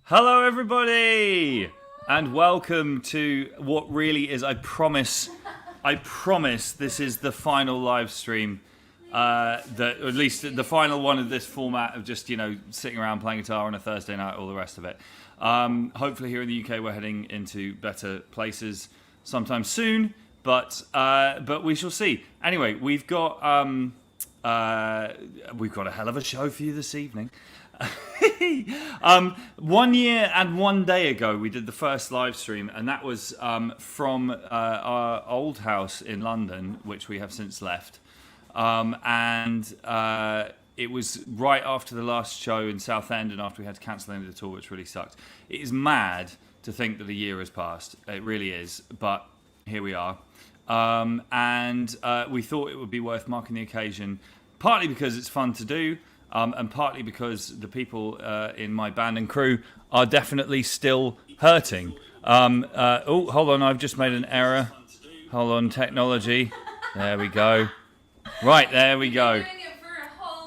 Hello everybody and welcome to what really is, I promise this is the final live stream, at least the final one of this format of just, sitting around playing guitar on a Thursday night, all the rest of it. Hopefully here in the UK we're heading into better places sometime soon, but we shall see. Anyway, we've got a hell of a show for you this evening. 1 year and 1 day ago we did the first live stream, and that was from our old house in London, which we have since left, and it was right after the last show in Southend and after we had to cancel the tour, which really sucked. It is mad to think that a year has passed, it really is, but here we are, and we thought it would be worth marking the occasion, partly because it's fun to do, and partly because the people in my band and crew are definitely still hurting. Oh, hold on, I've just made an error. Hold on, technology. There we go. Right, there we go.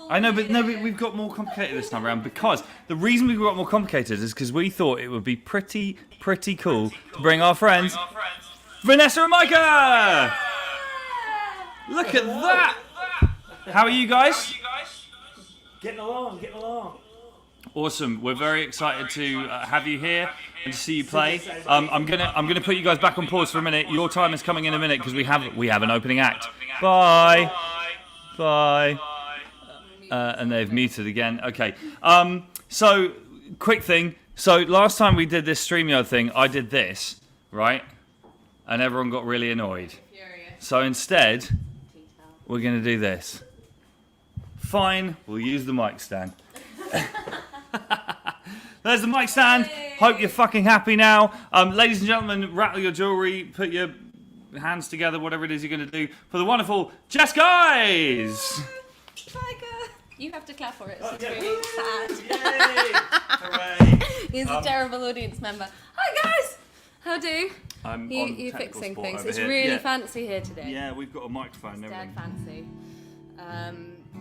I know, but we've got more complicated this time around, because the reason we got more complicated is because we thought it would be pretty cool to bring our friends, Vanessa and Micah! Look at that! How are you guys? Getting along. Awesome. We're very excited to have you here and to see you play. I'm gonna put you guys back on pause for a minute. Your time is coming in a minute because we have an opening act. Bye. And they've muted again. Okay. So quick thing. So last time we did this StreamYard thing, I did this, right? And everyone got really annoyed. So instead, we're gonna do this. Fine, we'll use the mic stand. There's the mic stand. Hope you're fucking happy now. Ladies and gentlemen, rattle your jewelry, put your hands together, whatever it is you're going to do, for the wonderful Jess Guise. Micah. You have to clap for it, so it's really sad. Yay! Hooray! He's a terrible audience member. Hi guys! How do? You're fixing things. It's really fancy here today. Yeah, we've got a microphone and It's everything. dead fancy.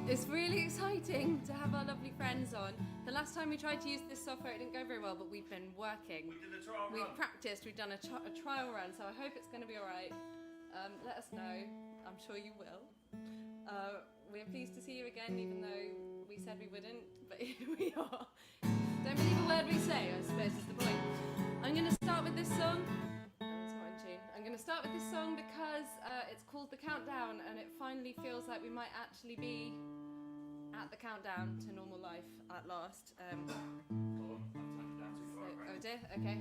It's really exciting to have our lovely friends on. The last time we tried to use this software, it didn't go very well, but we've been working. We did a trial run. We've practiced, we've done a trial run, so I hope it's going to be alright. Let us know. I'm sure you will. We're pleased to see you again, even though we said we wouldn't, but here we are. Don't believe a word we say, I suppose is the point. I'm going to start with this song. I'm going to start with this song because it's called The Countdown, and it finally feels like we might actually be at the countdown to normal life at last. Oh dear, okay.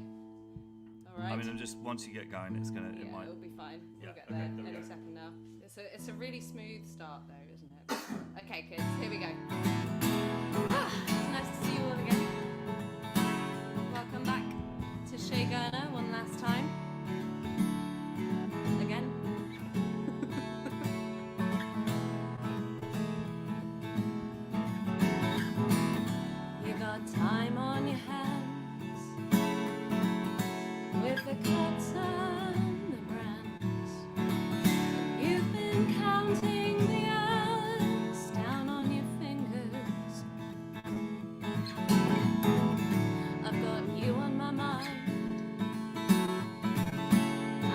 Alright. I mean, just once you get going, it's going to... Yeah, it'll be fine. We'll get there any second now. It's a really smooth start though, isn't it? Okay, kids, here we go. It's nice to see you all again. Welcome back to Shagana one last time. Again. You got time on your hands with the cuts and the brands. You've been counting the hours down on your fingers. I've got you on my mind.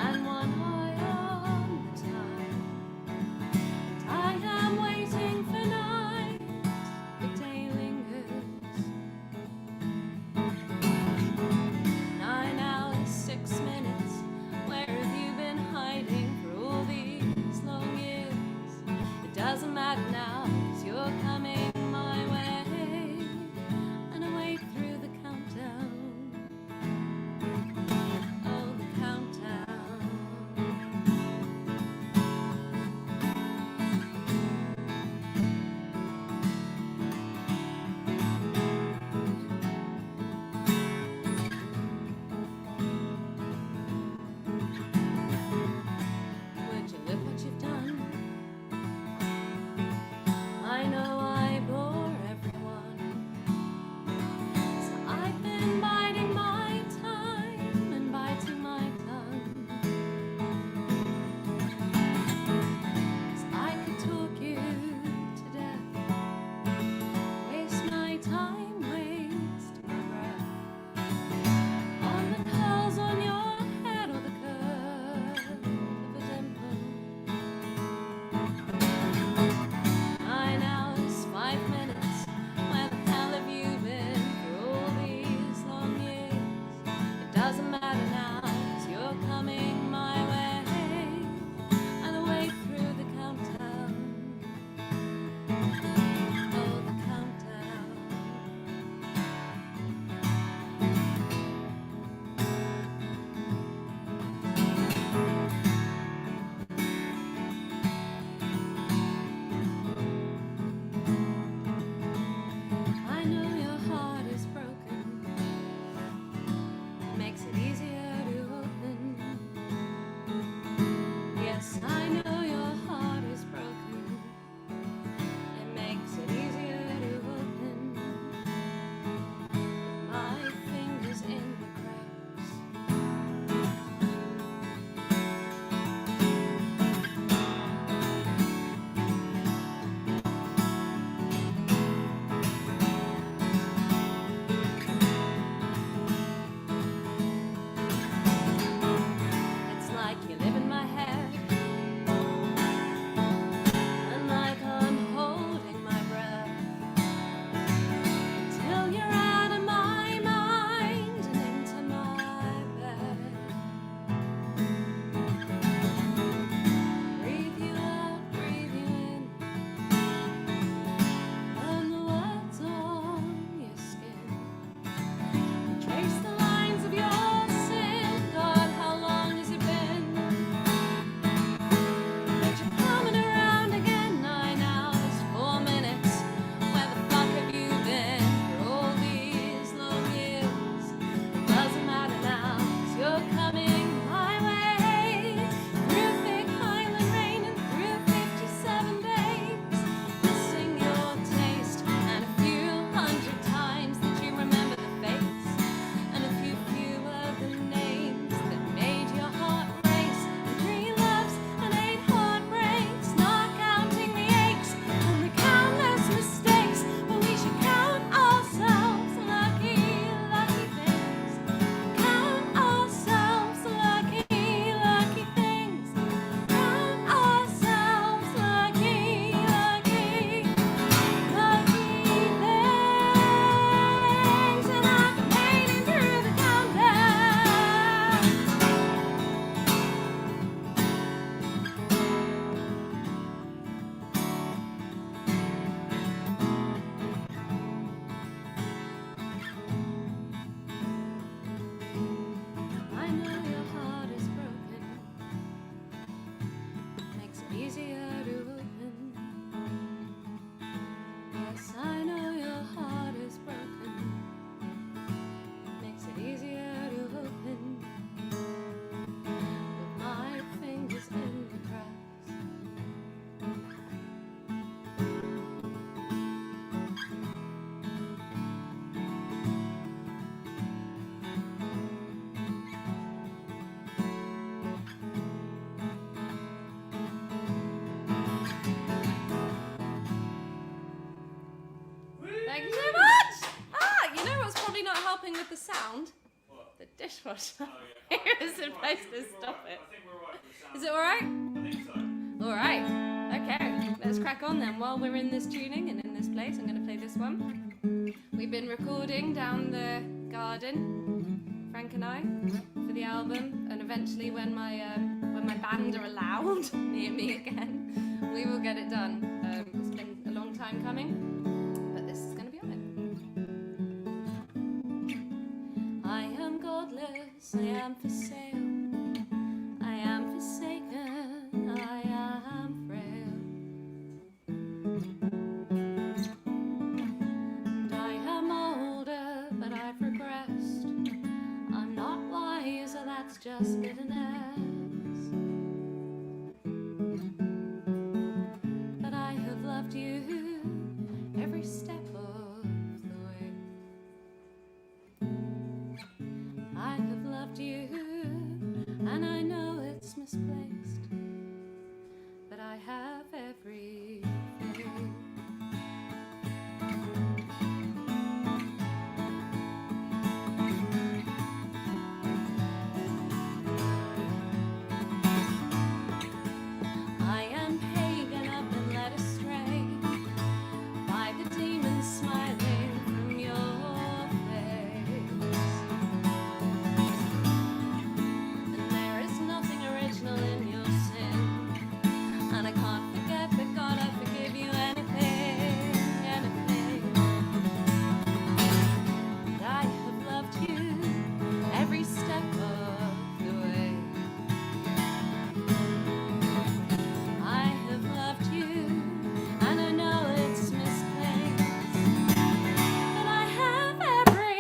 And one eye on the time. I am waiting for night, the day lingers. 9 hours, 6 minutes, with the sound? What? The dishwasher. Oh, yeah. It was supposed to stop it. I think we're right with the sound. Is it alright? I think so. Alright. Okay. Let's crack on then. While we're in this tuning and in this place, I'm going to play this one. We've been recording down the garden, Frank and I, for the album, and eventually when my band are allowed near me again, we will get it done. It's been a long time coming, but this is going to be on it. I am godless, I am for sale, I am forsaken, I am frail, and I am older, but I've regressed. I'm not wiser, that's just bitterness. But I have loved you every step of the way. I have loved you, and I know it's misplaced, but I have every faith. I am pagan, I've been led astray by the demons smiling from your face. And there is nothing original in your sin, and I can't forget that God, I forgive you anything, anything. And I have loved you every step of the way. I have loved you, and I know it's misplaced, but I have everything.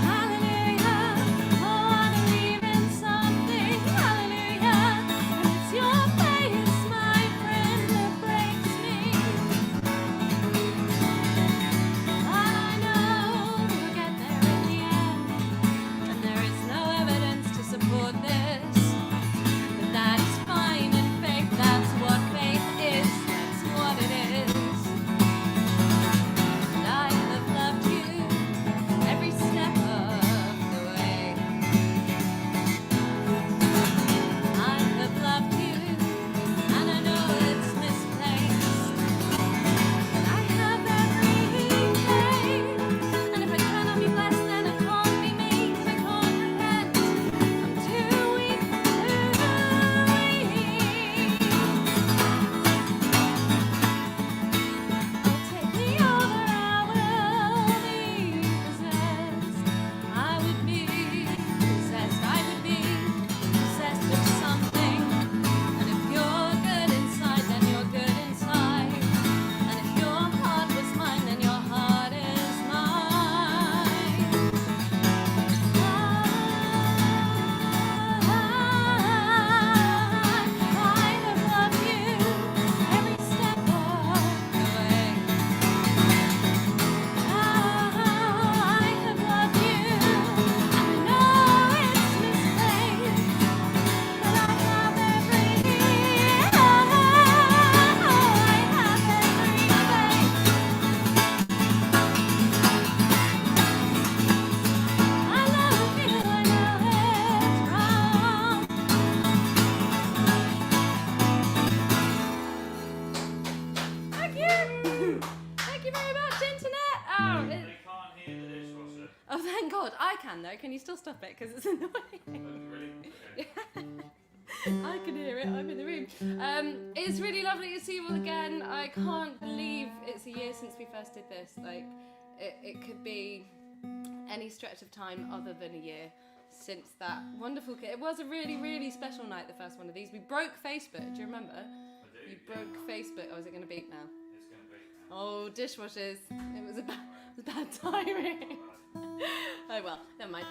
Hallelujah, oh, I believe in something. Hallelujah, and it's your face, my friend, that breaks me. I know we'll get there in the end, and there is no evidence to support this, but that is fine in faith, that's what faith is, that's what it is. And I have loved you every step of the way. I have loved you, and I know it's misplaced, but I have everything. And if I cannot be blessed, then I can't be me, and I can't repent. I'm too weak to breathe. Oh, take me over, I will be possessed. I would be possessed. I would be possessed with something. And if you're good inside, then you're good inside. And if your heart was mine, then your heart is mine. I have loved you every step of the way. I have loved you, and I know it's misplaced, but I have everything. I have everything. I love you, I know it's wrong. Thank you. Thank you very much, Internet. They can't hear the dishwasher. Oh, thank God. I can, though. Can you still stop it? Because it's annoying. Really? Okay. I can hear it. I'm in the room. It's really lovely to see you all again. I can't believe it's a year since we first did this. Like, it could be any stretch of time other than a year since that wonderful kid. It was a really, really special night, the first one of these. We broke Facebook. Do you remember? I do. You broke Facebook. Oh, is it going to beep now? It's going to be. Oh, dishwashers. It was a bad timing. Oh well, never mind.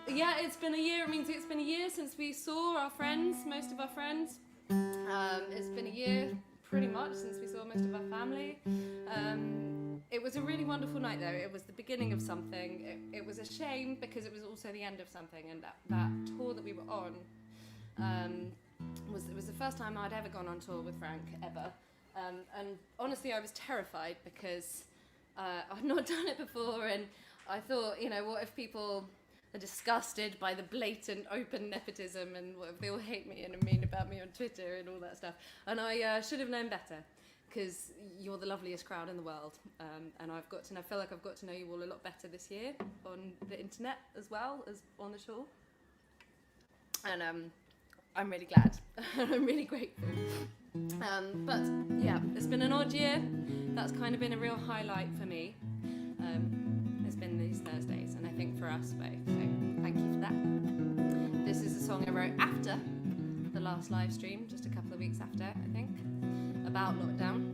Yeah, it's been a year. It means it's been a year since we saw our friends, most of our friends. It's been a year pretty much since we saw most of our family. It was a really wonderful night though. It was the beginning of something. It was a shame because it was also the end of something, and that tour that we were on it was the first time I'd ever gone on tour with Frank, ever. And honestly I was terrified because I'd not done it before, and I thought, you know, what if people are disgusted by the blatant open nepotism, and what if they all hate me and are mean about me on Twitter and all that stuff. And I should have known better, because you're the loveliest crowd in the world, and I feel like I've got to know you all a lot better this year on the internet as well as on the shore. And I'm really glad. I'm really grateful. But yeah, it's been an odd year. That's kind of been a real highlight for me. It's been these Thursdays, and I think for us both. So thank you for that. This is a song I wrote after the last live stream, just a couple of weeks after, I think, about lockdown.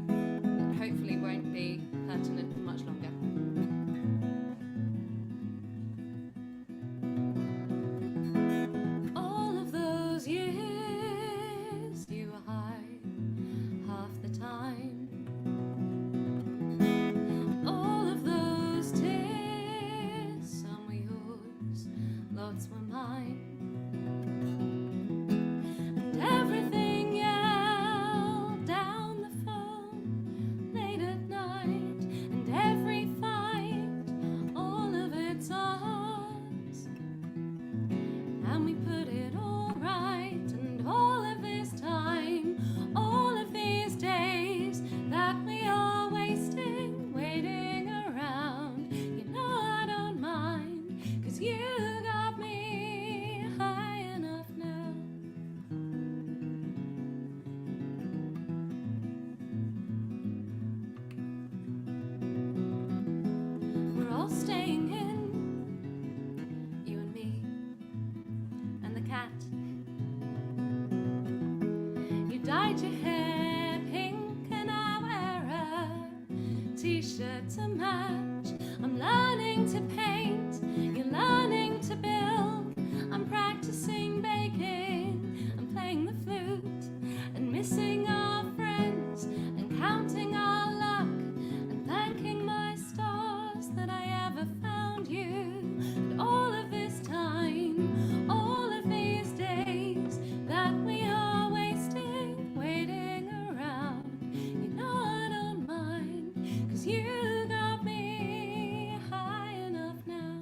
That hopefully won't be pertinent for much longer. All of those years you were high half the time. All of those tears, some were yours, lots were mine. And everything yelled down the phone late at night. And every fight, all of it's ours. And we put it all right. And all of this time, all of these days that we are wasting, waiting around. You know I don't mind, 'cause you got me high enough now. We're all staying in, you and me, and the cat. You dyed your hair pink and I wear a t-shirt to match. I'm learning to paint, you're learning to build. I'm practicing baking, I'm playing the flute, and missing our friends, and counting our luck, and thanking my stars that I ever found you. And all of this time, all of these days that we are wasting, waiting around. You know I don't mind, 'cause you got me high enough now.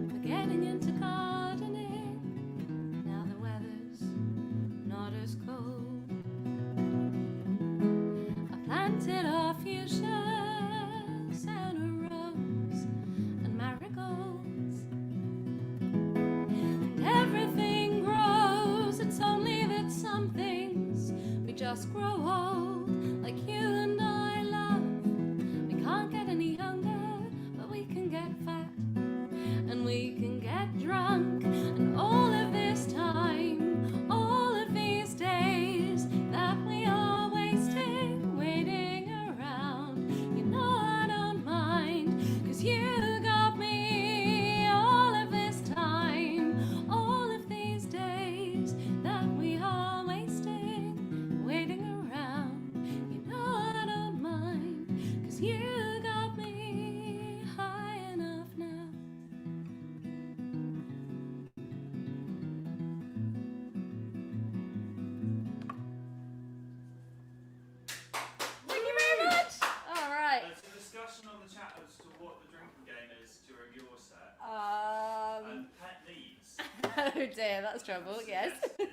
We're getting into gardening, now the weather's not as cold. I planted our fuchsias and a rose and marigolds. And everything grows, it's only that some things we just grow old, like you and I love. We can't get any younger, but we can get fat, and we can get drunk. And all of this time, all of these days that we are wasting, waiting around. You know I don't mind, 'cause you got me. All of this time, all of these days that we are wasting, waiting around. You know I don't mind, 'cause you got me high enough now. Thank you very much. All right. There's a discussion on the chat as to what the drinking game is during your set. And Pet Needs Oh dear, that's trouble. Yes. suggested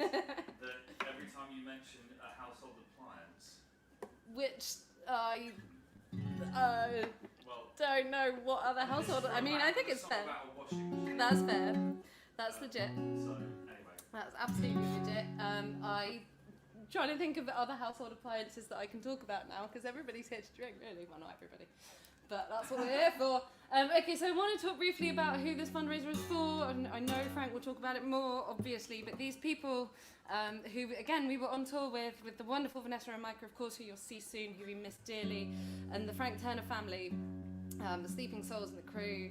that every time you mention a household appliance, Which I well, don't know what other household. I mean, I think it's not fair. about a washing machine. That's fair. That's legit. So anyway, That's absolutely legit. I trying to think of other household appliances that I can talk about now, because everybody's here to drink, really. Well, not everybody, but that's what we're here for. Okay, so I want to talk briefly about who this fundraiser is for, and I know Frank will talk about it more, obviously, but these people who, again, we were on tour with the wonderful Vanessa and Micah, of course, who you'll see soon, who we miss dearly, and the Frank Turner family, the Sleeping Souls and the crew,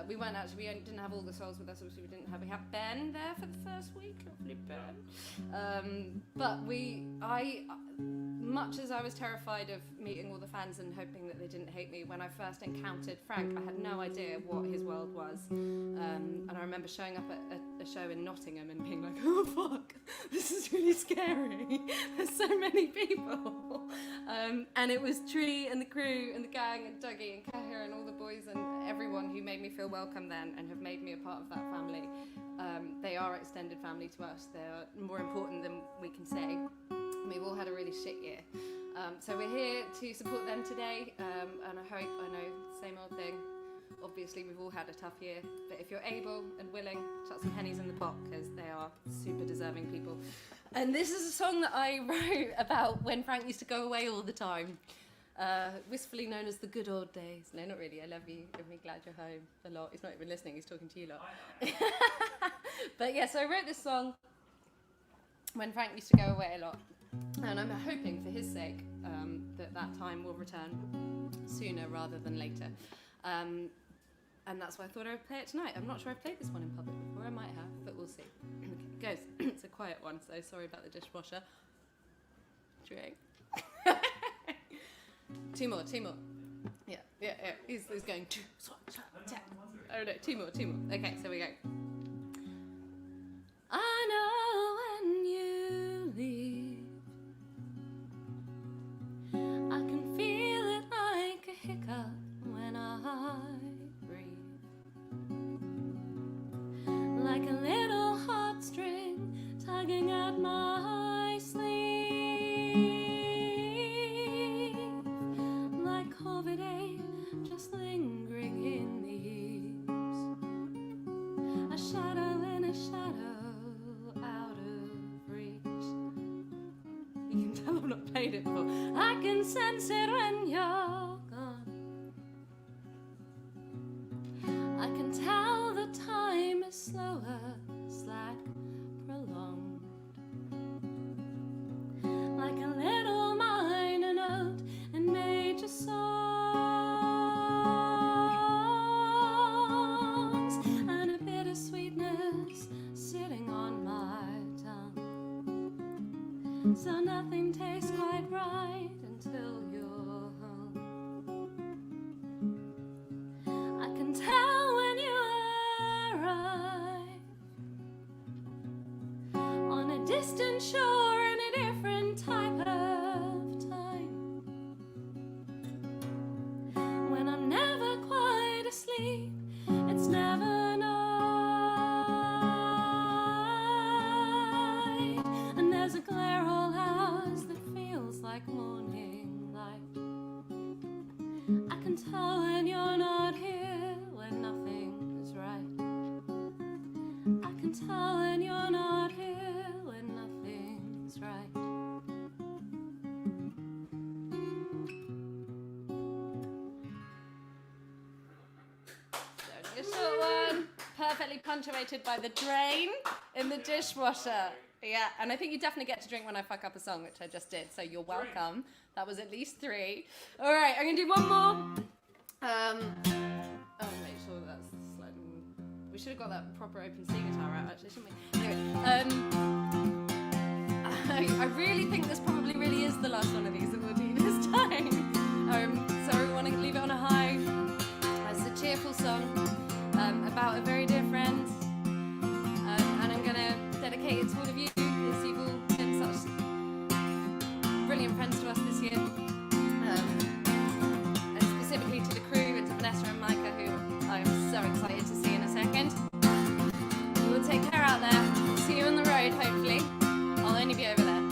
We didn't have all the souls with us. Obviously, we had Ben there for the first week, lovely Ben. But much as I was terrified of meeting all the fans and hoping that they didn't hate me, when I first encountered Frank, I had no idea what his world was. And I remember showing up at a show in Nottingham and being like, oh fuck, this is really scary. There's so many people. And it was Tree and the crew and the gang and Dougie and Kahir and all the boys and everyone who made me feel welcome then and have made me a part of that family. They are extended family to us. They are more important than we can say. We've all had a really shit year. So we're here to support them today, and I know, same old thing. Obviously, we've all had a tough year, but if you're able and willing, chuck some pennies in the pot, because they are super deserving people. And this is a song that I wrote about when Frank used to go away all the time, wistfully known as the good old days. No, not really. I love you. I'm really glad you're home a lot. He's not even listening. He's talking to you lot. But yeah, so I wrote this song when Frank used to go away a lot. And I'm hoping for his sake that time will return sooner rather than later. And that's why I thought I would play it tonight. I'm not sure I've played this one in public before. I might have, but we'll see. Okay, it goes. It's a quiet one, so sorry about the dishwasher. Drink. Two more. Yeah. He's going two. Oh no, two more. Okay, so we go. I know when you leave, I can feel it like a hiccup when I breathe, like a little heartstring tugging at my sleeve, like COVID-8 just lingering in the eaves, a shadow in a shadow out of reach. You can tell I've not played it before. I can sense it when you're gone. I can tell the time is slower, slack, prolonged, like a little minor note in major songs, and a bittersweetness sitting on my tongue, so nothing tastes quite right until you're home. I can tell when you arrive on a distant shore in a different type of time, when I'm never quite asleep, it's never night, and there's a glare all hours that feels like morning light. I can tell when you're not here, when nothing is right. I can tell when you're not here, when nothing's right. A short one, perfectly punctuated by the drain in the dishwasher. Yeah, and I think you definitely get to drink when I fuck up a song, which I just did, so you're welcome. That was at least 3. All right, I'm gonna do one more. Make sure that's sliding. We should have got that proper open C guitar out, actually, shouldn't we? Anyway, I really think this probably really is the last one of these that we'll do this time. So we want to leave it on a high. It's a cheerful song about a very dear friend, and I'm gonna dedicate it to all of you, because you've all been such brilliant friends to us this year, and specifically to the crew and to Vanessa and Micah, who I'm so excited to see in a second. We'll take care out there. See you on the road, hopefully. I'll only be over there.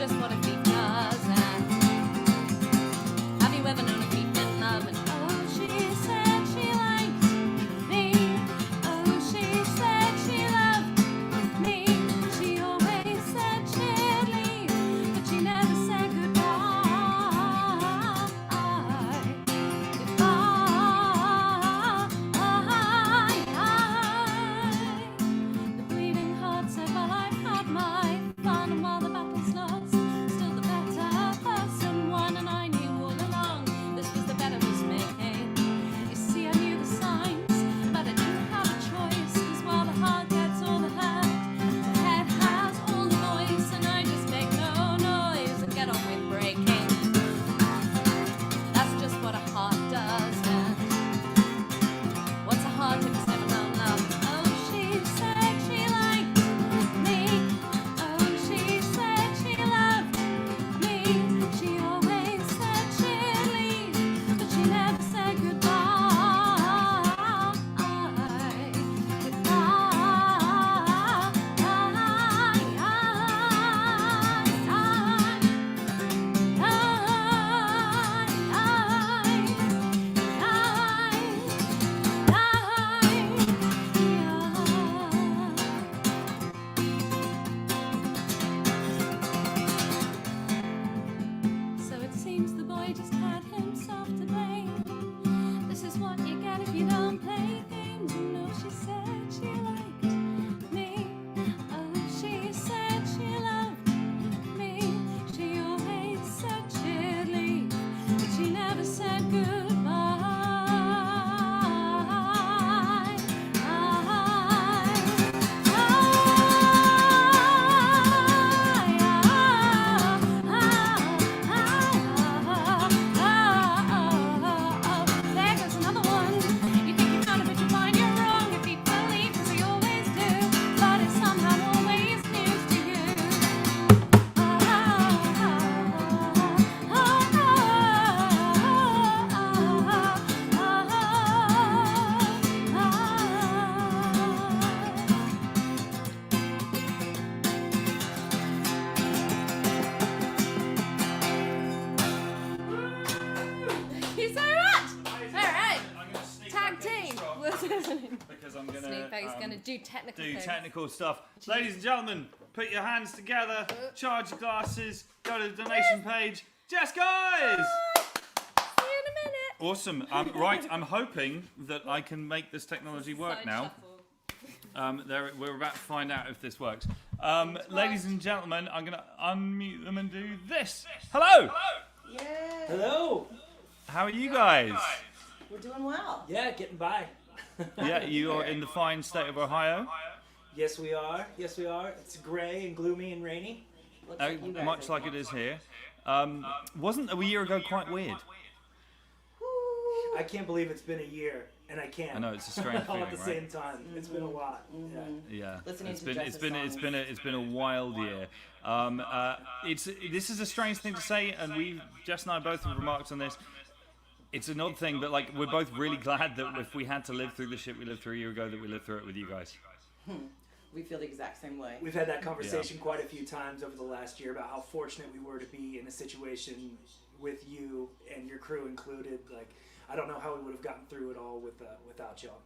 just what a thief does. And have you ever known a thief in love? And oh, she said she liked me. Oh, she said she loved me. She always said she'd leave, but she never said goodbye. The bleeding heart said, well, I've had my fun, and while the battle's lost, still the better person won, and I knew all along this was the better was making. You see, I knew the signs, but I didn't have a choice, 'cause while the heart gets all the hurt, the head has all the voice, and I just make no noise and get on with breaking. That's just what a heart does. And what's a heart if it's never known love? Oh, she said she liked me. Oh, she said she loved me. She always said she'd leave, but she never said goodbye. So it seems the boy just had himself to blame. This is what you get if you don't play games. You know, she said she liked me. Oh, she said she loved me. She always said she'd leave, but she never said goodbye. There goes another one. You think you found it, but you find you're wrong. If you believe, 'cause we always do, but it's somehow always news to you. Thank you so much. All right, I'm gonna sneak tag back in team. the shop What's happening? because I'm gonna Sneakback's gonna do technical do things. technical stuff. Ladies and gentlemen, put your hands together, charge your glasses, go to the donation page. Jess Guise! See you in a minute. Awesome. Right, I'm hoping that I can make this technology work Side now. shuffle. We're about to find out if this works. Ladies and gentlemen, I'm going to unmute them and do this. Hello! Yeah, Hello. How are you guys? we're doing well. Yeah, getting by. Yeah, you are in the fine state of Ohio. Yes, we are. Yes, we are. It's gray and gloomy and rainy. Looks like you guys Much are- like it is here. Wasn't a year ago quite weird? Woo. I can't believe it's been a year, and I can't. I know, it's a strange All feeling, at the right? same time. It's been a lot. Yeah. Yeah, Listening it's to been Jess's songs. it's been a wild year. This is a strange thing to say, and Jess and I both have remarked on this. It's an odd thing, but like we're both really glad that if we had to live through the shit we lived through a year ago, that we lived through it with you guys. We feel the exact same way. We've had that conversation quite a few times over the last year about how fortunate we were to be in a situation with you and your crew included. Like, I don't know how we would have gotten through it all without y'all.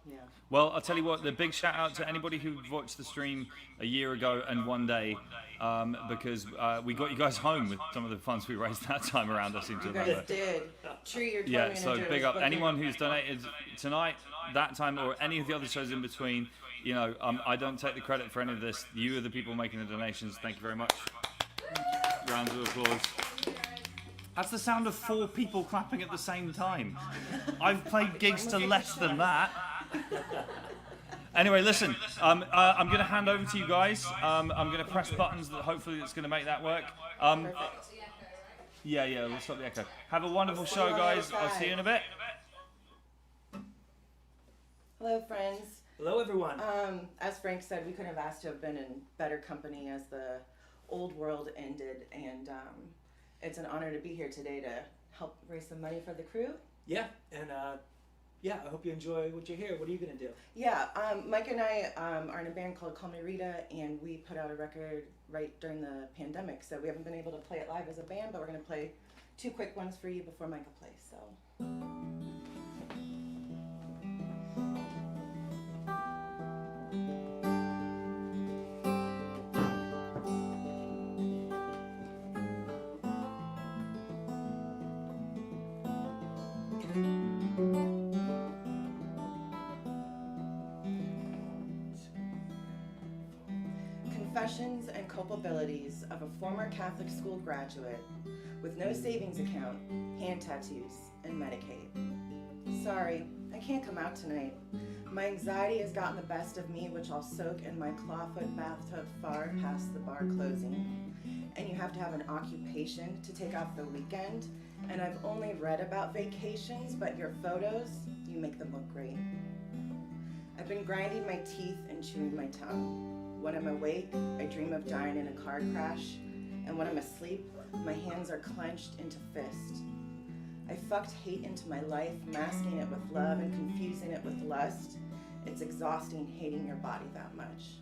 Yeah. Well, I'll tell you what, the big shout out to anybody who watched the stream a year ago and one day, because we got you guys home with some of the funds we raised that time around, I seem to You remember. guys did. Tree your Yeah, toy so manager big was up booking- anyone who's donated tonight, that time, or any of the other shows in between. You know, I don't take the credit for any of this. You are the people making the donations. Thank you very much. Rounds of applause. That's the sound of 4 people clapping at the same time. I've played gigs to less than that. Anyway, listen, I'm going to hand over to you guys. I'm going to press buttons that hopefully that's going to make that work. Yeah, we'll stop the echo. Have a wonderful show, guys. I'll see you in a bit. Hello, friends. Hello, everyone. As Frank said, we couldn't have asked to have been in better company as the old world ended, and it's an honor to be here today to help raise some money for the crew. Yeah, and yeah, I hope you enjoy what you hear. What are you going to do? Yeah, Micah and I are in a band called Call Me Rita, and we put out a record right during the pandemic, so we haven't been able to play it live as a band, but we're going to play 2 quick ones for you before Micah plays, so. Confessions and culpabilities of a former Catholic school graduate with no savings account, hand tattoos, and Medicaid. Sorry, I can't come out tonight. My anxiety has gotten the best of me, which I'll soak in my clawfoot bathtub far past the bar closing. And you have to have an occupation to take off the weekend. And I've only read about vacations, but your photos, you make them look great. I've been grinding my teeth and chewing my tongue. When I'm awake, I dream of dying in a car crash, and when I'm asleep, my hands are clenched into fist. I fucked hate into my life, masking it with love and confusing it with lust. It's exhausting hating your body that much.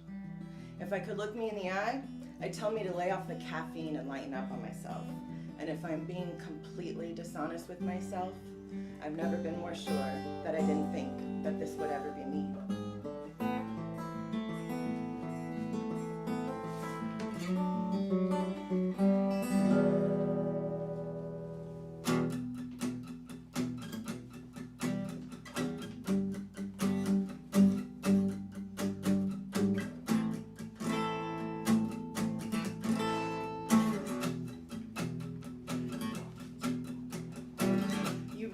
If I could look me in the eye, I'd tell me to lay off the caffeine and lighten up on myself. And if I'm being completely dishonest with myself, I've never been more sure that I didn't think that this would ever be me.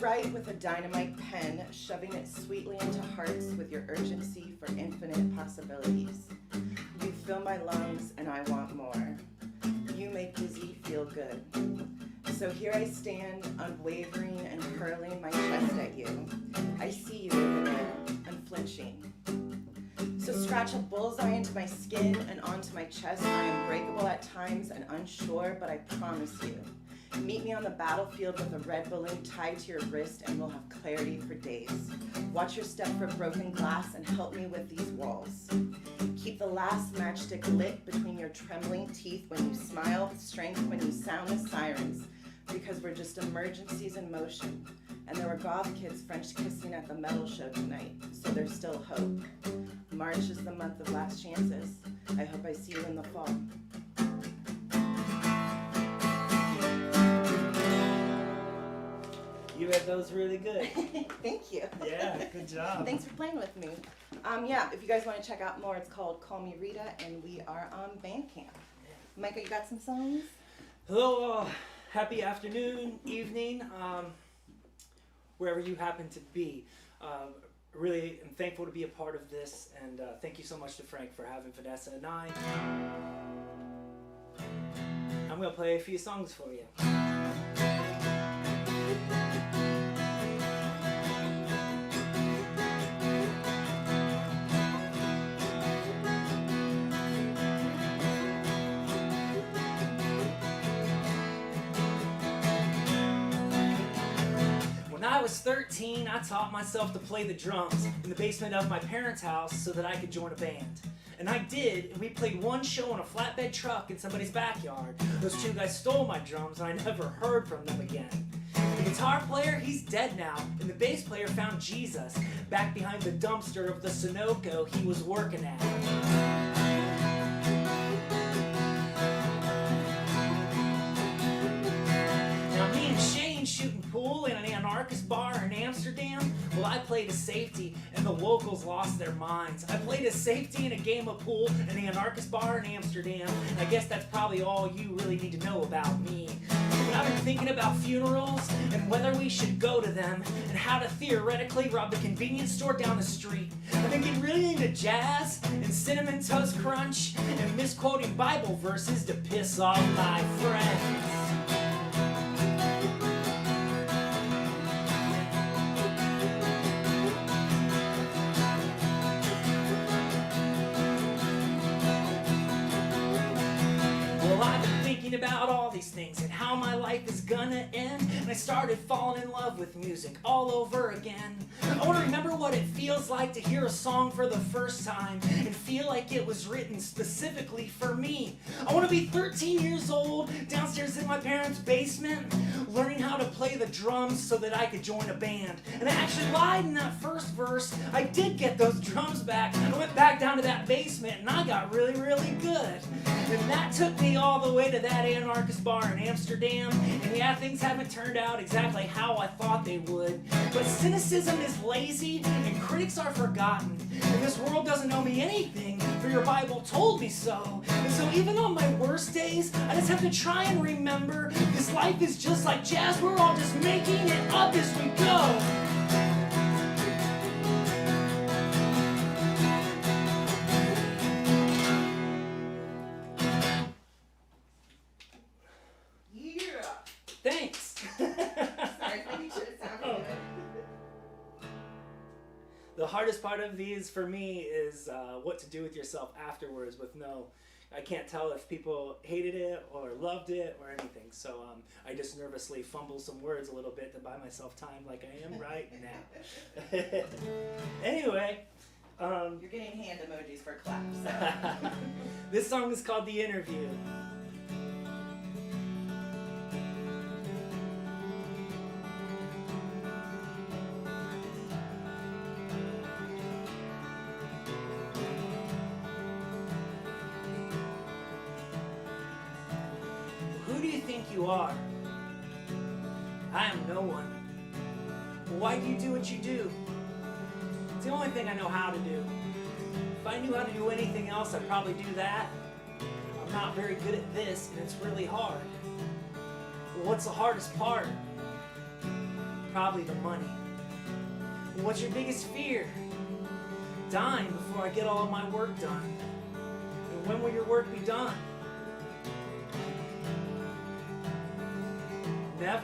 Write with a dynamite pen, shoving it sweetly into hearts with your urgency for infinite possibilities. You fill my lungs and I want more. You make dizzy feel good. So here I stand, unwavering and hurling my chest at you. I see you in the mirror, unflinching. So scratch a bullseye into my skin and onto my chest. I am breakable at times and unsure, but I promise you. Meet me on the battlefield with a red balloon tied to your wrist and we'll have clarity for days. Watch your step for broken glass and help me with these walls. Keep the last matchstick lit between your trembling teeth when you smile, strength when you sound the sirens, because we're just emergencies in motion. And there were goth kids French kissing at the metal show tonight, so there's still hope. March is the month of last chances. I hope I see you in the fall. You read those really good. Thank you. Yeah, good job. Thanks for playing with me. Yeah, if you guys want to check out more, it's called Call Me Rita, and we are on Bandcamp. Micah, you got some songs? Hello, happy afternoon, evening, wherever you happen to be. Really am thankful to be a part of this, and thank you so much to Frank for having Vanessa and I. I'm going to play a few songs for you. When I was 13, I taught myself to play the drums in the basement of my parents' house so that I could join a band. And I did, and we played one show in a flatbed truck in somebody's backyard. Those 2 guys stole my drums, and I never heard from them again. The guitar player, he's dead now, and the bass player found Jesus back behind the dumpster of the Sunoco he was working at. Now me and Shane shooting pool in an anarchist bar in Amsterdam. Well, I played a safety and the locals lost their minds. I played a safety in a game of pool in an anarchist bar in Amsterdam. And I guess that's probably all you really need to know about me. But I've been thinking about funerals and whether we should go to them and how to theoretically rob the convenience store down the street. I've been getting really into jazz and Cinnamon Toast Crunch and misquoting Bible verses to piss off my friends. About all these things and how my life is gonna end. And I started falling in love with music all over again. I want to remember what it feels like to hear a song for the first time and feel like it was written specifically for me. I want to be 13 years old, downstairs in my parents' basement, learning how to play the drums so that I could join a band. And I actually lied in that first verse. I did get those drums back. I went back down to that basement and I got really, really good. And that took me all the way to that anarchist bar in Amsterdam. And yeah, things haven't turned out exactly how I thought they would. But cynicism is lazy and critics are forgotten. And this world doesn't know me anything, for your Bible told me so. And so even on my worst days, I just have to try and remember this life is just like jazz. We're all just making it up as we go. Thanks. Sorry, making sure it sounded good. The hardest part of these for me is what to do with yourself afterwards with I can't tell if people hated it or loved it or anything. So I just nervously fumble some words a little bit to buy myself time like I am right now. Anyway. You're getting hand emojis for claps. So. This song is called The Interview. Who do you think you are? I am no one. Why do you do what you do? It's the only thing I know how to do. If I knew how to do anything else, I'd probably do that. I'm not very good at this, and it's really hard. Well, what's the hardest part? Probably the money. Well, what's your biggest fear? Dying before I get all of my work done. And when will your work be done? Never.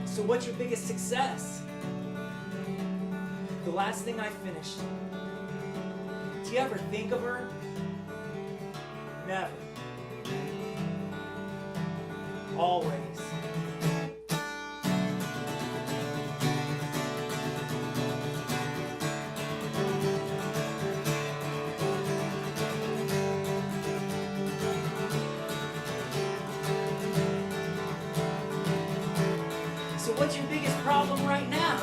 So what's your biggest success? The last thing I finished. Do you ever think of her? Never. Always. So what's your biggest problem right now?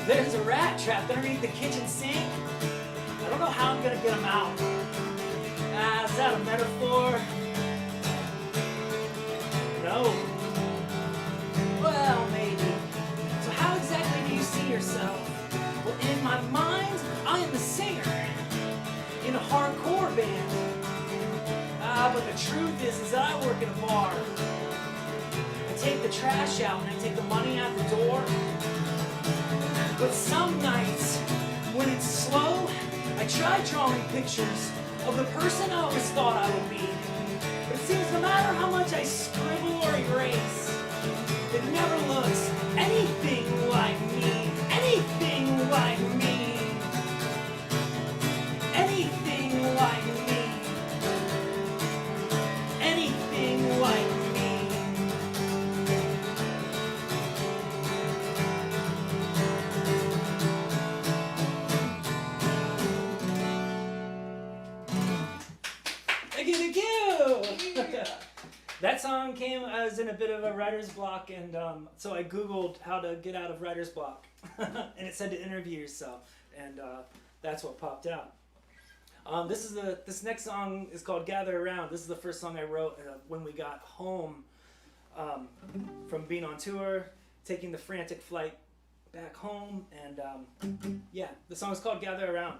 There's a rat trapped underneath the kitchen sink. I don't know how I'm gonna get him out. Is that a metaphor? No. Well, maybe. So how exactly do you see yourself? Well, in my mind, I am the singer in a hardcore band. But the truth is that I work in a bar. I take the trash out and I take the money out the door. But some nights, when it's slow, I try drawing pictures of the person I always thought I would be. But it seems no matter how much I scribble or erase, it never looks anything like me. Anything like me. Anything like me. Anything like me. That song came, I was in a bit of a writer's block, and so I Googled how to get out of writer's block, and it said to interview yourself, and that's what popped out. This next song is called Gather Around. This is the first song I wrote when we got home from being on tour, taking the frantic flight back home, and yeah, the song is called Gather Around.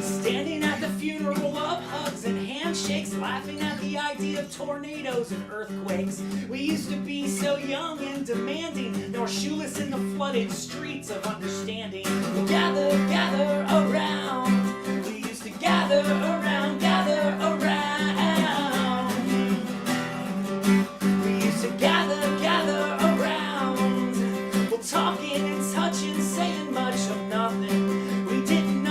Standing at the funeral of hugs and handshakes, laughing at the idea of tornadoes and earthquakes. We used to be so young and demanding, now we're shoeless in the flooded streets of understanding. We'll gather, gather around. We used to gather around, gather around. We used to gather, gather around. Well, talking and touching, saying much of nothing. We didn't know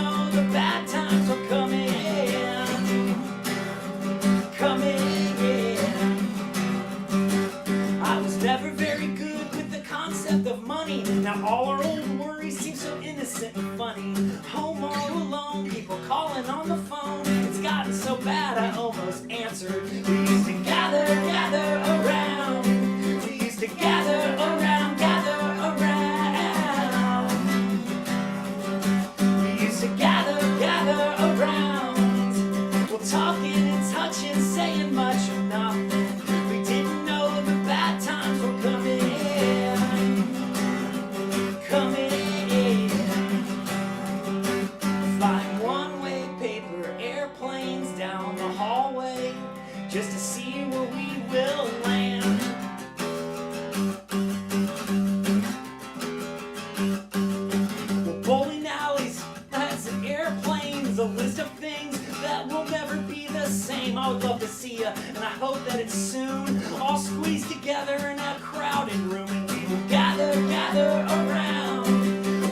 a list of things that will never be the same. I would love to see you, and I hope that it's soon. All squeezed together in a crowded room, and we will gather around.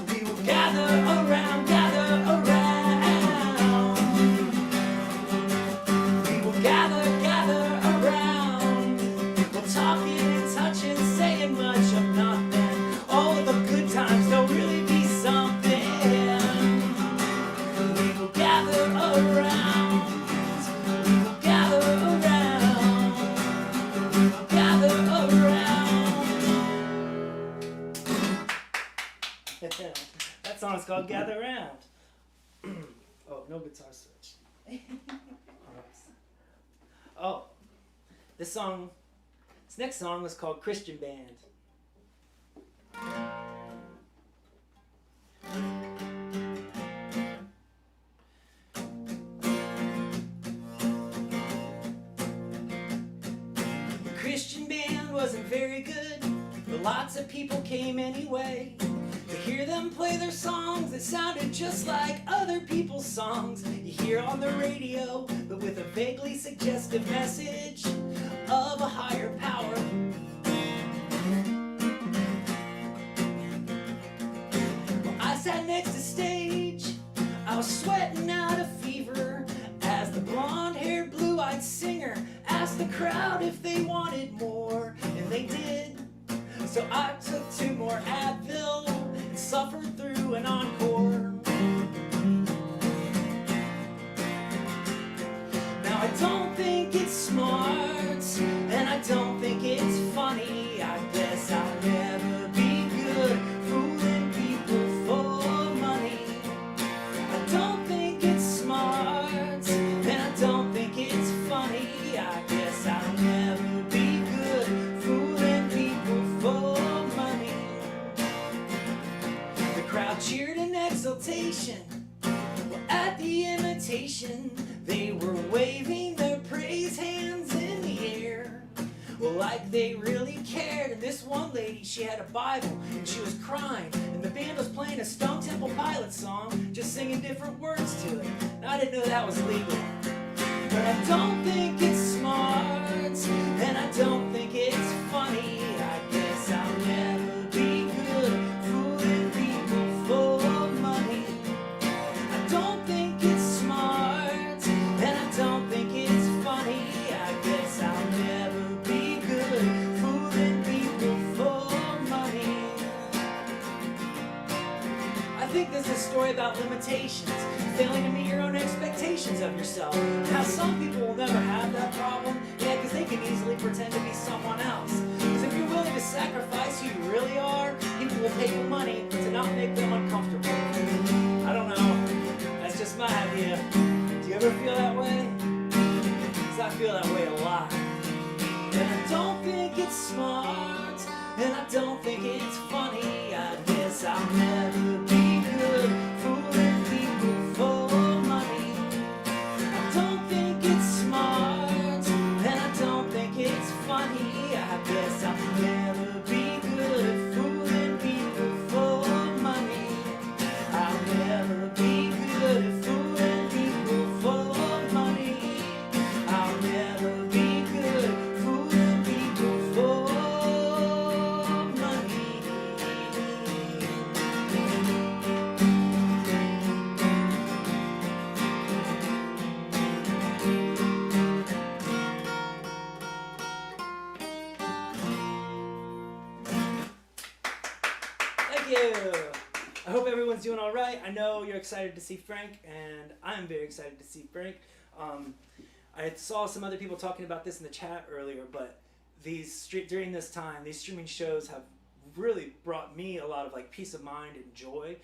We will gather around. We will gather around. We'll talking and touching, saying much of nothing. All of the good times, they'll really be something. We will gather around. We will gather around. We will gather around. That song is called Gather Around. Oh, no guitar switch. Oh, this next song was called Christian Band. The Christian band wasn't very good, but lots of people came anyway. To hear them play their songs that sounded just like other people's songs you hear on the radio, but with a vaguely suggestive message of a higher power. Well, I sat next to stage, I was sweating out a fever as the blonde-haired, blue-eyed singer asked the crowd if they wanted more, and they did. So I took 2 more Advil and suffered through an encore. Now I don't think it's smart, and I don't think it's funny. I guess I'll never be good fooling people for money. I don't think it's smart, and I don't think it's funny. I guess I'll never be good fooling people for money. The crowd cheered in exultation. Well, at the invitation, they were waving their praise hands in the air. Well, like they really cared. And this one lady, she had a Bible and she was crying, and the band was playing a Stone Temple Pilots song, just singing different words to it. Now, I didn't know that was legal. But I don't think it's smart, and I don't think it's funny. I guess I'll never be good fooling people for money. I don't think it's smart, and I don't think it's funny. I guess I'll never be good fooling people for money. I think there's a story about limitations, failing to meet your own expectations of yourself. How some people will never have that problem, yeah, because they can easily pretend to be someone else. Because if you're willing to sacrifice who you really are, people will pay you money to not make them uncomfortable. I don't know, that's just my idea. Do you ever feel that way? Because I feel that way a lot. And I don't think it's smart, and I don't think it's funny. I guess I'll never be good fooling people for money. I don't think it's smart, and I don't think it's funny. I guess I'll never be good fooling people for money. I'll never be good at fooling people for money. I'll never be good at fooling people for money. Thank you. I hope everyone's doing all right. I know you're excited to see Frank, and I'm very excited to see Frank. I saw some other people talking about this in the chat earlier, but during this time, these streaming shows have really brought me a lot of peace of mind and joy.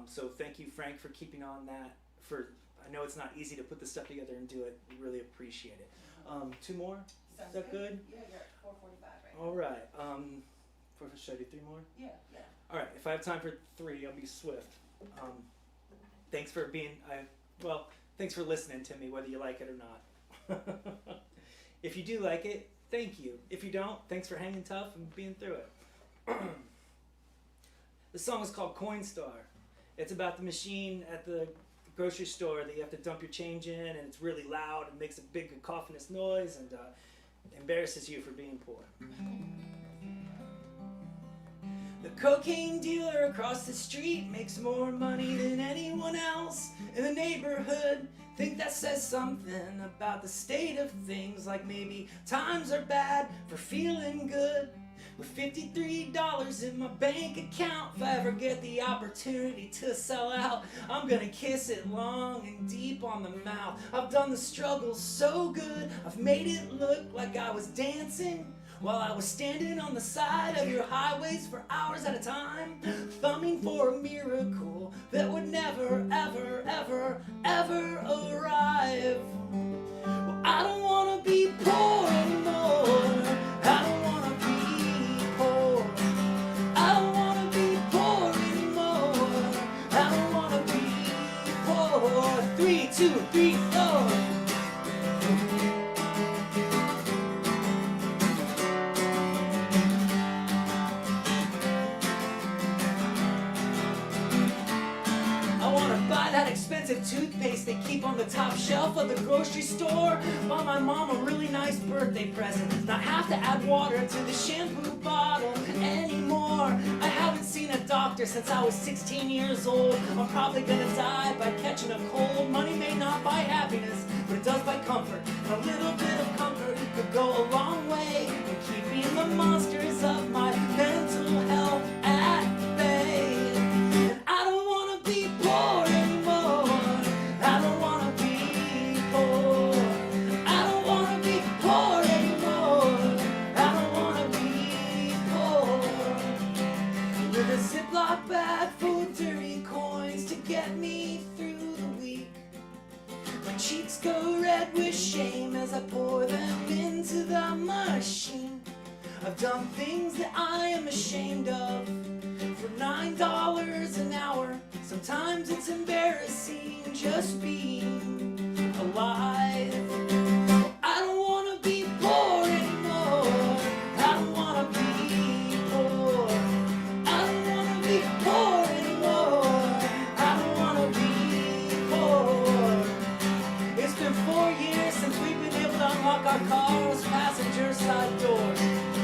So thank you, Frank, for keeping on that. I know it's not easy to put this stuff together and do it. We really appreciate it. 2 more? Sounds Is that good? Yeah, you're at 4:45 right now. All right. Should I do 3 more? Yeah. All right. If I have time for 3, I'll be swift. Thanks for thanks for listening to me, whether you like it or not. If you do like it, thank you. If you don't, thanks for hanging tough and being through it. The song is called Coinstar. It's about the machine at the grocery store that you have to dump your change in, and it's really loud and makes a big cacophonous noise and embarrasses you for being poor. The cocaine dealer across the street makes more money than anyone else in the neighborhood. Think that says something about the state of things, like maybe times are bad for feeling good. With $53 in my bank account, if I ever get the opportunity to sell out, I'm gonna kiss it long and deep on the mouth. I've done the struggle so good, I've made it look like I was dancing while I was standing on the side of your highways for hours at a time, thumbing for a miracle that would never, ever, ever, ever arrive. Well, I don't wanna be poor anymore. I don't wanna be poor. I don't wanna be poor anymore. I don't wanna be poor. 3, 2, 3, 4. Expensive toothpaste they keep on the top shelf of the grocery store. Buy my mom a really nice birthday present. Not have to add water to the shampoo bottle anymore. I haven't seen a doctor since I was 16 years old. I'm probably gonna die by catching a cold. Money may not buy happiness, but it does buy comfort. And a little bit of comfort could go a long way in keeping the monsters of my mental health at bay. And I don't wanna be poor anymore. I don't wanna be poor. I don't wanna be poor anymore. I don't wanna be poor. With a Ziploc bag full of dirty coins to get me through the week. My cheeks go red with shame as I pour them into the machine. I've done things that I am ashamed of for $9 an hour. Sometimes it's embarrassing just being alive. I don't wanna be poor anymore. I don't wanna be poor. I don't wanna be poor anymore. I don't wanna be poor. It's been 4 years since we've been able to unlock our car's passenger side door.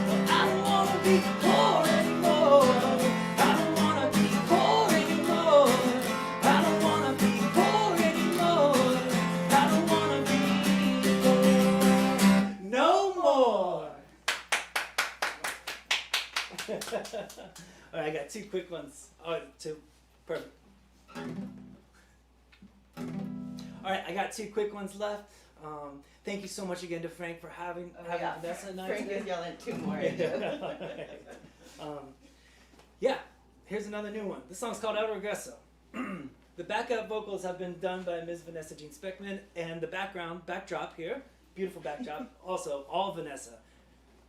Well, I don't wanna be poor anymore. I don't wanna be poor anymore. I don't wanna be poor anymore. I don't wanna be poor no more. All right, I got 2 quick ones. Oh, 2. Perfect. All right, I got 2 quick ones left. Thank you so much again to Frank for having Vanessa and I Frank today. is yelling 2 more. Yeah, here's another new one. This song's called El Regreso. The backup vocals have been done by Ms. Vanessa Jean Speckman, and the backdrop here, beautiful backdrop, also all Vanessa.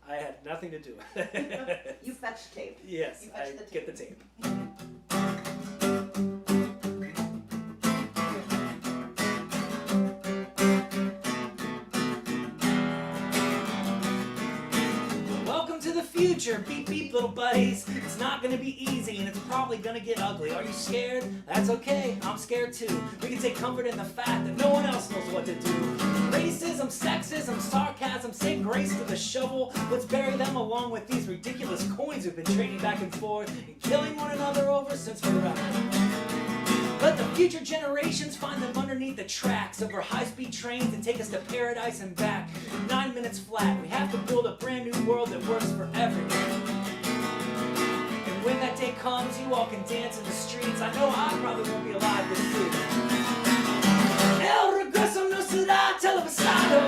I had nothing to do with it. You fetched tape. Yes, You I fetched the tape. get the tape. Welcome to the future, beep beep little buddies. It's not gonna be easy and it's probably gonna get ugly. Are you scared? That's okay, I'm scared too. We can take comfort in the fact that no one else knows what to do. Racism, sexism, sarcasm, say grace to the shovel. Let's bury them along with these ridiculous coins we've been trading back and forth and killing one another over since forever. Let the future generations find them underneath the tracks of our high-speed trains that take us to paradise and back. 9 minutes flat. We have to build a brand new world that works for everyone. And when that day comes, you all can dance in the streets. I know I probably won't be alive this soon. El regreso no será televisado.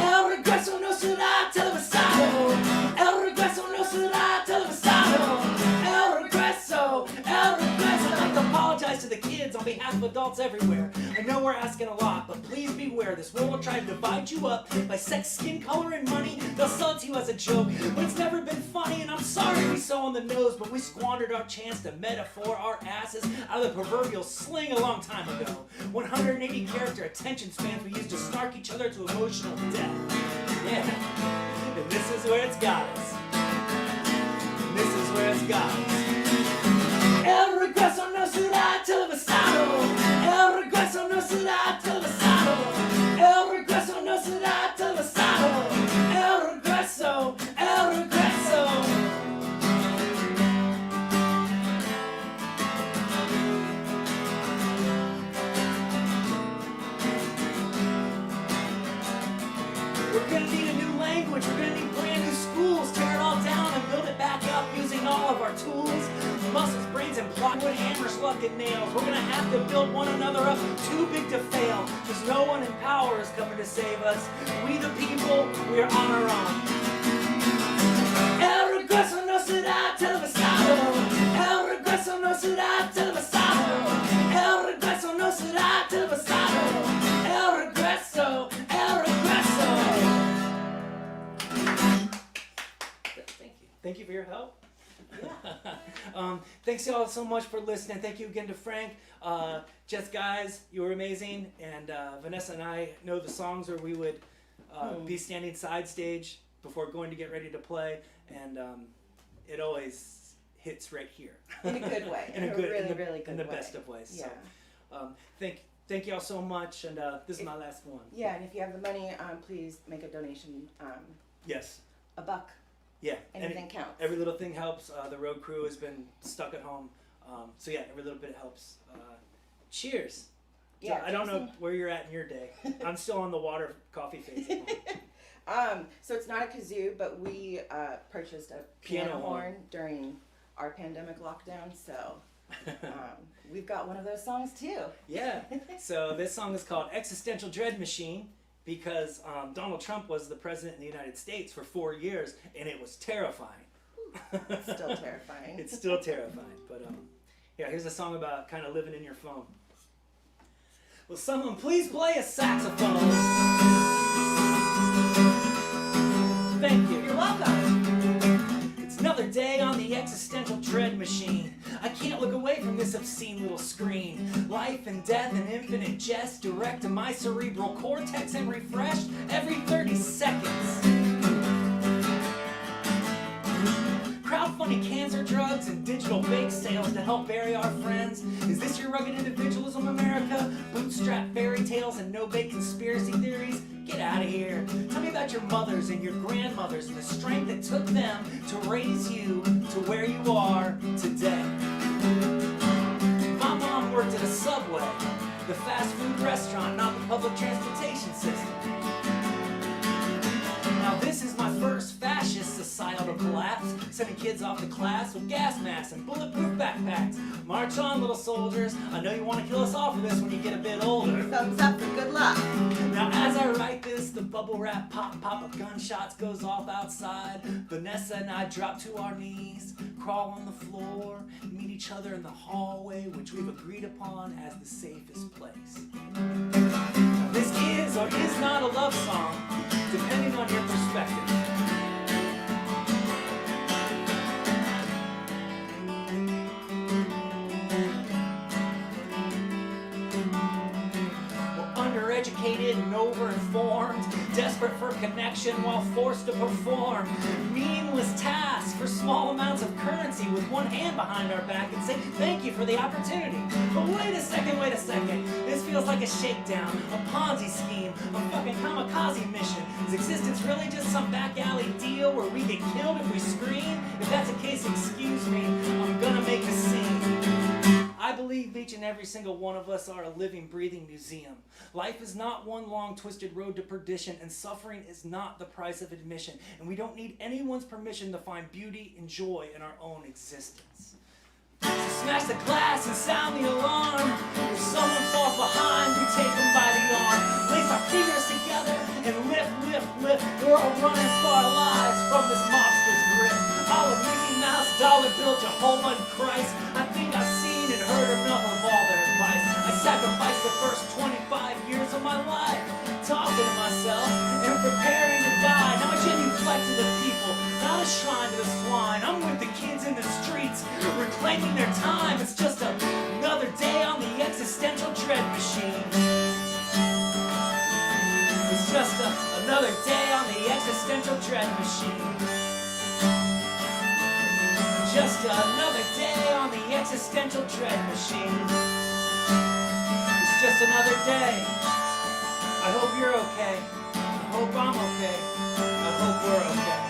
El regreso no será televisado. El regreso no será televisado. El regreso, el regreso. I'd like to apologize to the kids on behalf of adults everywhere. I know we're asking a lot, but please beware. This world will try to divide you up by sex, skin color, and money. They'll sell it to you as a joke, but it's never been funny. And I'm sorry we so on the nose, but we squandered our chance to metaphor our asses out of the proverbial sling a long time ago. 180 character attention spans we used to snark each other to emotional death. Yeah, and this is where it's got us. And this is where it's got us. El regreso no será televisado. El regreso no We're gonna need a new language, we're gonna need brand new schools. Tear it all down and build it back up using all of our tools. Muscles, brains, and plywood, hammers, luck, and nails. We're gonna have to build one another up, too big to fail. Cause no one in power is coming to save us. We the people, we are on our own. El regreso no será televisado. El regreso no será televisado. El regreso no será televisado. El regreso, el regreso. Thank you. Thank you for your help. Yeah. Thanks y'all so much for listening. Thank you again to Frank, Jess Guise, you were amazing, and Vanessa and I know the songs where we would be standing side stage before going to get ready to play, and it always hits right here. In a good way. in a really, in the, really good in the way. best of ways. Yeah. So, thank y'all so much, and this is my last one. Yeah, and if you have the money, please make a donation. Yes. $1. Yeah. Anything counts. Every little thing helps. The road crew has been stuck at home. So yeah, every little bit helps. Cheers. Yeah, So I don't know where you're at in your day. I'm still on the water coffee phase. So it's not a kazoo, but we purchased a piano horn during our pandemic lockdown, so we've got one of those songs too. Yeah. So this song is called Existential Dread Machine because Donald Trump was the president in the United States for 4 years, and it was terrifying. It's still terrifying. It's still terrifying. But yeah, here's a song about kind of living in your phone. Will someone please play a saxophone? Thank you. You're welcome. It's another day on the existential dread machine. I can't look away from this obscene little screen. Life and death and infinite jest direct to my cerebral cortex and refreshed every 30 seconds. Crowdfunding cancer drugs and digital bake sales to help bury our friends. Is this your rugged individualism, America? Bootstrap fairy tales and no-bake conspiracy theories? Get out of here. Tell me about your mothers and your grandmothers and the strength it took them to raise you to where you are today. My mom worked at a Subway, the fast food restaurant, not the public transportation system. Now this is my first fascist societal collapse, sending kids off to class with gas masks and bulletproof backpacks. March on, little soldiers. I know you want to kill us all for this when you get a bit older. Thumbs up and good luck. Now as I write this, the bubble wrap pop of gunshots goes off outside. Vanessa and I drop to our knees, crawl on the floor, meet each other in the hallway, which we've agreed upon as the safest place. Now, this is or is not a love song, depending on your perspective. Undereducated and overinformed, desperate for connection while forced to perform meaningless tasks for small amounts of currency with one hand behind our back and say thank you for the opportunity. But wait a second, this feels like a shakedown, a Ponzi scheme, a fucking kamikaze mission. Is existence really just some back alley deal where we get killed if we scream? If that's the case, excuse me, I'm gonna make a scene. I believe each and every single one of us are a living, breathing museum. Life is not one long, twisted road to perdition, and suffering is not the price of admission. And we don't need anyone's permission to find beauty and joy in our own existence. So smash the glass and sound the alarm. If someone falls behind, we take them by the arm. Lace our fingers together and lift. We're all running for our lives from this monster's grip. All of Mickey Mouse, dollar bill, Jehovah and Christ. I think I've seen and heard enough of all their advice. I sacrificed the first 25 years of my life talking to myself and preparing to die. Now I genuflect to the people, not a shrine to the swine. I'm with the kids in the streets, reclaiming their time. It's just another day on the existential dread machine. It's just another day on the existential dread machine. Just another day on the existential dread machine. It's just another day. I hope you're okay. I hope I'm okay. I hope we're okay.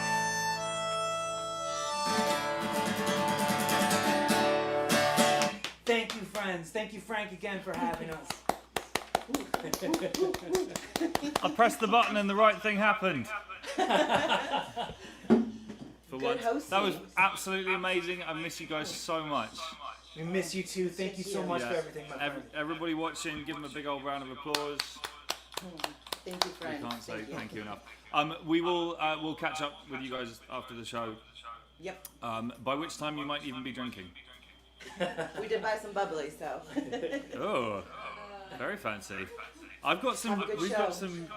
Thank you, friends. Thank you, Frank, again for having us. I pressed the button and the right thing happened. For once. That was absolutely amazing. I miss you guys so much. We miss you too. Thank you so much for everything, my friend. Everybody watching, give them a big old round of applause. Thank you, friend. I can't say thank you enough. We will we'll catch up with you guys after the show. Yep. By which time you might even be drinking. We did buy some bubbly, so. Oh, very fancy. We've got some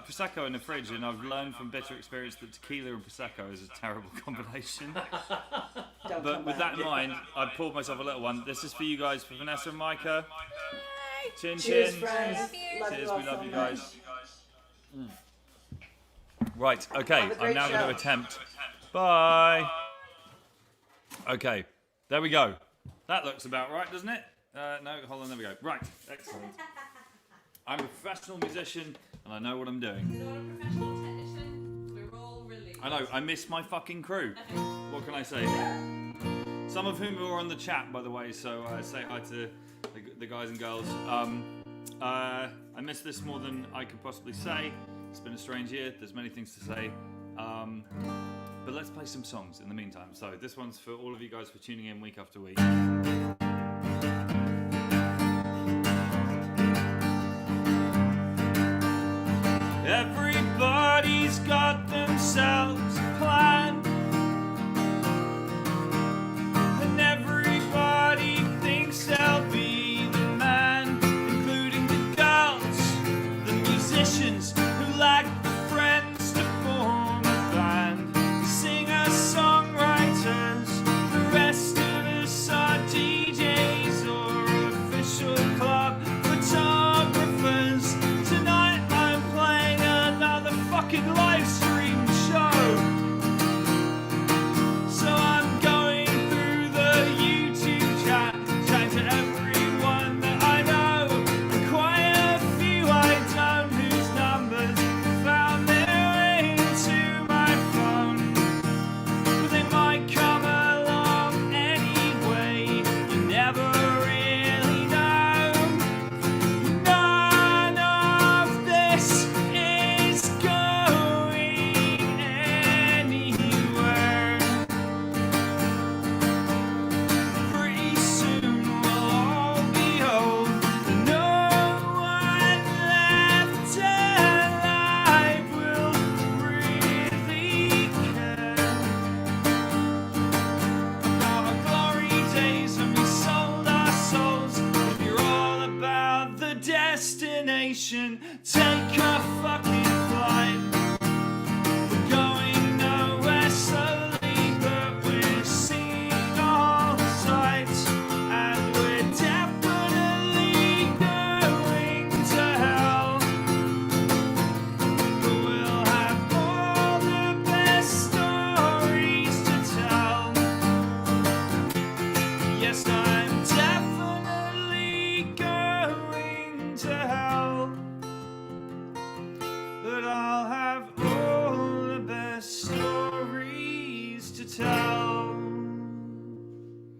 Prosecco in the fridge, and I've learned from bitter experience that tequila and Prosecco is a terrible combination. But with that in mind, I poured myself a little one. This is for you guys, for Vanessa and Micah. Chin Cheers, chin. friends. Cheers, we love you guys. Right, okay, I'm now going to attempt. Bye. Okay, there we go. That looks about right, doesn't it? No, hold on, there we go. Right, excellent. I'm a professional musician, and I know what I'm doing. You're not a professional technician. We're all relieved. I know, I miss my fucking crew. What can I say? Some of whom are on the chat, by the way, so say hi to the guys and girls. I miss this more than I could possibly say. It's been a strange year, there's many things to say. But let's play some songs in the meantime. So this one's for all of you guys for tuning in week after week. Everybody's got themselves a plan, and everybody thinks they'll be the man, including the girls, the musicians who lack the friends to form a band, the singer-songwriters, the rest of us are DJs or official club photographers. Tonight I'm playing another fucking live stream show. So I'm going through the YouTube chat, chatting to everyone that I know, and quite a few I don't, whose numbers found their way into my phone. But they might come along anyway, you never really know. None of this is going anywhere. Pretty soon we'll all be old, and no one left alive will really care about our glory days when we sold our souls. If you're all about the destination, take a fucking flight. We're going nowhere slowly, but we're seeing all the sights, and we're definitely going to hell. But we'll have all the best stories to tell. Yes, I'm definitely going to hell, but I'll have all the best stories to tell.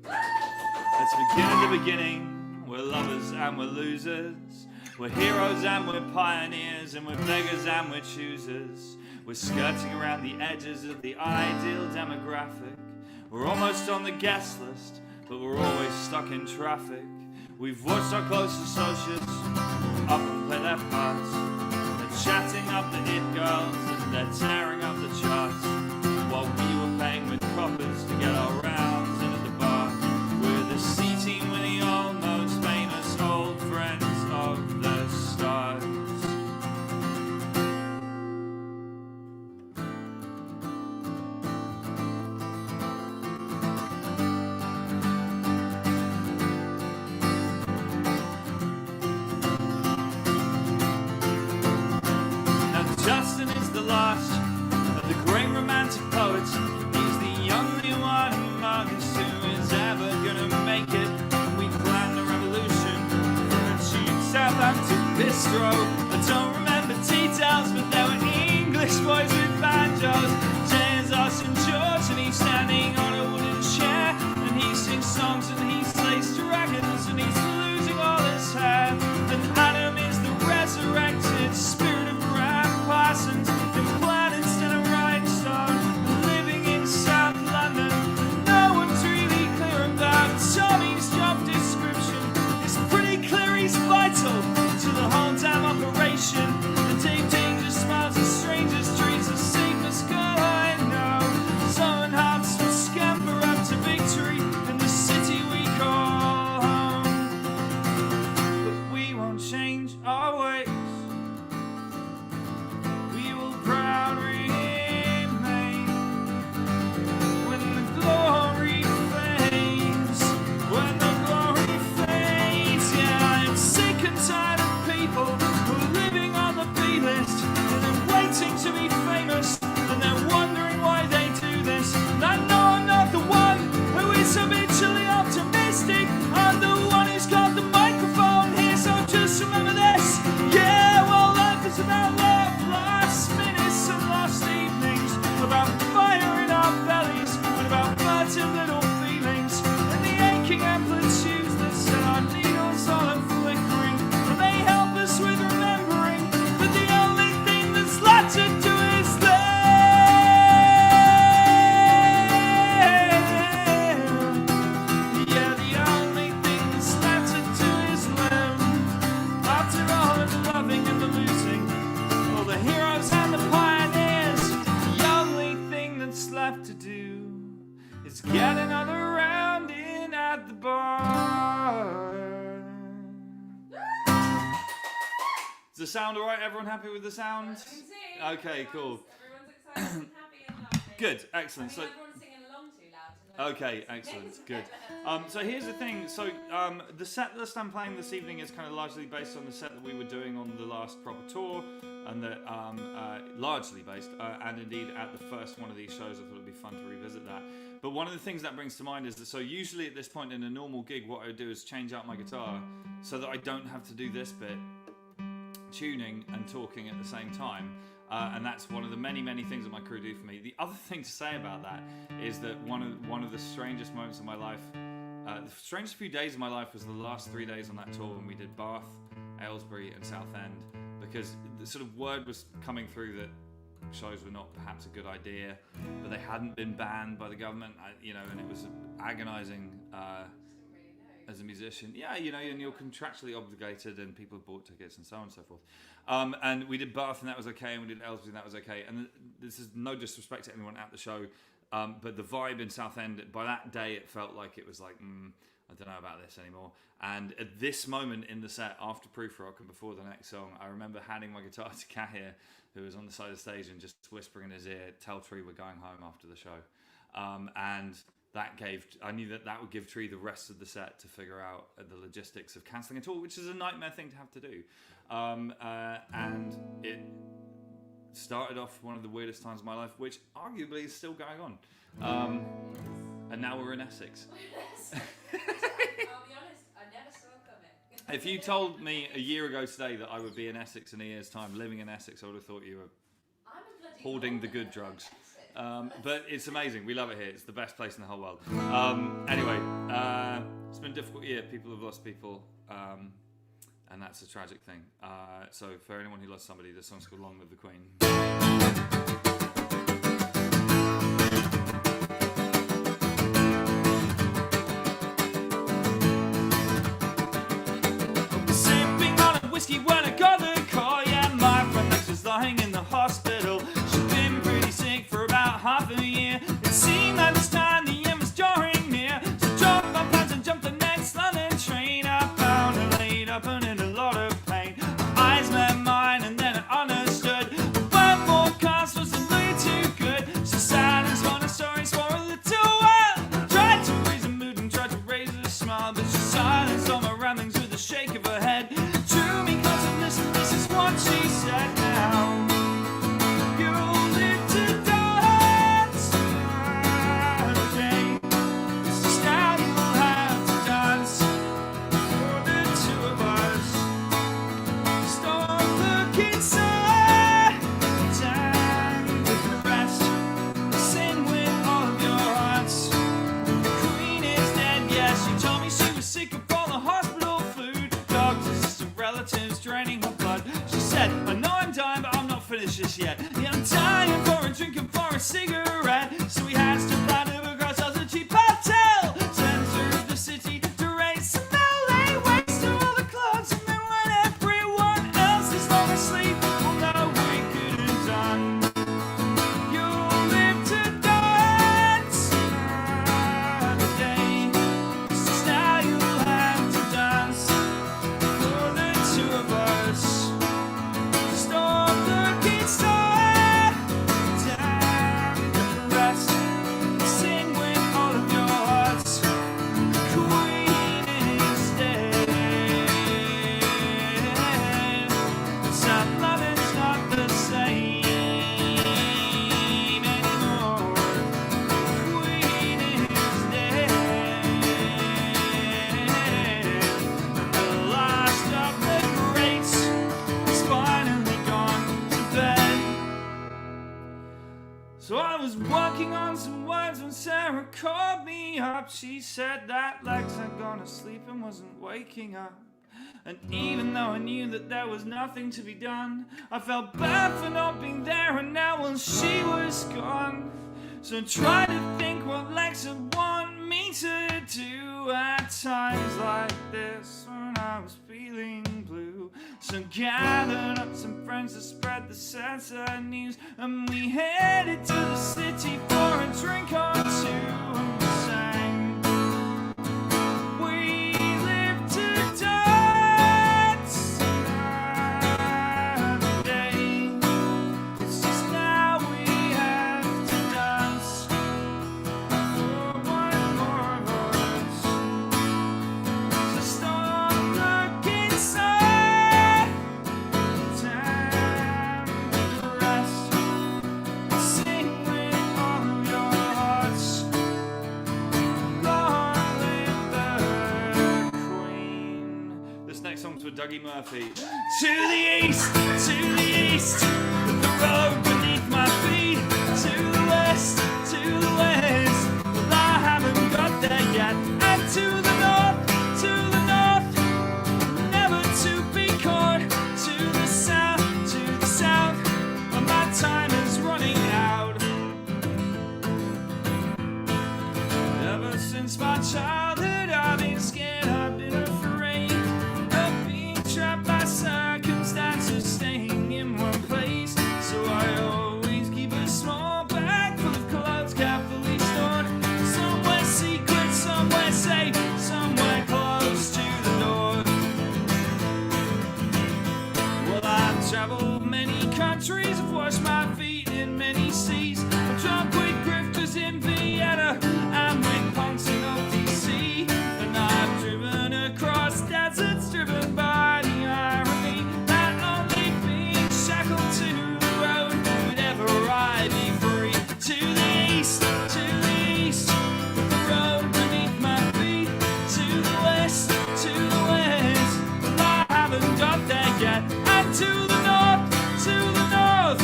Let's begin at the beginning. We're lovers and we're losers. We're heroes and we're pioneers, and we're beggars and we're choosers. We're skirting around the edges of the ideal demographic. We're almost on the guest list, but we're always stuck in traffic. We've watched our close associates up and play their parts. They're chatting up the hit girls and they're tearing up the charts, while we were paying with coppers to get our rounds in at the bar. We're the C-team with the almost famous old friends of the stars. Now Justin is the last of the great romantic poets. He's the only one among us who is ever gonna make it. We planned the revolution from a cheap Southampton bistro. I don't remember details, but there were English boys with banjos. James Austin George, and he's standing on a wooden chair, and he sings songs and he slays dragons, and he's losing all his hair. And Adam is the resurrection sound all right? Everyone happy with the sound? Okay, cool. Everyone's excited and happy and laughing. Good, excellent. I So. mean, everyone's singing along too loud. Okay, excellent, good. So here's the thing. So the set list I'm playing this evening is kind of largely based on the set that we were doing on the last proper tour, and that largely based, and indeed at the first one of these shows, I thought it'd be fun to revisit that. But one of the things that brings to mind is that so usually at this point in a normal gig, what I would do is change out my guitar so that I don't have to do this bit, tuning and talking at the same time. And that's one of the many things that my crew do for me. The other thing to say about that is that one of the strangest moments of my life, the strangest few days of my life was the last 3 days on that tour when we did Bath, Aylesbury and Southend, because the sort of word was coming through that shows were not perhaps a good idea, but they hadn't been banned by the government, and it was agonising as a musician. Yeah, and you're contractually obligated, and people have bought tickets and so on and so forth. And we did Bath, and that was okay, and we did Aylesbury, and that was okay. And this is no disrespect to anyone at the show, but the vibe in Southend, by that day, it felt like it was like, I don't know about this anymore. And at this moment in the set, after Proof Rock and before the next song, I remember handing my guitar to Kahir, who was on the side of the stage, and just whispering in his ear, "Tell Tree we're going home after the show." And I knew that would give Tree the rest of the set to figure out the logistics of cancelling a tour, which is a nightmare thing to have to do. And it started off one of the weirdest times of my life, which arguably is still going on. And now we're in Essex. I'll be honest, I never saw it coming. If you told me a year ago today that I would be in Essex in a year's time, living in Essex, I would have thought you were hoarding the good drugs. But it's amazing. We love it here. It's the best place in the whole world. Anyway, it's been a difficult year. People have lost people, and that's a tragic thing. So for anyone who lost somebody, this song's called Long Live the Queen. Sipping on a whiskey when I got the call. Yeah, my friend Lex was lying in the hospital. She'd been pretty sick for about half a year. It seemed like this time the end was drawing near. So dropped my plans and jumped the next London train. I found her laid up and in a lot of pain. Her eyes met mine and then I understood. The word forecast wasn't really too good. So silence on her story swore a little while. Tried to raise a mood and tried to raise a smile, but she silenced all my ramblings with a shake of her head. Drew me close and listened, this is what she said now. You'll live to dance another day. This is how you'll have to dance for the two of us. Stop looking sad and with the rest. Sing with all of your hearts. The Queen is dead, yes. She told me she was sick of all the hospital food. Doctors and relatives draining her blood. She said, I know I'm dying, but I'm not finished just yet. Yeah, I'm dying for a drink and for a cigarette. So we had to plan to book ourselves a cheap hotel. Center of the city to raise some LA waste to all the clubs. And then when everyone else is falling asleep, well, no, we could have done. You'll live to dance another day. This is how you'll have to dance for the two of us. Stop looking sad and the rest. Sing with all of your hearts. The Queen is dead. Sad loving's not the same anymore. The Queen is dead. And the last of the greats is finally gone to bed. So I was working on some words when Sarah called me up. She said that Lex had gone to sleep and wasn't waking up. And even though I knew that there was nothing to be done, I felt bad for not being there, and now well she was gone. So try to think what Lex would want me to do at times like this when I was feeling blue. So gathered up some friends to spread the sad news, and we headed to the city for a drink or two, and we sang, we live to dance Shaggy Murphy. To the east, the road beneath my feet. To the west, well, I haven't got there yet. And to the north, never to be caught. To the south, well, my time is running out. Ever since my childhood, I've been scared, I've been afraid of being trapped by circumstances, staying in one place. So I always keep a small bag full of clothes carefully stored. Somewhere secret, somewhere safe, somewhere close to the door. Well, I've traveled many countries, I've washed my feet in many seas. I've drunk with grifters in Vienna and with punks in OTC. And I've driven across deserts, driven by the irony that only being shackled to the road would ever I be free. To the east, with the road beneath my feet. To the west, well, I haven't got there yet. And to the north,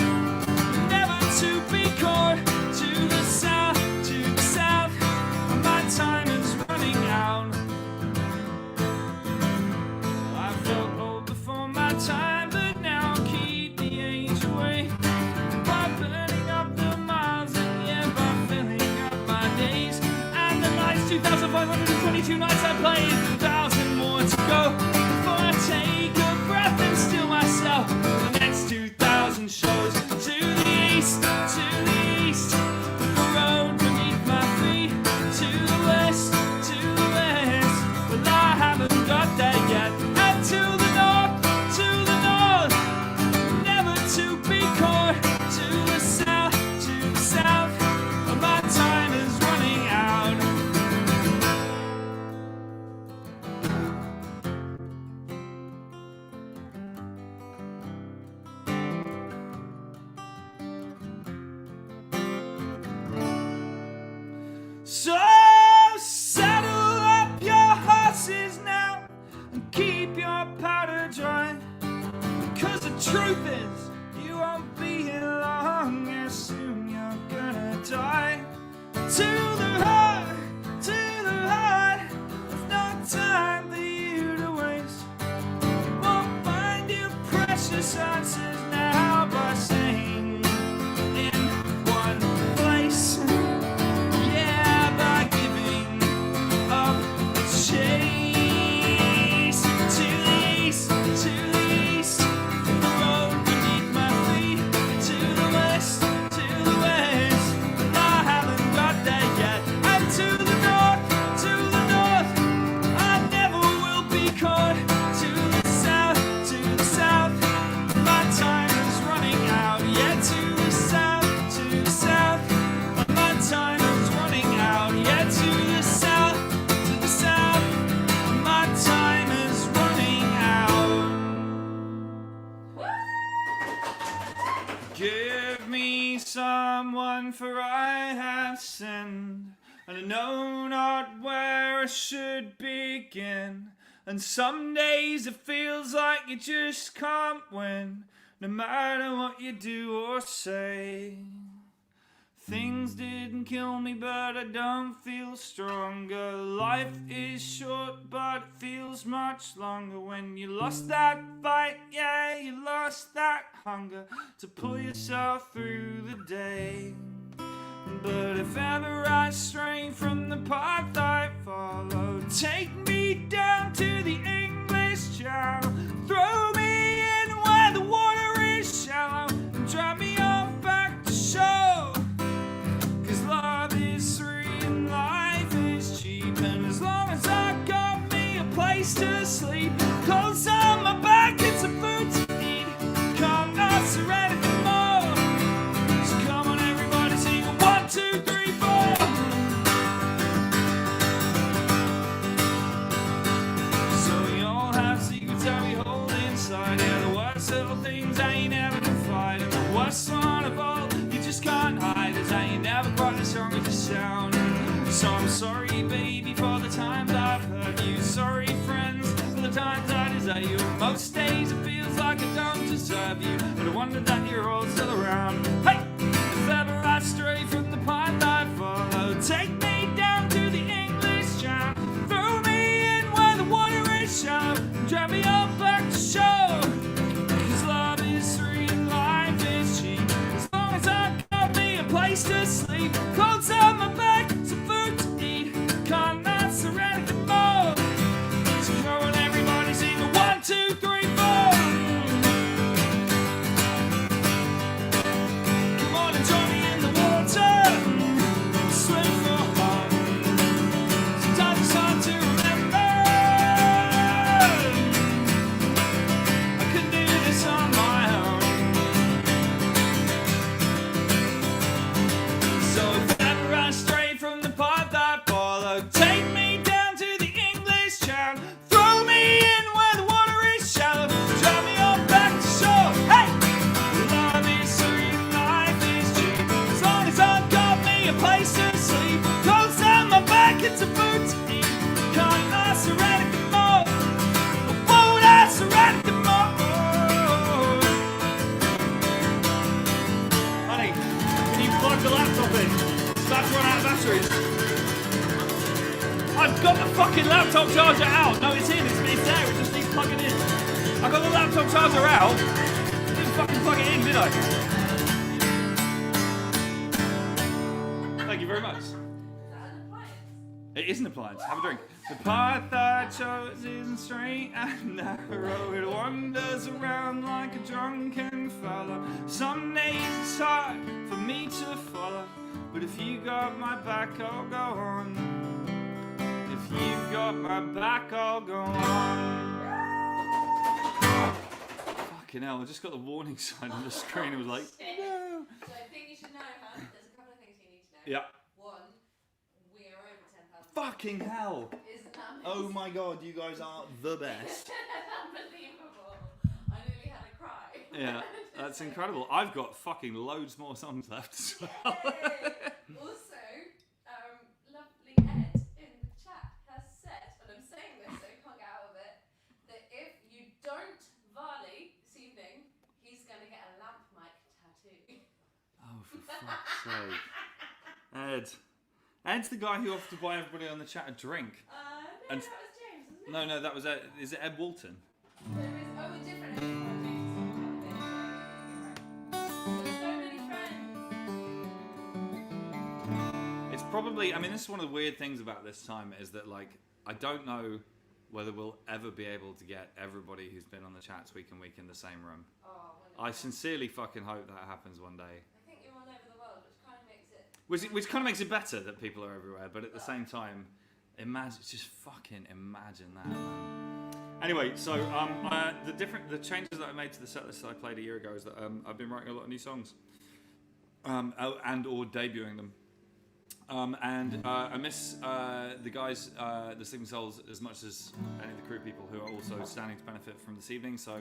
never to be caught. To the south, my time is running out. I felt old before my time, but now I'll keep the age away by burning up the miles and yeah, by filling up my days. And the nights, 2,522 nights I played, 1,000 more to go before I take a breath and still myself for the next 2,000 shows. To the east, with the road beneath my feet. To the west, well, I haven't got there yet. And to the north, never to be caught. To the south, well, my time is running out. So saddle up your horses now and keep your powder dry. Cause the truth is, you won't be here long, and soon you're gonna die. To the heart, there's no time for you to waste. You won't find your precious answers now by staying in one place. Yeah, by giving up the chase. To the east, the road beneath my feet. To the west, well, I haven't got there yet. And to the north, I never will be caught. To the south, my time is running out. Yeah, to the south, my time is running out. Yeah, to the south, my time is running out. Give me someone, for I have sinned, and I know not where I should begin. And some days it feels like you just can't win, no matter what you do or say. Things didn't kill me, but I don't feel stronger. Life is short, but it feels much longer. When you lost that fight, yeah, you lost that hunger to pull yourself through the day. But if ever I stray from the path I followed, take me down to the English Channel, throw me in where the water is shallow, and drop me on back to shore. Cause love is free and life is cheap, and as long as I got me a place to sleep, clothes on my back and some food to eat, come not surrender more. So come on everybody, sing 1, 2, 3, 4. So we all have secrets that we hold inside. Yeah, the worst little things that you never confide, and the worst one of all you just can't hide is that you never quite as strong as you sound. So I'm sorry, baby, for the times I've hurt you. Sorry, friends, for the times I desert you. Most days it feels like I don't deserve you, but I wonder that you're all still around. Hey! If ever I stray from the path I follow, take me down to the English Channel. Throw me in where the water is shallow, drag me up back to shore. Cause love is free and life is cheap, as long as I got me a place to sleep. Clothes on my back, some food to eat, can't not surrender more. So come on everybody, sing a 1, 2, 3, 4. Come on and join me in the water, swim for home. Sometimes it's hard to remember, I couldn't do this on my own. So if ever I stray from the path I follow, take me down to the English Channel. Throw me in where the water is shallow, drive me on back to shore. Hey! Love is sweet and life is cheap, as long as I've got me a place to sleep. Clothes down my back, it's a food to eat. Can't I surrender more? Won't I surrender more? Honey, can you plug the laptop in? It's about to run out of batteries. I've got the fucking laptop charger out. No, it's in. It's there. It just needs plugging in. I got the laptop charger out. Didn't fucking plug it in, did I? Thank you very much. It is an appliance. Have a drink. The path I chose isn't straight and narrow. It wanders around like a drunken fellow. Some days it's hard for me to follow, but if you got my back, I'll go on. If you got my back, I'll go on. Fucking hell, I just got the warning sign on the screen. It was like, no. So I think you should know, huh? There's a couple of things you need to know. Yeah. One, we are over 10,000. Fucking hell. Isn't that Oh my god, you guys are the best. unbelievable? I nearly had a cry. Yeah, that's incredible. I've got fucking loads more songs left as well. Also, lovely Ed in the chat has said, and I'm saying this so I can't get out of it, that if you don't volley this evening, he's going to get a lamp mic tattoo. Oh, for fuck's sake. Ed. Ed's the guy who offered to buy everybody on the chat a drink. No, And- that was James, wasn't it? No, that was Ed. Is it Ed Walton? There is, a different Ed. There's so many friends. It's probably, I mean, this is one of the weird things about this time is that, like, I don't know whether we'll ever be able to get everybody who's been on the chats week and week in the same room. Oh, I sincerely fucking hope that happens one day. I think you're all over the world, which kind of makes it... Which kind of makes it better that people are everywhere, but at the same time, just fucking imagine that, man. Anyway, so the changes that I made to the set list that I played a year ago is that I've been writing a lot of new songs, and or debuting them. I miss the guys, the Sleeping Souls, as much as any of the crew people who are also standing to benefit from this evening. So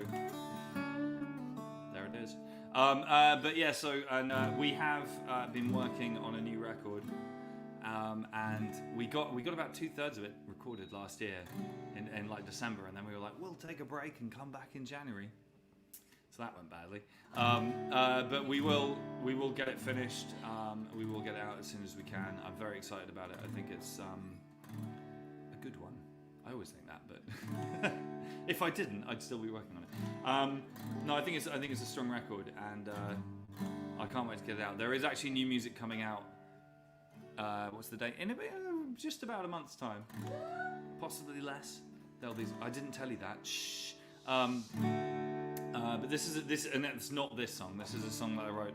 there it is. But yeah, so we have been working on a new record, and we got about 2/3 of it recorded last year in like December, and then we were like, we'll take a break and come back in January. So that went badly. But we will get it finished. We will get it out as soon as we can. I'm very excited about it. I think it's a good one. I always think that, but if I didn't, I'd still be working on it. No, I think it's a strong record, and I can't wait to get it out. There is actually new music coming out. What's the date? In just about a month's time, possibly less. I didn't tell you that. Shh. But and it's not this song. This is a song that I wrote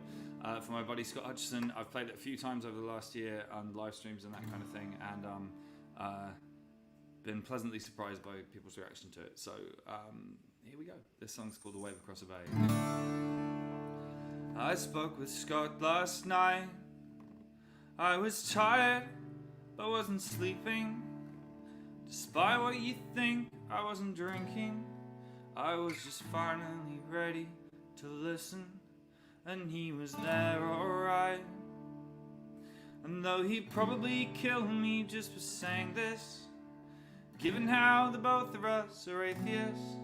for my buddy Scott Hutchison. I've played it a few times over the last year on live streams and that kind of thing, and been pleasantly surprised by people's reaction to it. So here we go. This song's called "The Wave Across a Bay." I spoke with Scott last night. I was tired, but wasn't sleeping. Despite what you think, I wasn't drinking. I was just finally ready to listen, and he was there alright. And though he'd probably kill me just for saying this, given how the both of us are atheists,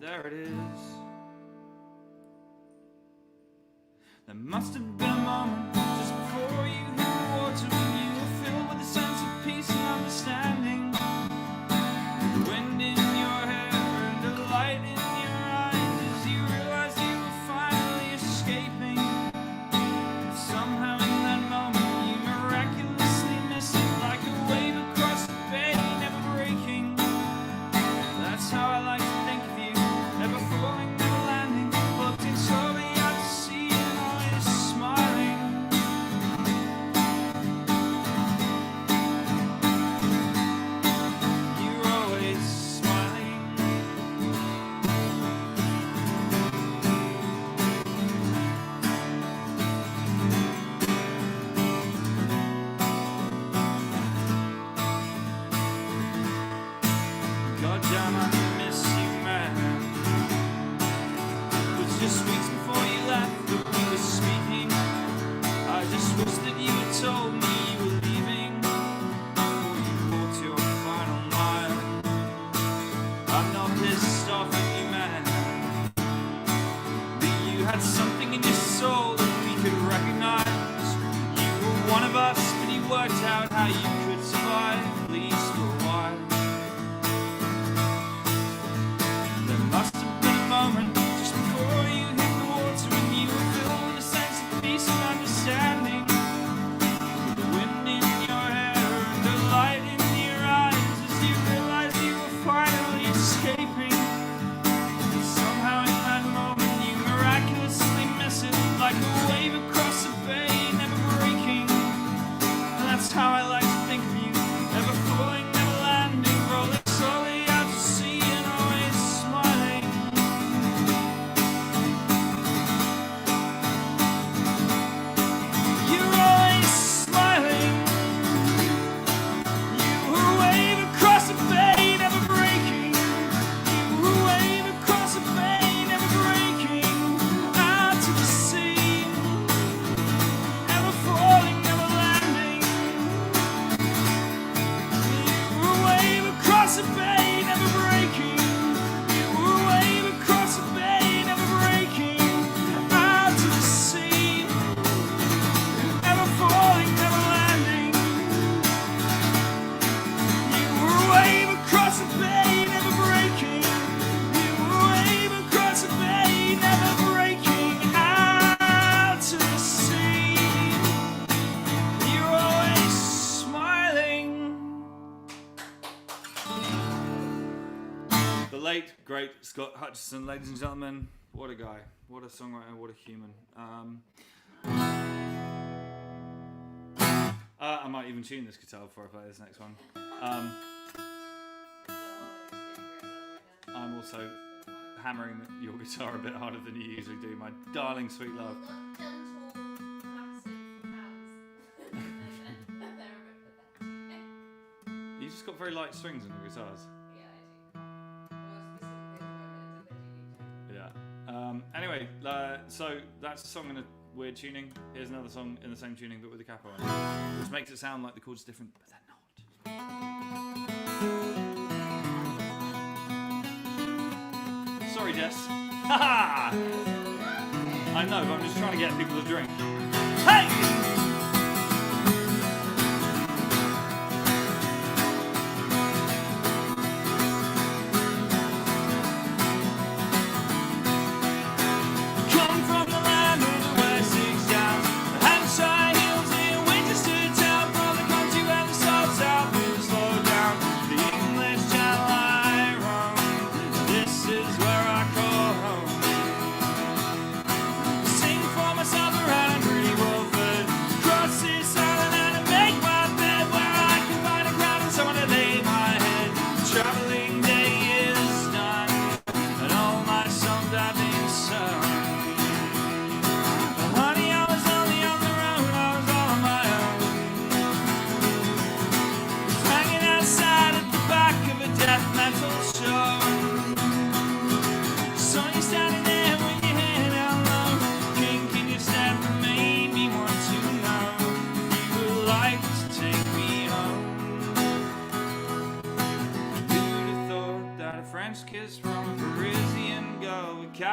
there it is. There must have been a moment just before you hit the water when you were filled with a sense of peace and understanding. With the wind in your hair and the light in your eyes as you realized you were finally escaping. Somehow in that moment you miraculously missed it like a wave across the bay, never breaking. That's how I like to think of you, never falling, never landing, floating slowly out to sea and always smiling. You're always smiling. Goddamn, I miss you, man. It was just weeks before you left that we were speaking. I just wish that you had told me you were leaving before you walked your final mile. I'm not pissed off at you, man. But you had something in your soul that we could recognize. You were one of us, but you worked out how you could survive, at least for a while. There must have been a moment just before you hit the water when you were filled with a sense of peace and understanding. With the wind in your hair and the light in your eyes as you realized you were finally escaping. And somehow in that moment you miraculously miss it like a wave across the bay, never breaking. And that's how I like to think of you, never falling, never landing, rolling slowly out to sea and always smiling. You're always smiling. You were a wave across the bay, never breaking. You were a wave across the bay, never breaking. Out to the sea, never falling, never landing. You were a wave across the bay, never breaking. You were a wave across the bay, never breaking. Out to the sea, never falling, never landing. You were a wave across the bay, never breaking. You were a wave across the bay, never breaking. Out to the sea, you're always smiling. The late, great Scott Hutchison, ladies and gentlemen. What a guy, what a songwriter, what a human. I might even tune this guitar before I play this next one. I'm also hammering your guitar a bit harder than you usually do, my darling sweet love. You just got very light strings on your guitars. Yeah. Anyway, so that's a song in a weird tuning. Here's another song in the same tuning but with a capo on it, which makes it sound like the chords are different, but they're not. Sorry, Jess. Haha! I know, but I'm just trying to get people to drink. Hey! Come from the land of the Wessex Downs, the Hampshire hills near Winchester town, from the country where the south moves slow down, the English Channel I roam. This is where I call home. Sing for myself around Greenwolford.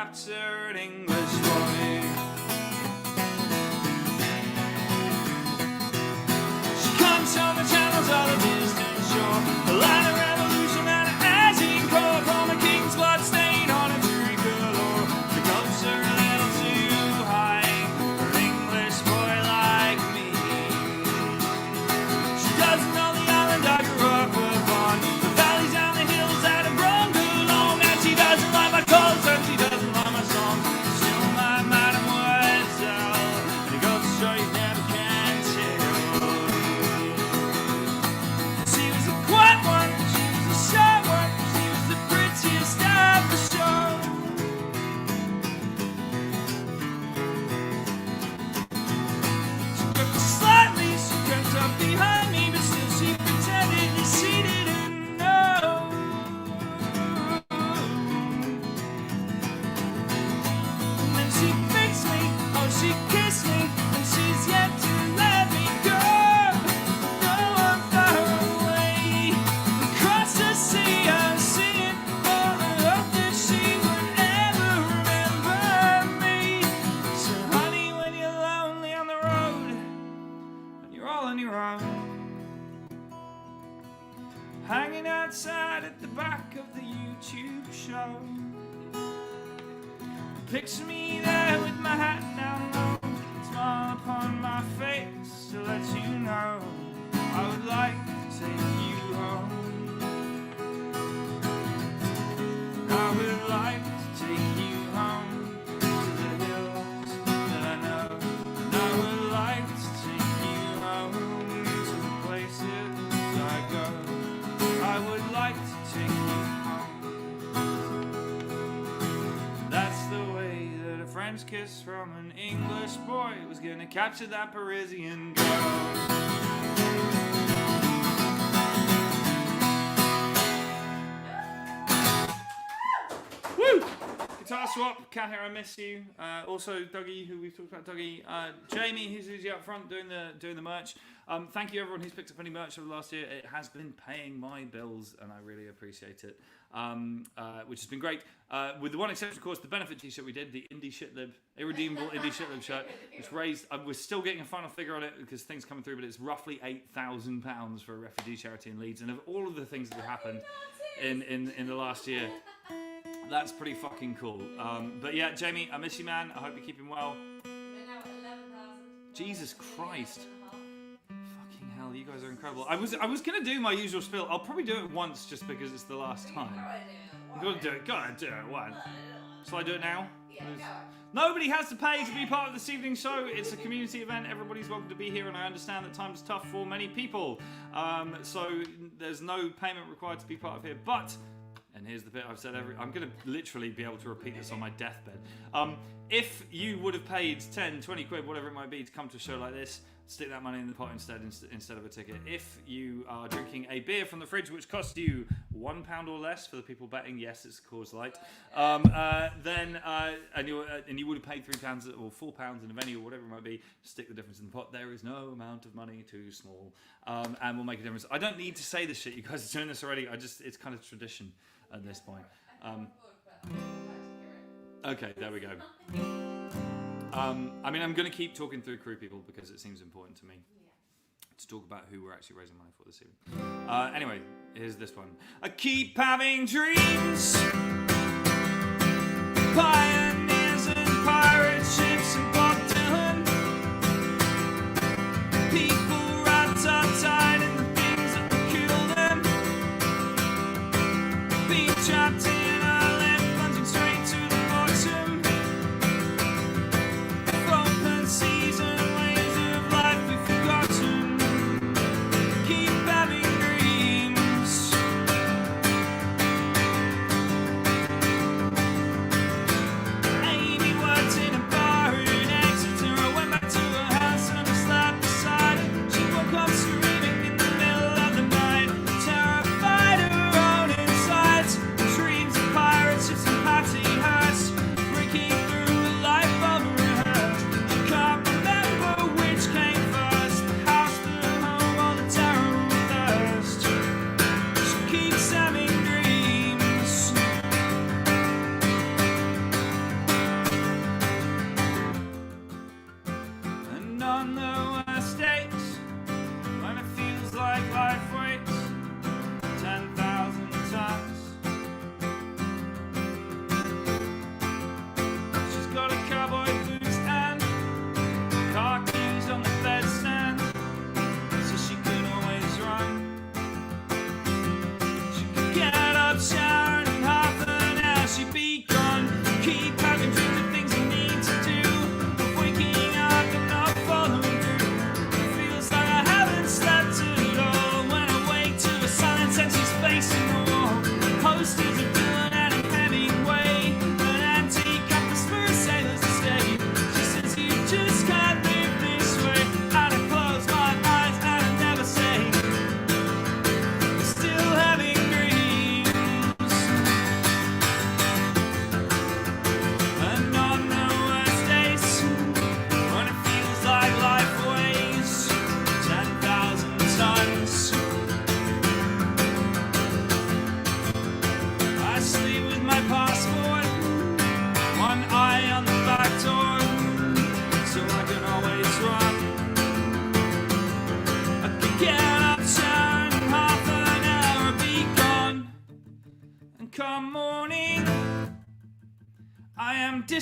capture an English boy. She comes from the channels of the distant shore, the line of revolution and an Asian core, from a king's blood stain on a jury galore. She comes her a little too high for an English boy like me. She doesn't know the island I grew up upon, the valleys and the hills that have grown too long, and she doesn't like my clothes and she doesn't like my songs. Still my mademoiselle, and it goes to show you never can tell. She was a quiet one, she was a shy one, she was the prettiest of the show. She crept slightly, she crept up behind me, but still she pretended that she didn't know. And then she fixed me, oh she kissed me, and she's yet to let me go. No, I'm far away across the sea, I'm singing for the hope that she would ever remember me. So honey, when you're lonely on the road, and you're all on your own, hanging outside at the back of the YouTube show, picture me there with my hat down low, smile upon my face to let you know I would like to take you home. I would like to take you home to the hills that I know, and I would like to take you home to the places I go. I would like to take you home. That's the way that a French kiss from an English boy was gonna capture that Parisian girl. Woo! Guitar swap, Cat Hair, I miss you. Also, Dougie, who we've talked about, Dougie. Jamie, who's usually up front doing the merch. Thank you everyone who's picked up any merch over the last year. It has been paying my bills, and I really appreciate it. Which has been great. With the one exception, of course, the benefit t-shirt we did, the Indie Shitlib, irredeemable Indie Shitlib shirt, which raised, we're still getting a final figure on it because things coming through, but it's roughly £8,000 for a refugee charity in Leeds. And of all of the things that have happened in the last year, that's pretty fucking cool. But yeah, Jamie, I miss you, man. I hope you're keeping well. We're now at 11,000. Jesus Christ. Fucking hell, you guys are incredible. I was gonna do my usual spiel. I'll probably do it once just because it's the last time. You gotta do it. Gotta do it. What? Shall I do it now? Yeah, go. Nobody has to pay to be part of this evening's show. It's a community event. Everybody's welcome to be here, and I understand that time's tough for many people. So there's no payment required to be part of here. But, and here's the bit I've said I'm going to literally be able to repeat this on my deathbed. If you would have paid 10, 20 quid, whatever it might be, to come to a show like this, stick that money in the pot instead of a ticket. If you are drinking a beer from the fridge, which costs you £1 or less for the people betting, yes, it's Coors Light, then and you would have paid £3 or £4 in a venue or whatever it might be, stick the difference in the pot. There is no amount of money too small, and will make a difference. I don't need to say this shit. You guys are doing this already. It's kind of tradition at this point. Okay, there we go. I mean, I'm going to keep talking through crew people because it seems important to me to talk about who we're actually raising money for this evening. Anyway, here's this one. I keep having dreams, pioneers and pirate ships and Bob Dylan, people wrapped up tight in the things that will kill them, being trapped in our lip, plunging straight to the bottom. Seas and waves of life we've forgotten. Keep having dreams. Amy worked in a bar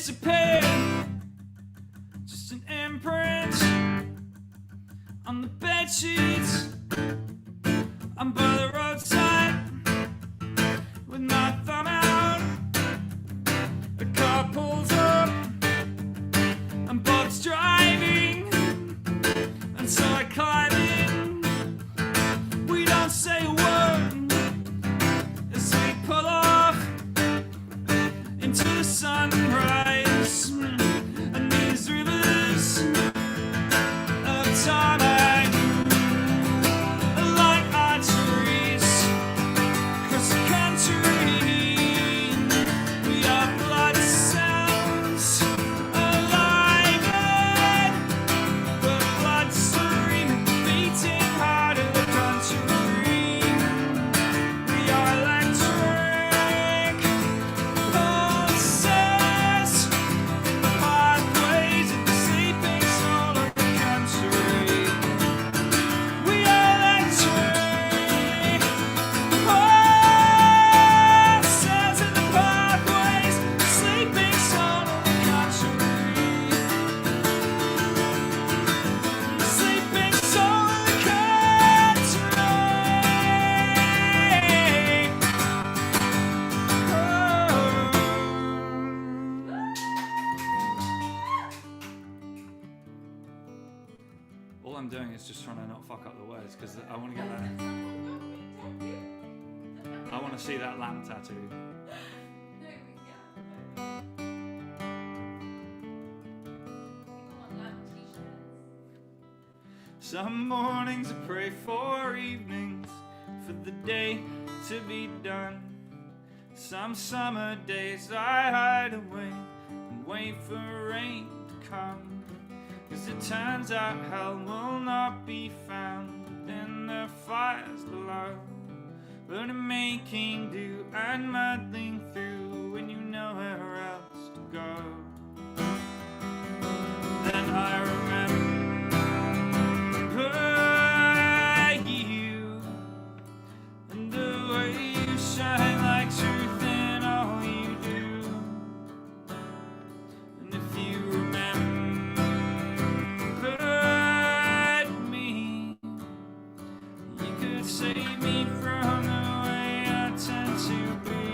disappeared. Just an imprint on the bed sheets. I'm by the roadside with my thumb out. A car pulls up and Bob's driving, and so I climb in. We don't say a word as we pull off into the sunrise, and these rivers of tarmac are like arteries across the country. We are blood cells alive, but blood streaming, beating hard in the country. We are electric pulses in the pathways of the sleeping soul of the country. We are electric pulses in the pathways of the sleeping soul of the country. The sleeping soul of the country. All I'm doing is just trying to not fuck up the words because I want to get that. I want to see that lamb tattoo. Some mornings I pray for evenings for the day to be done. Some summer days I hide away and wait for rain to come. 'Cause it turns out hell will not be found within the fires below, but in making do and muddling through when you know where else to go. Then I remember you and the way you shine like truth in all you do. And if you remembered me, you could save me from the way I tend to be,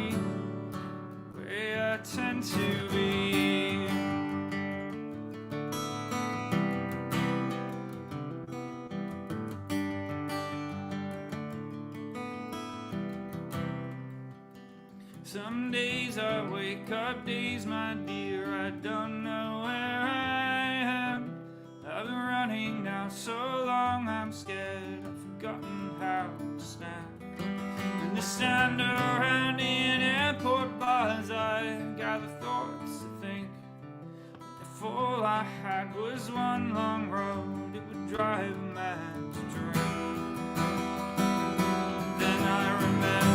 way I tend to be. Some days I wake up days, my dear, I don't know where I am. I've been running now so long, I'm scared I've forgotten how to stand. And to stand around in airport bars, I gather thoughts to think. If all I had was one long road, it would drive a man to drink. Then I remember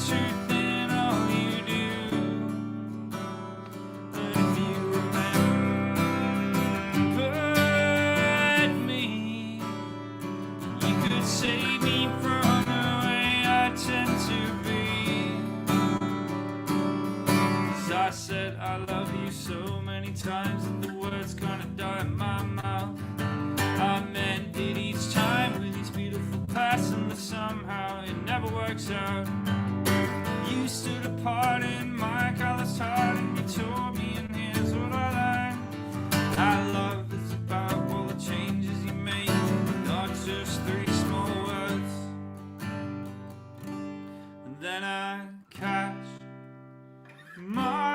truth in all you do. And if you remembered me, you could save me from the way I tend to be. 'Cause I said I love you so many times that the words kinda die in my mouth. I meant it each time with these beautiful passions, but somehow it never works out. You stood apart in my Godless heart, and you told me, and here's what I learned. I love is about all the changes you make, not just 3 small words. And then I catch myself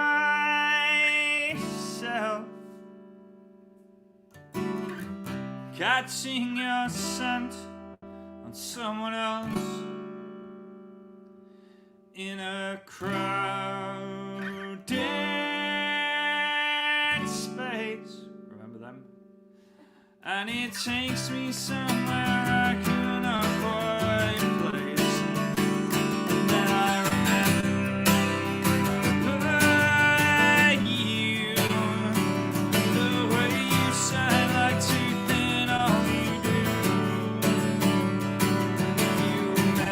catching your scent on someone else in a crowded space. Remember them? And it takes me somewhere I can avoid place. And then I remember you, the way you shine like truth in all you do. You remember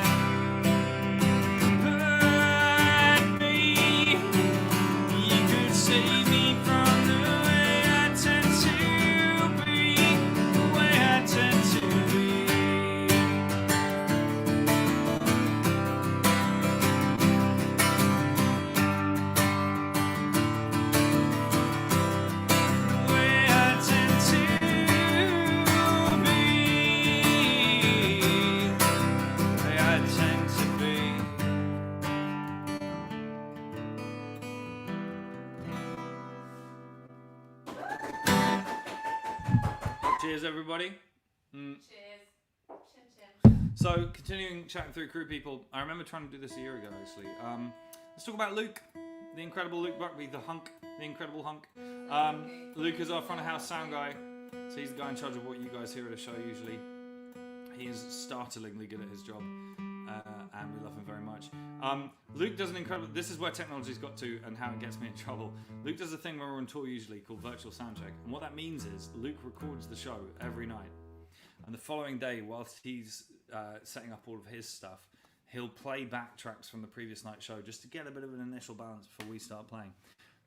Cheers, everybody. Cheers. Chin chin. So, continuing chatting through crew people, I remember trying to do this a year ago, actually. Let's talk about Luke, the incredible Luke Buckby, the hunk, the incredible hunk. Luke is our front of house sound guy, so he's the guy in charge of what you guys hear at a show usually. He is startlingly good at his job, and we love him very much. Luke does an incredible, this is where technology's got to and how it gets me in trouble. Luke does a thing when we're on tour usually called virtual soundcheck, and what that means is Luke records the show every night, and the following day, whilst he's setting up all of his stuff, he'll play back tracks from the previous night's show just to get a bit of an initial balance before we start playing.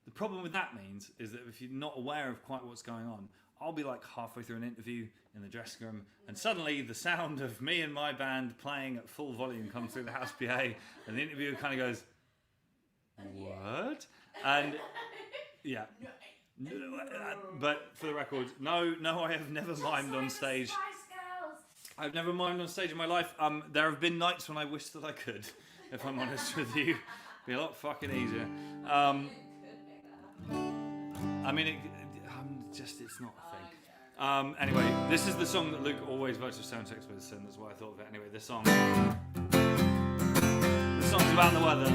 The problem with that means is that if you're not aware of quite what's going on, I'll be like halfway through an interview in the dressing room, and suddenly the sound of me and my band playing at full volume comes through the house PA, and the interviewer kind of goes, "What?" And yeah, but for the record, no, I have never mimed on stage. I've never mimed on stage in my life. There have been nights when I wish that I could, if I'm honest with you. Be a lot fucking easier. I mean, it's not a thing. Anyway, this is the song that Luke always virtual soundchecks with, and that's why I thought of it. Anyway, this song's about the weather.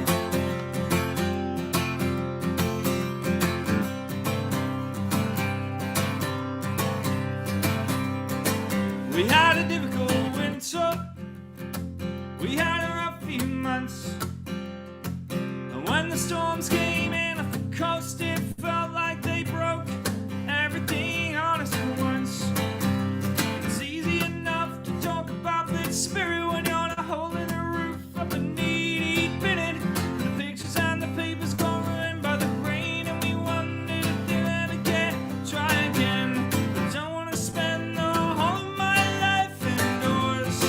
We had a difficult winter, we had a rough few months, and when the storms came in off the coast, it felt like they broke everything on us at once. It's easy enough to talk about the spirit when you're not holding the roof of a knee-deep in it. The pictures and the papers got ruined by the rain, and we wondered if they'll ever get try again. I don't want to spend the whole of my life indoors,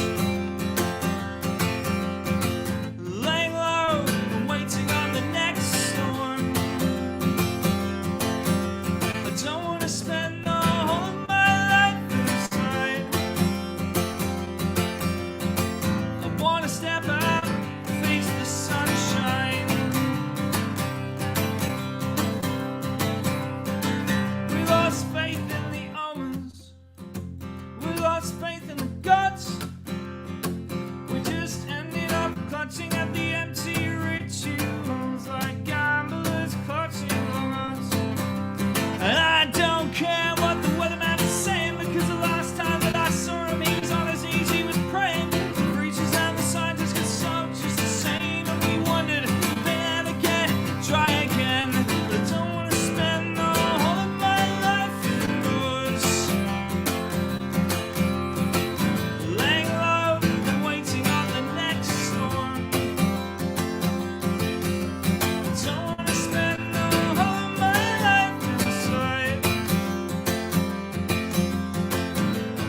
laying low and waiting on the next storm. I don't want to spend the whole of my life inside. I want to step out and face the sunshine. We lost faith in the omens, we lost faith in the gods. We just ended up clutching at the empty rituals like gamblers clutching lungs. And I don't care what the weatherman is saying, because the last time that I saw him, he was on his knees, he was praying. The preachers and the scientists got soaked just the same, and we wondered if they ever get try again. But I don't want to spend the whole of my life indoors, laying low and waiting on the next storm. I don't want to spend the whole of my life inside.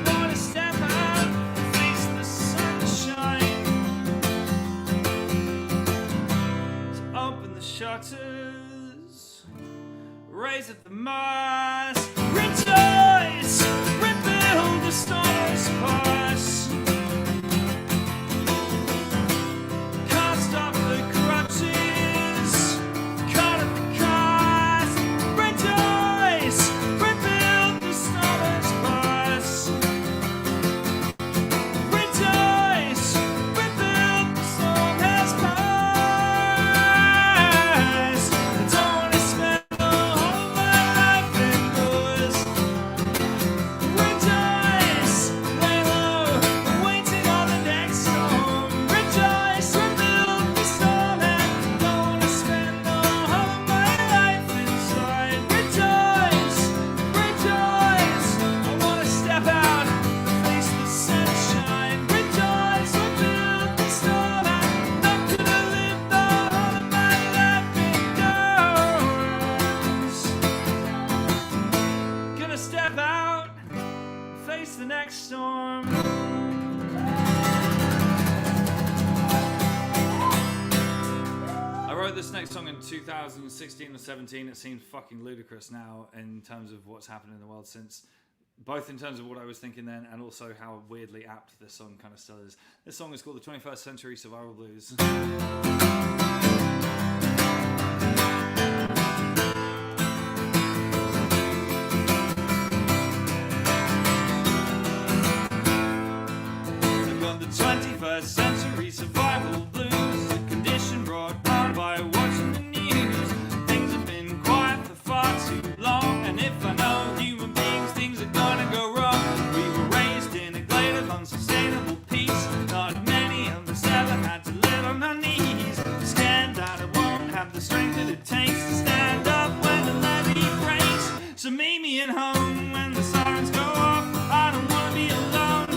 I want to step out and face the sunshine. To open the shutters, raise at the mast, rejoice, rebuild the stars past. Cast off the crutches, cut at the cost, rejoice, rebuild the stars past. Rejoice, rebuild the storm has passed. I don't want to spend the whole of my life indoors. Rejoice, lay low, waiting on the next storm. Rejoice, rebuild the storm, and don't want to spend the whole of my life inside. Rejoice, rejoice, I want to step out and face the sunshine. Rejoice, rebuild the storm, I'm not gonna live the whole of my life indoors. Gonna step out, face the next storm. I wrote this next song in 2016 or 17. It seems fucking ludicrous now in terms of what's happened in the world since, both in terms of what I was thinking then and also how weirdly apt this song kind of still is. This song is called The 21st Century Survival Blues. that it takes to stand up when the levee breaks. So meet me at home when the sirens go off. I don't wanna be alone,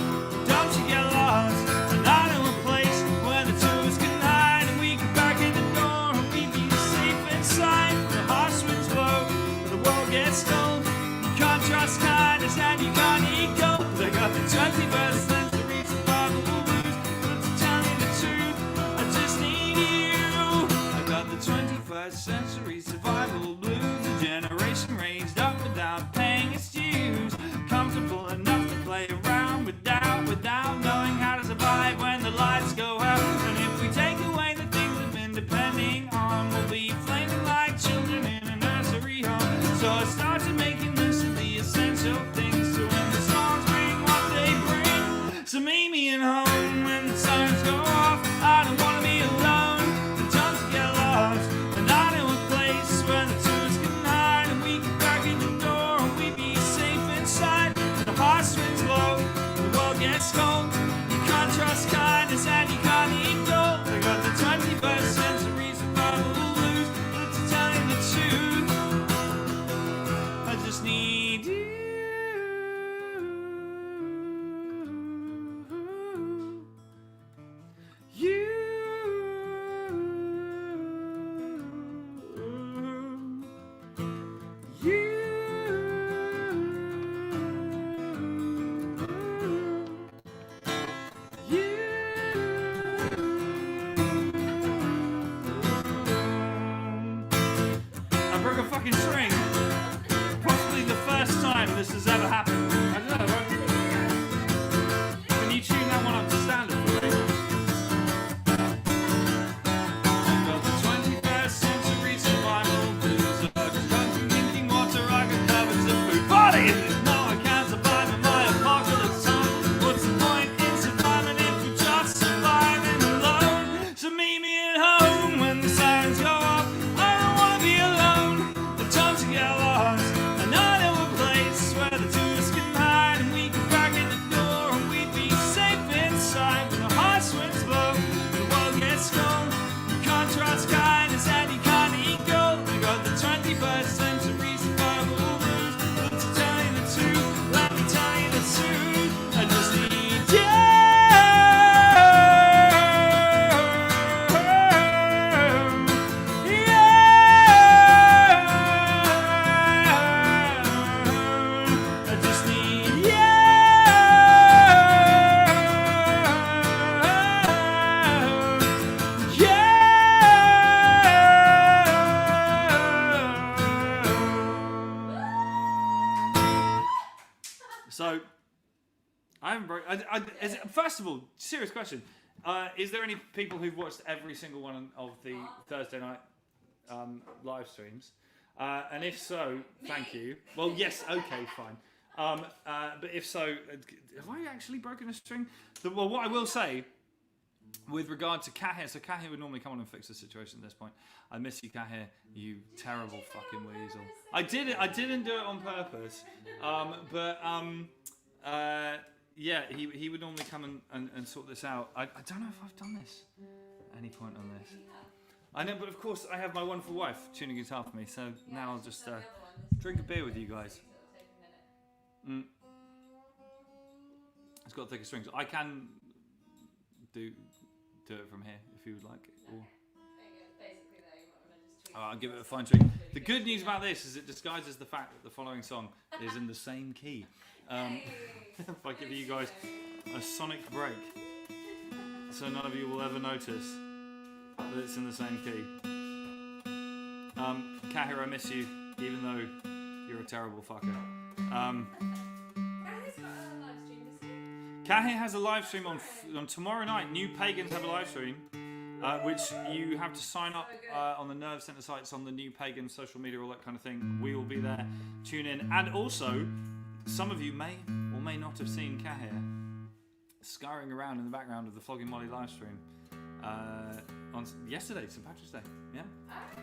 don't you get lost. And I know a place where the two of us can hide, and we can back in the door and we be safe inside. When the harsh winds blow, the world gets cold. You can't trust kindness and you can't eat gold. They got the 21st century survival blues, but to tell you the truth, I just need you. I got the 21st century survival blues, a generation raised up without paying its dues, comfortable enough to play around without knowing how to survive when the lights go out. And if we take away the things we've been depending on, we'll be flaming like children in a nursery home. So I started making lists of the essential things, so when the songs bring what they bring. So meet me at home when the sirens go off. I don't wanna be alone, don't you get lost. And I know a place where the two of us can hide, and we can crack in the door and we be safe inside. When the harsh winds blow, the world gets cold. You can't trust kindness and you can't eat gold. I got the 21st century survival blues, but to tell you the truth, I just need you. You. I broke a fucking string. Possibly the first time this has ever happened. I don't know. Can you tune that one up to standard for me? I've got the 21st century survival blues. I just drunk drinking water, I got cupboards of food. Body! No, I can't survive in my apocalypse time. What's the point in surviving if we're just surviving alone? So meet me at home when the sirens go off. I don't wanna be alone, the time to get lost. And I know a place where the two of us can hide, and we can crack in the door and we'd be safe inside. When the harsh winds blow, the world gets cold. You can't trust kindness and you can't eat gold. We got the 21st century survival rules, but to tell you the truth, let me tell you the truth, I just need you. I just need you. So, I haven't broke. First of all, serious question: is there any people who've watched every single one of the Thursday night live streams? And if so, thank you. Well, yes, okay, fine. But if so, have I actually broken a string? Well, what I will say, with regard to Cat here, so Cat here would normally come on and fix the situation at this point. I miss you, Cat here, you terrible fucking weasel. I didn't do it on purpose. Yeah, he would normally come and sort this out. I don't know if I've done this at any point on this. I know, but of course I have my wonderful wife tuning guitar for me, so now I'll just drink a beer with you guys. It's got thicker strings. I can do it from here if you would like. Or... I'll give it a fine tweak. The good news about this is it disguises the fact that the following song is in the same key. If I give you guys a sonic break, so none of you will ever notice that it's in the same key. Kahir, I miss you, even though you're a terrible fucker. Kahir has a live stream on tomorrow night. New Pagans have a live stream, which you have to sign up on the Nerve Centre sites, on the New Pagan social media, all that kind of thing. We will be there. Tune in. And also, some of you may or may not have seen Kahir scurrying around in the background of the Flogging Molly live stream on yesterday, St. Patrick's Day. Yeah.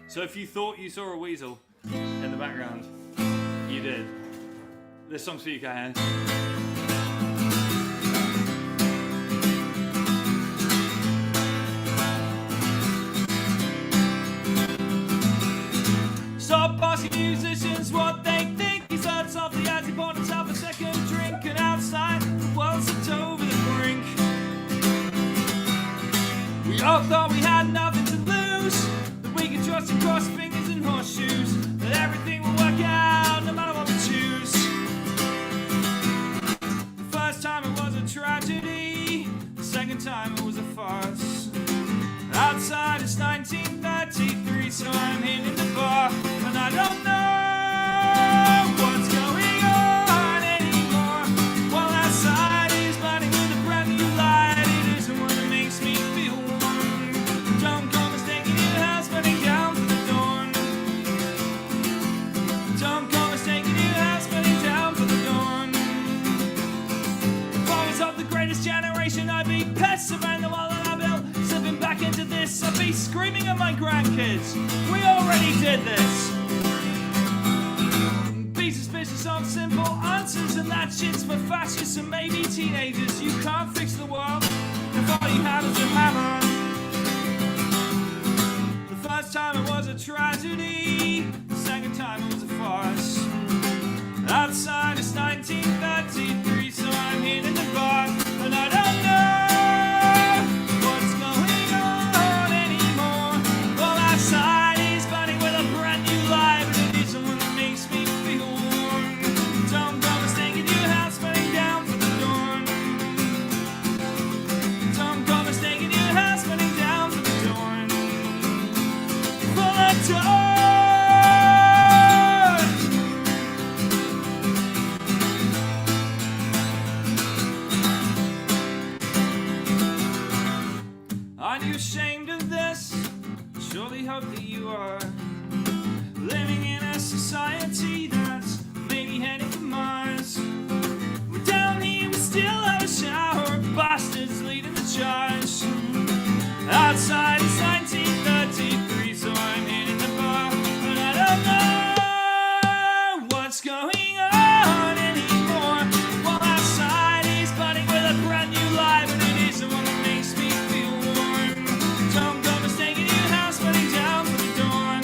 So if you thought you saw a weasel in the background, you did. This song's for you, Kahir. asking musicians what they think. He said softly as he poured himself a second drink, and outside the world slipped over the brink. We all thought we had nothing to lose, that we could trust and cross fingers and horseshoes, that everything will work out no matter what we choose. The first time it was a tragedy, the second time it was a farce. Outside it's 1933, so I'm hitting the bar, and I don't know what's going on anymore. While outside is burning with a brand new light, it isn't one that makes me feel warm. Don't go mistaking your house burning down for the dawn. Don't go mistaking your house burning down for the dawn. If I was of the greatest generation, I'd be pest around the wall that I built. Slipping back into this, I'd be screaming at my grandkids. We already did this. Be suspicious of simple answers, and that shit's for fascists and maybe teenagers. You can't fix the world if all you have is a hammer. The first time it was a tragedy, the second time it was a farce. Outside it's 1933, so I'm hitting the bar, and I don't know what's going on anymore. Well, outside is burning with a brand new light, but it isn't one that makes me feel warm. Don't go mistaking your house burning down for the dawn. Don't go mistaking your house burning down for the dawn. For the dawn. Aren't you ashamed of this? Surely hope that you are living in a society that's maybe heading for Mars. We're down here, we still have a shower, bastards leading the charge. Outside it's 1933, so I'm hitting the bar, and I don't know what's going on anymore. While outside is burning with a brand new light, but it isn't one that makes me feel warm. Don't go mistaking your house burning down for the dawn.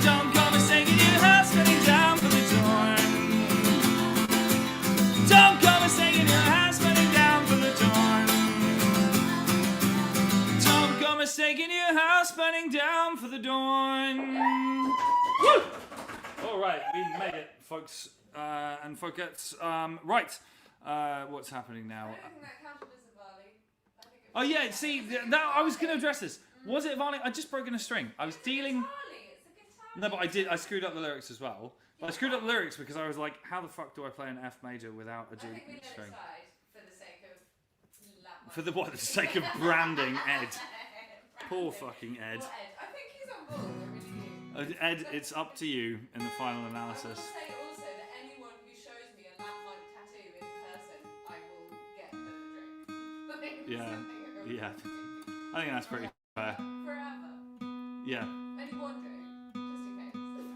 Don't go mistaking your house burning down for the dawn. Don't go mistaking your house burning down for the dawn. Don't go mistaking your house burning down for the dawn. Woo! All right, we made it, folks and folkettes. Right, what's happening now? I don't think that counted as a volley. I think it Oh yeah, see, I was going to address this. Was it violin? I just broken a string. I was dealing. It's a guitar. No, but I did. I screwed up the lyrics as well. But I screwed up the lyrics because I was like, how the fuck do I play an F major without a G I think we let string? it slide for the sake of For the what? The sake of branding, Ed. Poor fucking Ed. Well, Ed, I think he's on board. I really do. Ed, it's up to you in the final I will analysis. say also that anyone who shows me a lamp-like tattoo in person, I will get them a drink. Yeah, yeah. I think that's pretty fair. Forever. Yeah. Only one drink,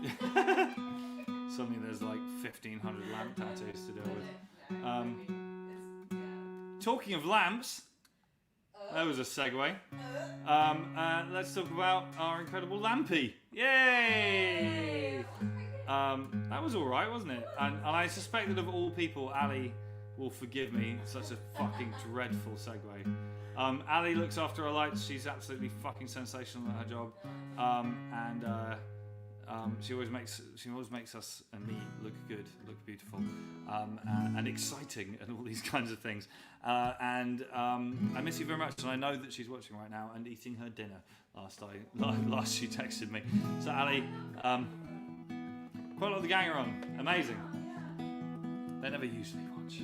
just in case. Suddenly there's like 1,500 lamp tattoos to deal with. No, I mean, it's, yeah. Talking of lamps, that was a segue. Let's talk about our incredible lampy. Yay! That was alright, wasn't it? And I suspect that of all people, Ali will forgive me such a fucking dreadful segue. Ali looks after our lights. She's absolutely fucking sensational at her job. She always makes us and me look good, look beautiful, and exciting, and all these kinds of things. I miss you very much, and I know that she's watching right now and eating her dinner. Last she texted me. So Ali, quite a lot of the gang are on. Amazing. They never usually watch.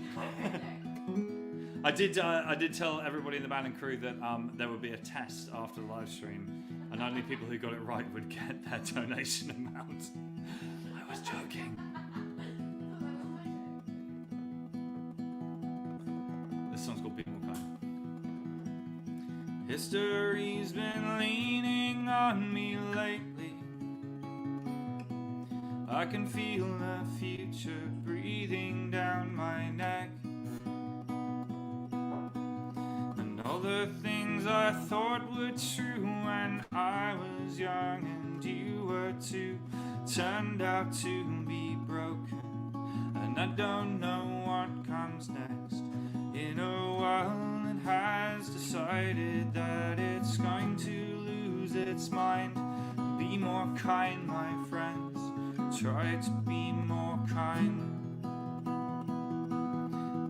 I did tell everybody in the band and crew that there would be a test after the live stream, and only people who got it right would get their donation amount. I was joking. This song's called Be More Kind. History's been leaning on me lately. I can feel the future breathing down my neck. And all the things things I thought were true when I was young and you were too turned out to be broken. And I don't know what comes next in a world that has decided that it's going to lose its mind. Be more kind, my friends, try to be more kind.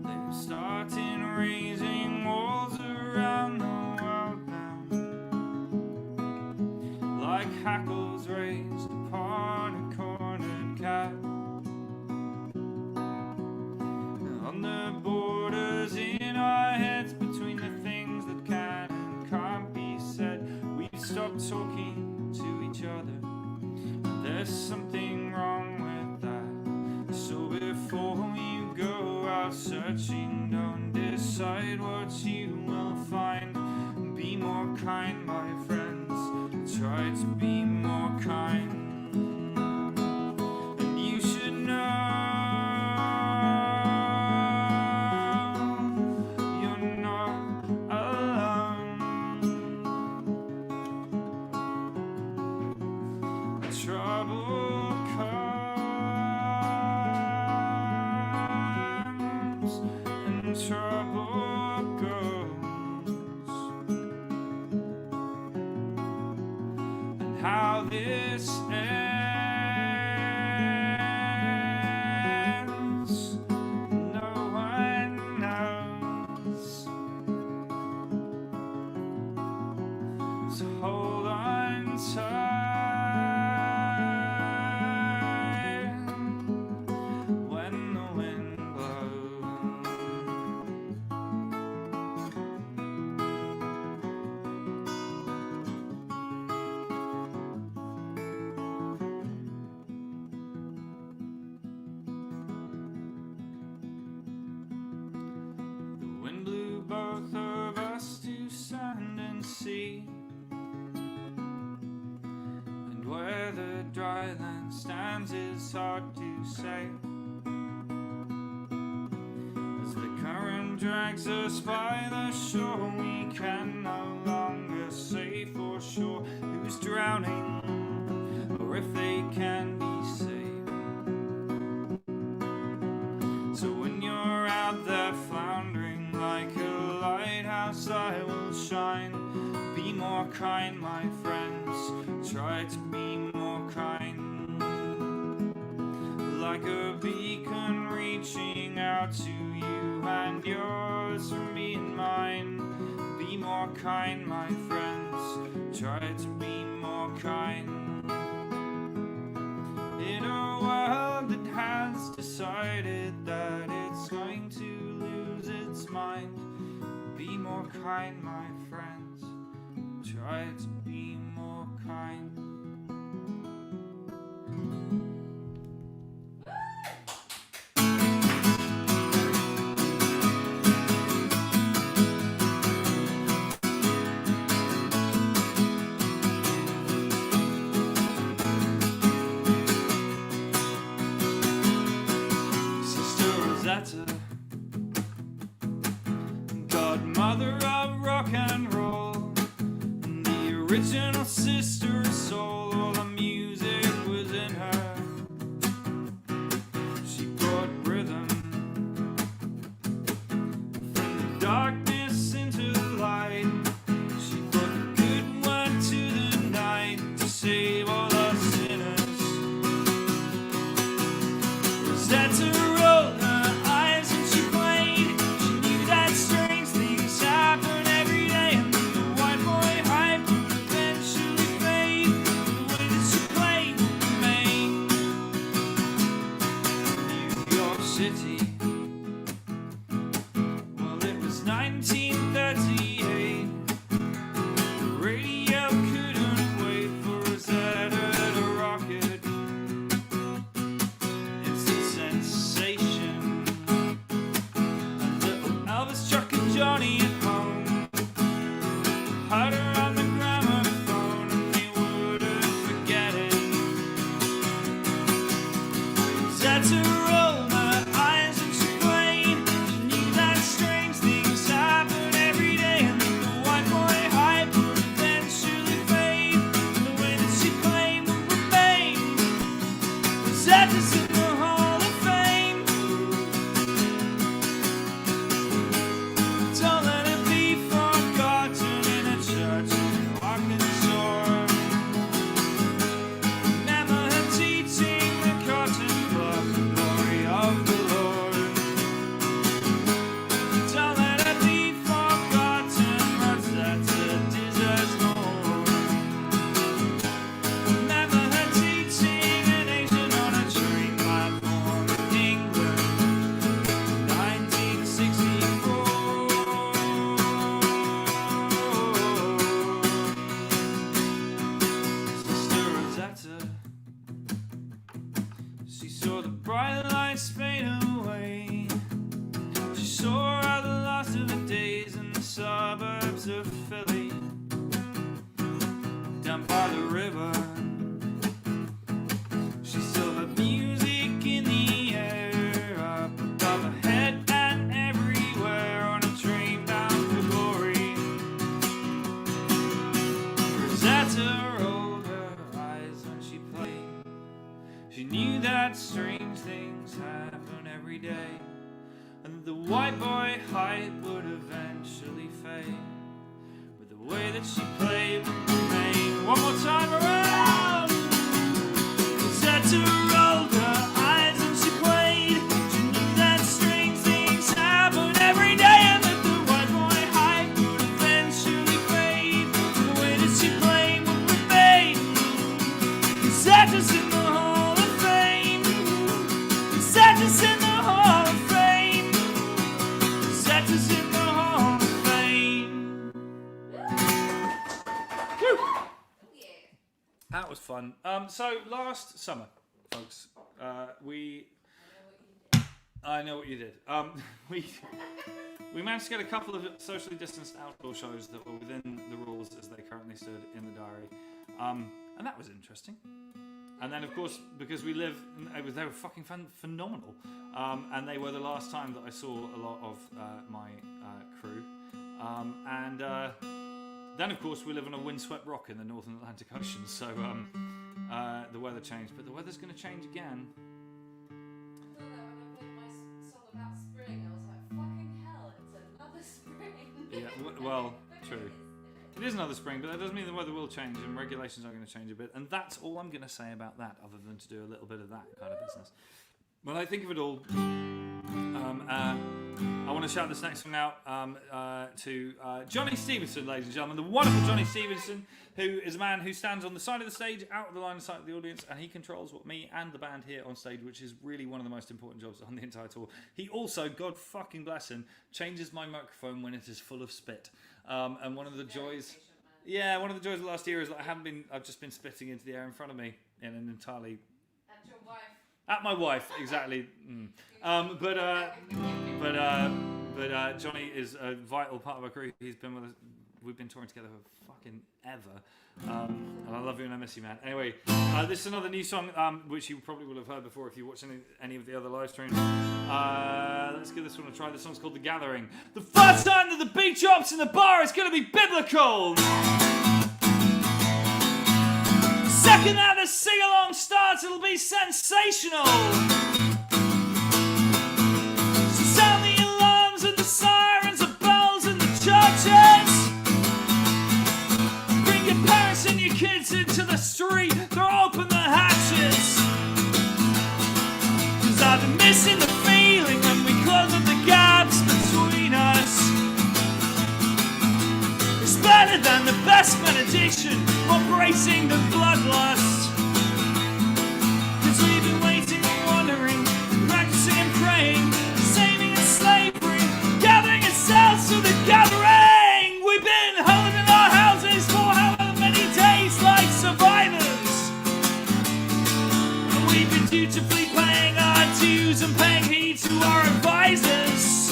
They're starting raising walls around the world now, like hackles raised upon a cornered cat. On the borders in our heads between the things that can and can't be said, we've stopped talking to each other. There's something wrong with that. So before you go out searching, don't decide what you will find. Be more kind, my friends, try to be more kind. And you should know you're not alone. Trouble comes and trouble goes, and how this ends, no one knows. So hold on tight when the wind blows. The wind blew both of us to sand and sea, and where the dry land stands is hard to say. As the current drags us by the shore, we can no longer say for sure who's drowning or if they can be saved. So when you're out there floundering like a lighthouse, I will shine. Be more kind, my friends, try to be more kind. Like a beacon reaching out to you and yours from me and mine. Be more kind, my friends, try to be more kind. In a world that has decided that it's going to lose its mind, be more kind, my friends, try to be more kind. Godmother of rock and roll, the original sister of soul. All the music was in her. She brought rhythm from the darkness into the light. She brought the good one to the night to save all the sinners. Rosetta rolled her eyes and she played. She knew that strange things happen every day, and the white boy hype would eventually fade. Zeta rolled her eyes when she played. She knew that strange things happen every day, and that the white boy hype would eventually fade. With the way that she played would remain. One more time around. Zeta rolled her eyes when she played. She knew that strange things happen every day, and that the white boy hype would eventually fade. The way that she played would remain. Zeta's in the Hall of Fame. Zeta's in the Hall of Fame. Zeta's in the Hall of Fame. Woo. That was fun. So last summer, folks, I know what you did. We managed to get a couple of socially distanced outdoor shows that were within the rules as they currently stood in the diary, and that was interesting. And then, of course, because we live, they were fucking phenomenal, and they were the last time that I saw a lot of my crew, and then, of course, we live on a windswept rock in the Northern Atlantic Ocean, so the weather changed, but the weather's going to change again. I thought that when I played my song about spring, I was like, fucking hell, it's another spring. Yeah, well, true. It is another spring, but that doesn't mean the weather will change, and regulations are going to change a bit, and that's all I'm going to say about that, other than to do a little bit of that kind of business. When I think of it all, I want to shout this next one out to Johnny Stevenson, ladies and gentlemen, the wonderful Johnny Stevenson, who is a man who stands on the side of the stage, out of the line of sight of the audience, and he controls what me and the band here on stage, which is really one of the most important jobs on the entire tour. He also, God fucking bless him, changes my microphone when it is full of spit. And one of the joys, one of the joys of last year is that I've just been spitting into the air in front of me in an entirely. At your wife. At my wife, exactly. But Johnny is a vital part of our crew. He's been with us. We've been touring together for fucking ever. And I love you and I miss you, man. Anyway, this is another new song, which you probably will have heard before if you watch any of the other live streams. Let's give this one a try. This song's called The Gathering. The first time that the beat drops in the bar is going to be biblical. Second that the sing-along starts, it'll be sensational. So sound the alarms and the sirens of bells in the churches. Bring your parents and your kids into the street, throw open the hatches. 'Cause I've been missing the feeling when we close up the gaps between us. It's better than the best benediction, embracing the bloodlust. 'Cause we've been waiting and wondering, practicing and praying, saving in slavery, gathering ourselves to the gathering. We've been huddled in our houses for however many days like survivors. And we've been dutifully paying our dues and paying heed to our advisors.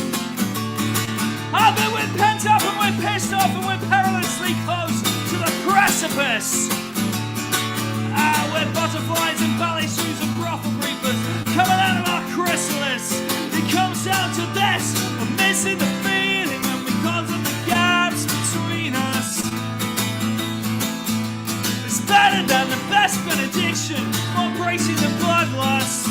I bet we're pent up and we're pissed off and we're perilously close to the precipice. We're butterflies and ballet shoes and brothel reapers coming out of our chrysalis. It comes down to this, we're missing the feeling when we close up the gaps between us. It's better than the best benediction, embracing the bloodlust.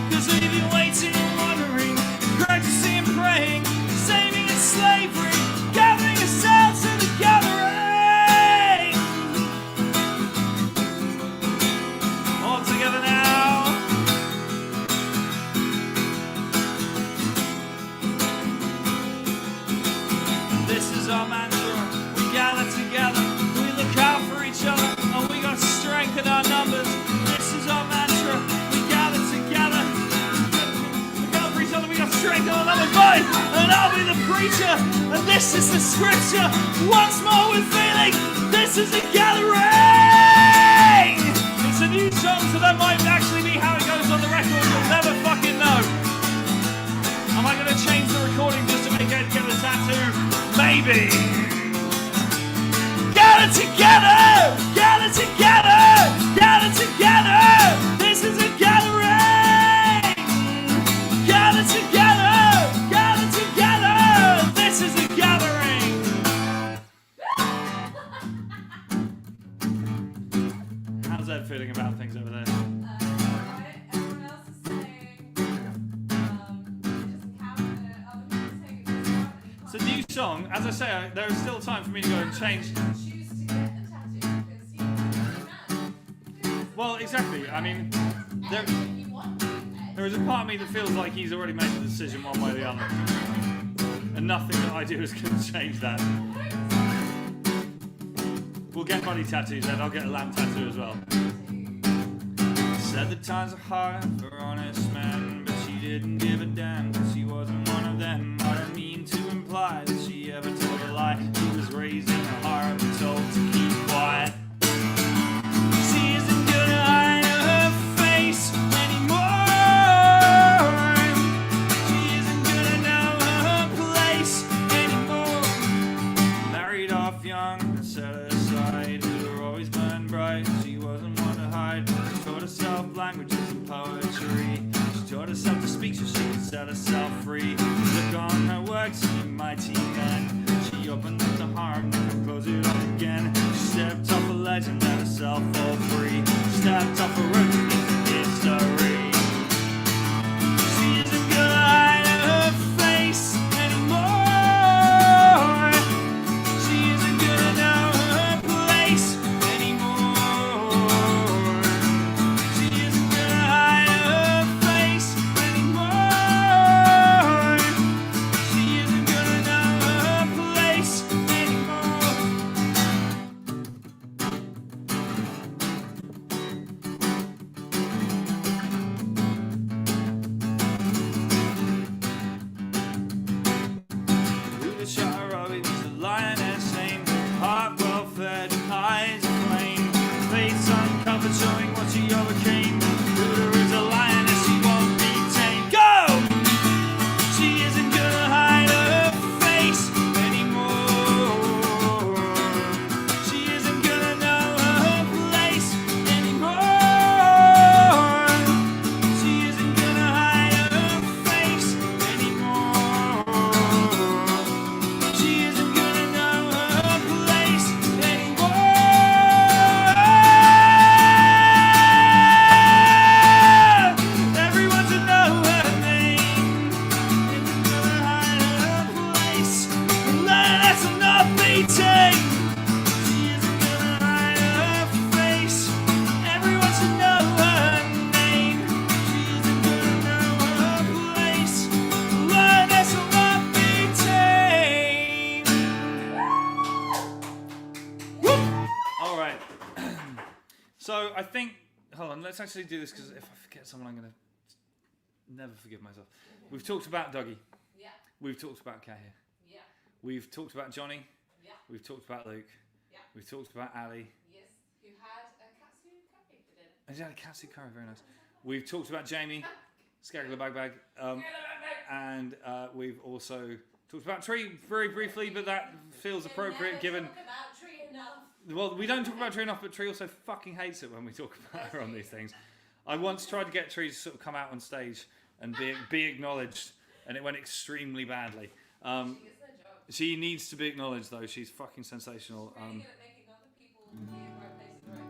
'Cause we've been waiting and wondering, practicing and praying, saving in slavery, gathering ourselves to the gathering. All together now. This is our mantra. We gather together, we look out for each other, and we got strength in our numbers. This is our mantra. We gather together, look out for each other, we got strength in our numbers. Boys, and I'll be the preacher, and this is the scripture. Once more with feeling, this is a gathering. It's a new song, so that might actually be how it goes on the record. You'll never fucking know. Am I going to change the recording just to make Ed get a tattoo? Maybe. Gather together! Gather together! Gather together! This is a gathering! Gather together! Gather together! This is a gathering! How's Ed feeling about things over there? Alright, everyone else is saying it doesn't count, other people are saying it doesn't count. It's a new song. As I say, there is still time for me to go and change. Choose to get a tattoo because you're a man. Well, exactly. I mean, there is a part of me that feels like he's already made the decision one way or the other. And nothing that I do is going to change that. We'll get body tattoos, Ed. I'll get a lamb tattoo as well. Said the times are hard for honest men, but she didn't give a damn, cause she wasn't one of them. I don't mean to imply that she ever told a lie. She was raised in a heart and told to keep quiet. She isn't gonna hide her face anymore. She isn't gonna know her place anymore. Married off young and set aside, who were always burned bright. She wasn't one to hide. She taught herself languages and poetry. She taught herself to speak so she could set herself free. Look on her work, see mighty men. She opened up the heart and closed it up again. She stepped off a ledge and let herself fall free. She stepped off a road to make history. She isn't gonna hide her face anymore. She isn't gonna know her place anymore. She isn't gonna hide her face anymore. She isn't gonna know her place anymore. Who the Shara is the lioness named, heart well fed and eyes aflame, face uncovered showing what she overcame. Who is a lioness, she won't be tamed. Go! She isn't gonna hide her face anymore. She isn't gonna know her place anymore. She isn't gonna hide her face anymore. She isn't gonna know her place anymore. Everyone to know her name. Isn't gonna hide her place. Let's not be tamed. She isn't gonna hide her face. Everyone should know her name. She isn't gonna know her place. Let's not be tamed. Woo! All right. So I think, hold on, let's actually do this because if I forget someone, I'm gonna never forgive myself. We've talked about Dougie. Yeah, We've talked about Kahir. yeah, We've talked about Johnny. yeah, We've talked about Luke. Yeah. We've talked about Ali. yes. Who had a katsu curry for dinner? And she had a katsu curry, very nice. We've talked about Jamie, Skagler Bag. And we've also talked about Tree very briefly, but that feels appropriate given. Talk about tree enough. Well, we don't talk about Tree enough, but Tree also fucking hates it when we talk about her on these things. I once tried to get Tree to sort of come out on stage and be acknowledged, and it went extremely badly. She gets no job. She needs to be acknowledged, though. She's fucking sensational. Really good at making other people hear the right place at the right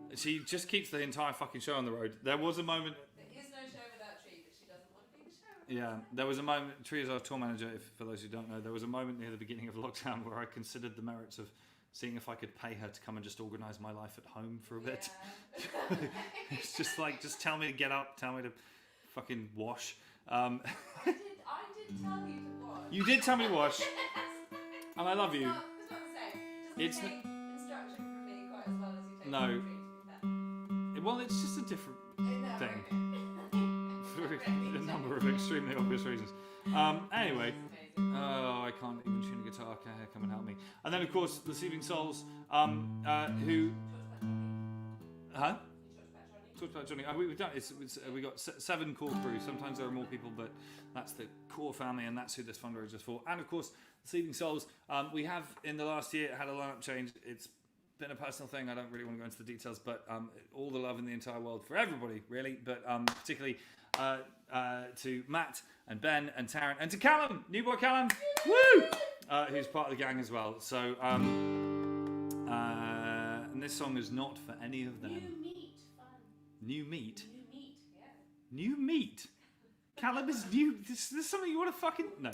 time. She just keeps the entire fucking show on the road. There was a moment. There is no show without Tree, but she doesn't want to be the show. Yeah, there was a moment. Tree is our tour manager. For those who don't know, there was a moment near the beginning of lockdown where I considered the merits of seeing if I could pay her to come and just organise my life at home for a bit. Yeah. It's just like, just tell me to get up, tell me to fucking wash. I did tell you to watch. You did tell me to wash, and I love you. It's not the same. It's Doesn't take instruction from me quite as well as you take No. from Tree, to be fair. Well, it's just a different No, thing. For a number of extremely obvious reasons. Anyway, I can't even tune a guitar. Okay, come and help me. And then, of course, the Deceiving Souls, who... Huh? Talked about Johnny. We've done. We got 7 core crew. Sometimes there are more people, but that's the core family, and that's who this fundraiser is for. And of course, Deceiving Souls. We have in the last year had a lineup change. It's been a personal thing. I don't really want to go into the details, but all the love in the entire world for everybody, really. But particularly to Matt and Ben and Taryn and to Callum, new boy Callum, woo, who's part of the gang as well. So this song is not for any of them. New meat, fun. New meat? New meat, yeah. New meat? Callum is new. This is something you want to fucking... No.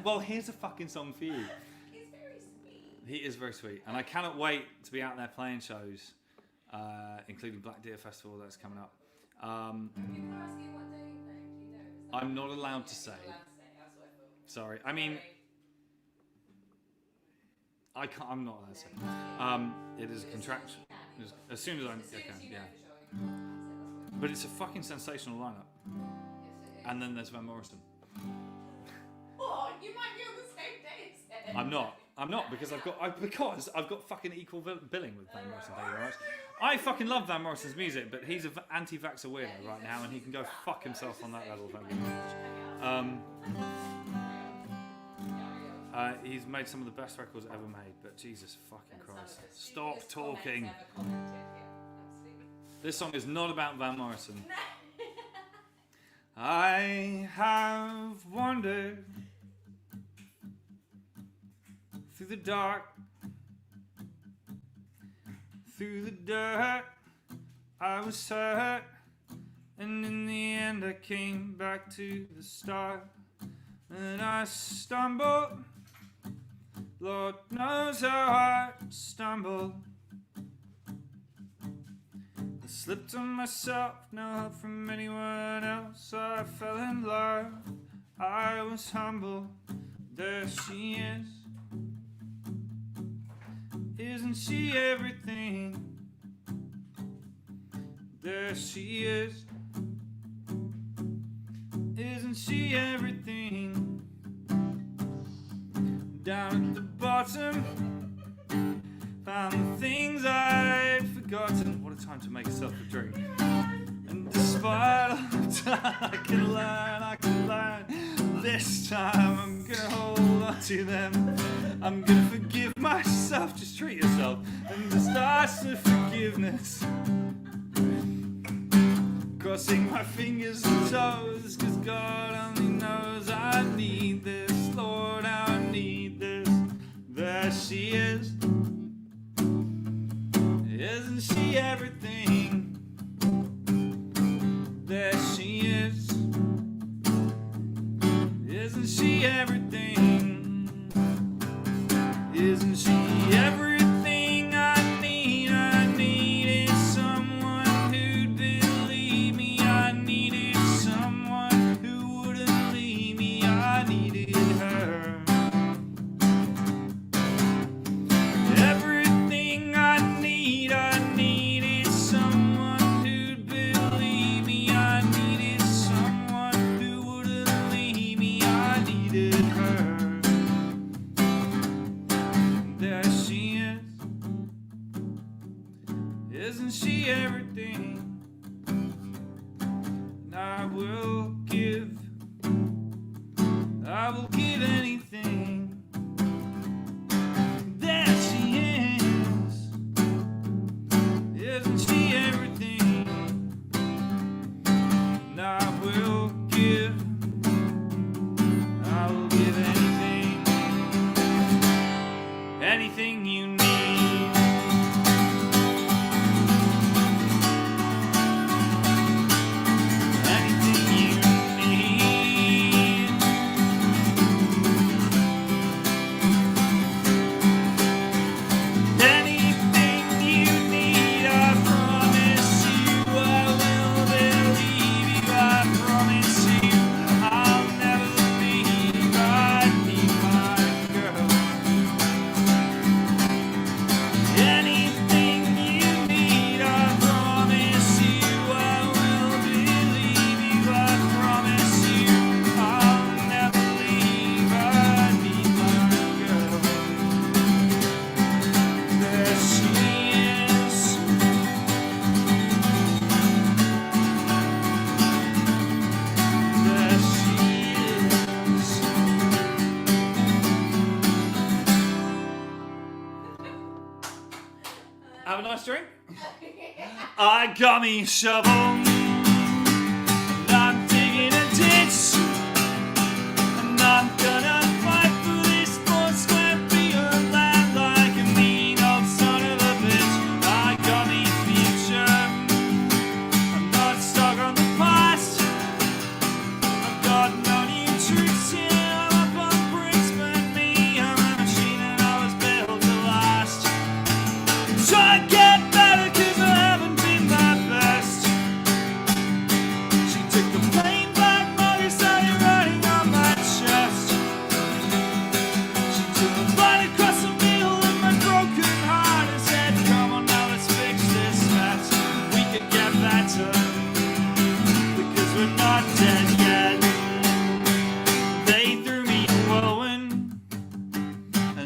Well, here's a fucking song for you. He's very sweet. He is very sweet. And I cannot wait to be out there playing shows, including Black Deer Festival that's coming up. People are asking what day, do you know? Is that I'm not allowed to say. You're allowed to say, that's what I thought. Sorry. I mean, Sorry. I can't. I'm not allowed to say. It is a contraction. As soon as I can, yeah. But it's a fucking sensational lineup. And then there's Van Morrison. Oh, you might be on the same day instead. I'm not because I've got fucking equal billing with Van Morrison. Thank you very much. I fucking love Van Morrison's music, but he's an anti-vaxxer weirdo right now, and he can go fuck himself on that level. Thank you very much. He's made some of the best records ever made, but Jesus fucking Christ, stop talking. This song is not about Van Morrison. I have wandered through the dark, through the dirt. I was hurt, and in the end I came back to the start. And I stumbled, Lord knows how I stumbled. I slipped on myself, no help from anyone else. I fell in love, I was humble. There she is. Isn't she everything? There she is. Isn't she everything? Down at the bottom, found the things I'd forgotten. What a time to make yourself a drink. And despite all the time I can learn. This time I'm gonna hold on to them. I'm gonna forgive myself, just treat yourself. And just ask for forgiveness. Crossing my fingers and toes, cause God only knows I need this. Lord, I need this. There she is. Isn't she everything? There she is. Isn't she everything? Isn't she everything I need? I needed someone who'd believe me. I needed someone who wouldn't leave me. I needed her. Everything I need, I needed someone who'd believe me. I needed someone who wouldn't leave me. I needed her. There she is. Isn't she everything? And I will give anything. There she is. Isn't she everything? And I will give anything. Anything you need. Anything you need. Anything you need, I promise you I will believe you. I promise you I'll never leave. I need my girl. Anything you need, I promise you I will believe you. I promise you I'll never leave. I need my girl. There she is. There she is. Have a nice drink. I got me a shovel, and I'm digging a ditch, and I'm gonna fight for this 4 square feet of land like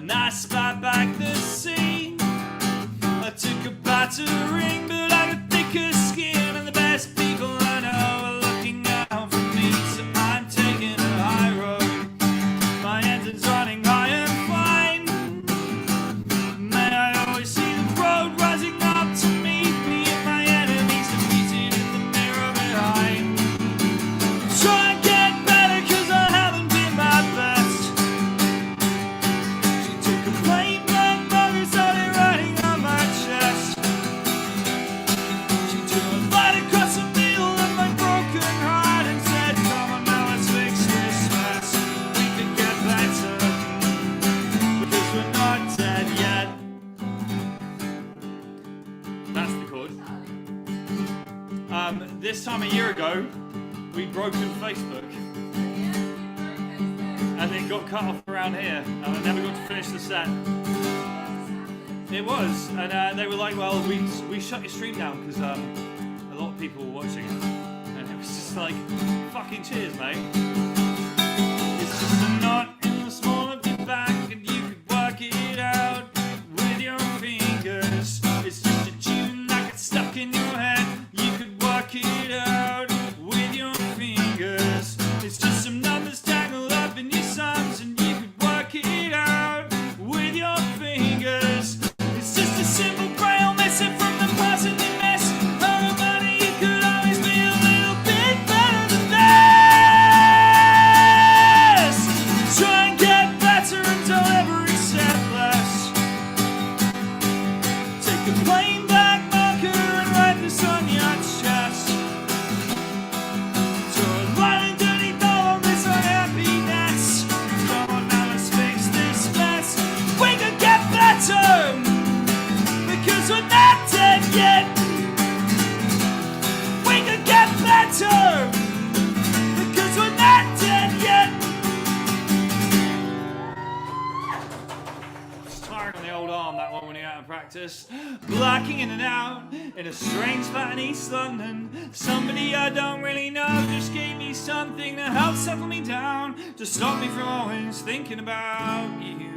and I spied back the sea. I took a battering, but I got thicker skin, and the best people I know are looking out for me. So I'm taking a high road. My engine's running high and fine. May I always see the road rising up to meet me, and my enemies defeated in the mirror behind. Try and get better, 'cause I haven't been my best. She took a plain black mug and started writing on my chest. She drew a line across the middle of my broken heart and said, come on now, let's fix this mess. We could get better, because we're not dead yet. That's the chord. This time a year ago, we'd broken Facebook, and it got cut off around here, and I never got to finish the set. It was, and they were like, well, we shut your stream down because a lot of people were watching it, and it was just like, fucking cheers, mate. It's just a knot in the small of your back, and you could work it out with your fingers. It's just a tune that gets stuck in your head. You could work it out with your fingers. It's just some numbers tangled up in your sums, and you could work it out with your fingers. It's just a simple braille message from the person you miss. Oh, money, you could always be a little bit better than this. Try and get better until every step less. Take a plain black marker and write this on your chest. Draw a line underneath all of this unhappiness. Come on now, let's fix this mess. We could get better, because we're not dead yet. We could get better, because we're not dead yet. It's tiring on the old arm, that one, when you're out of practice. Blacking in and out in a strange flat in East London. Somebody I don't really know just gave me something to help settle me down, to stop me from always thinking about you.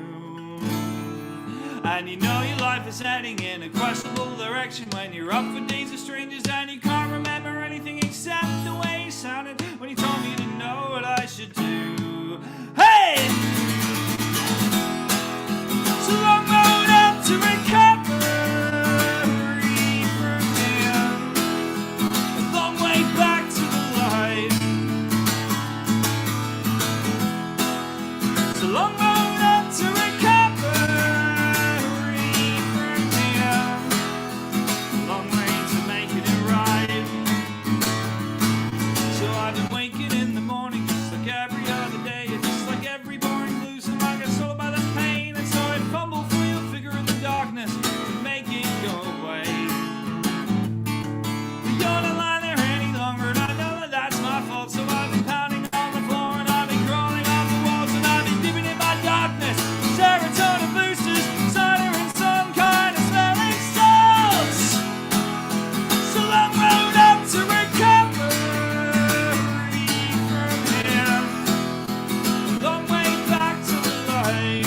And you know your life is heading in a questionable direction when you're up for days with strangers and you can't remember anything except the way you sounded when you told me you didn't know what I should do. Hey! It's a long road up to recovery from here, a long way back to the light. It's a long road up to recovery from here, a long way to making it right. So I've been waking in the morning just like every other day, just like every boring blues song. I get swallowed by the pain, and so I fumble for your figure in the darkness to make it go away. But you're not lying there any longer, and I know that that's my fault. So I've been pounding on the floor, and I've been crawling off the walls, and I've been dipping in my darkness. Serotonin boosters, cider and some kind of smelling salts. It's a long road up to recovery from here, a long way back to the light.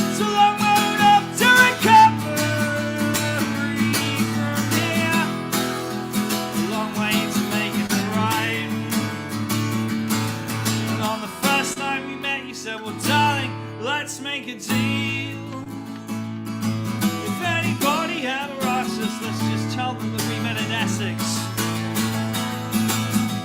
It's a long road up to recovery from here, a long way to making it right. And on the first night we met, you said, well, darling, let's make a deal. If anybody ever asks us, let's just tell them that we met in Essex.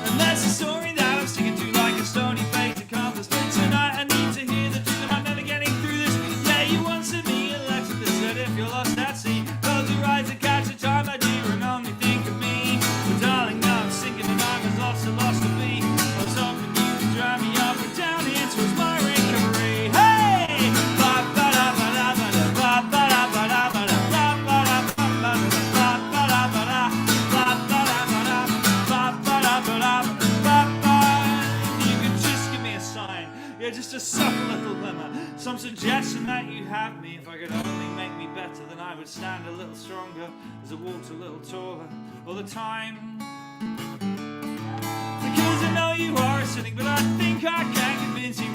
And that's a story that I'm sticking to like a stony bait to compass. But tonight I need to hear the truth, I'm never getting through this. Yeah, you once sent me a letter that said if you're lost at sea, close your eyes and catch the time, my dear, and only think of me. But darling, now I'm sinking and I'm as lost to be. I was hoping you could drive me up and down here towards my recovery. Hey! Ba-ba-da-ba-da-ba-da, ba-ba-da-ba-da-ba-da, ba-ba-da-ba-da-ba-da, ba-ba-da-ba-da-ba-da-ba-da-ba-da. You could just give me a sign, yeah, just a subtle little glimmer, some suggestion that you have me. If I could only make me better, then I would stand a little stronger as I walked a little taller all the time. Because I know you are a cynic, but I think I can convince you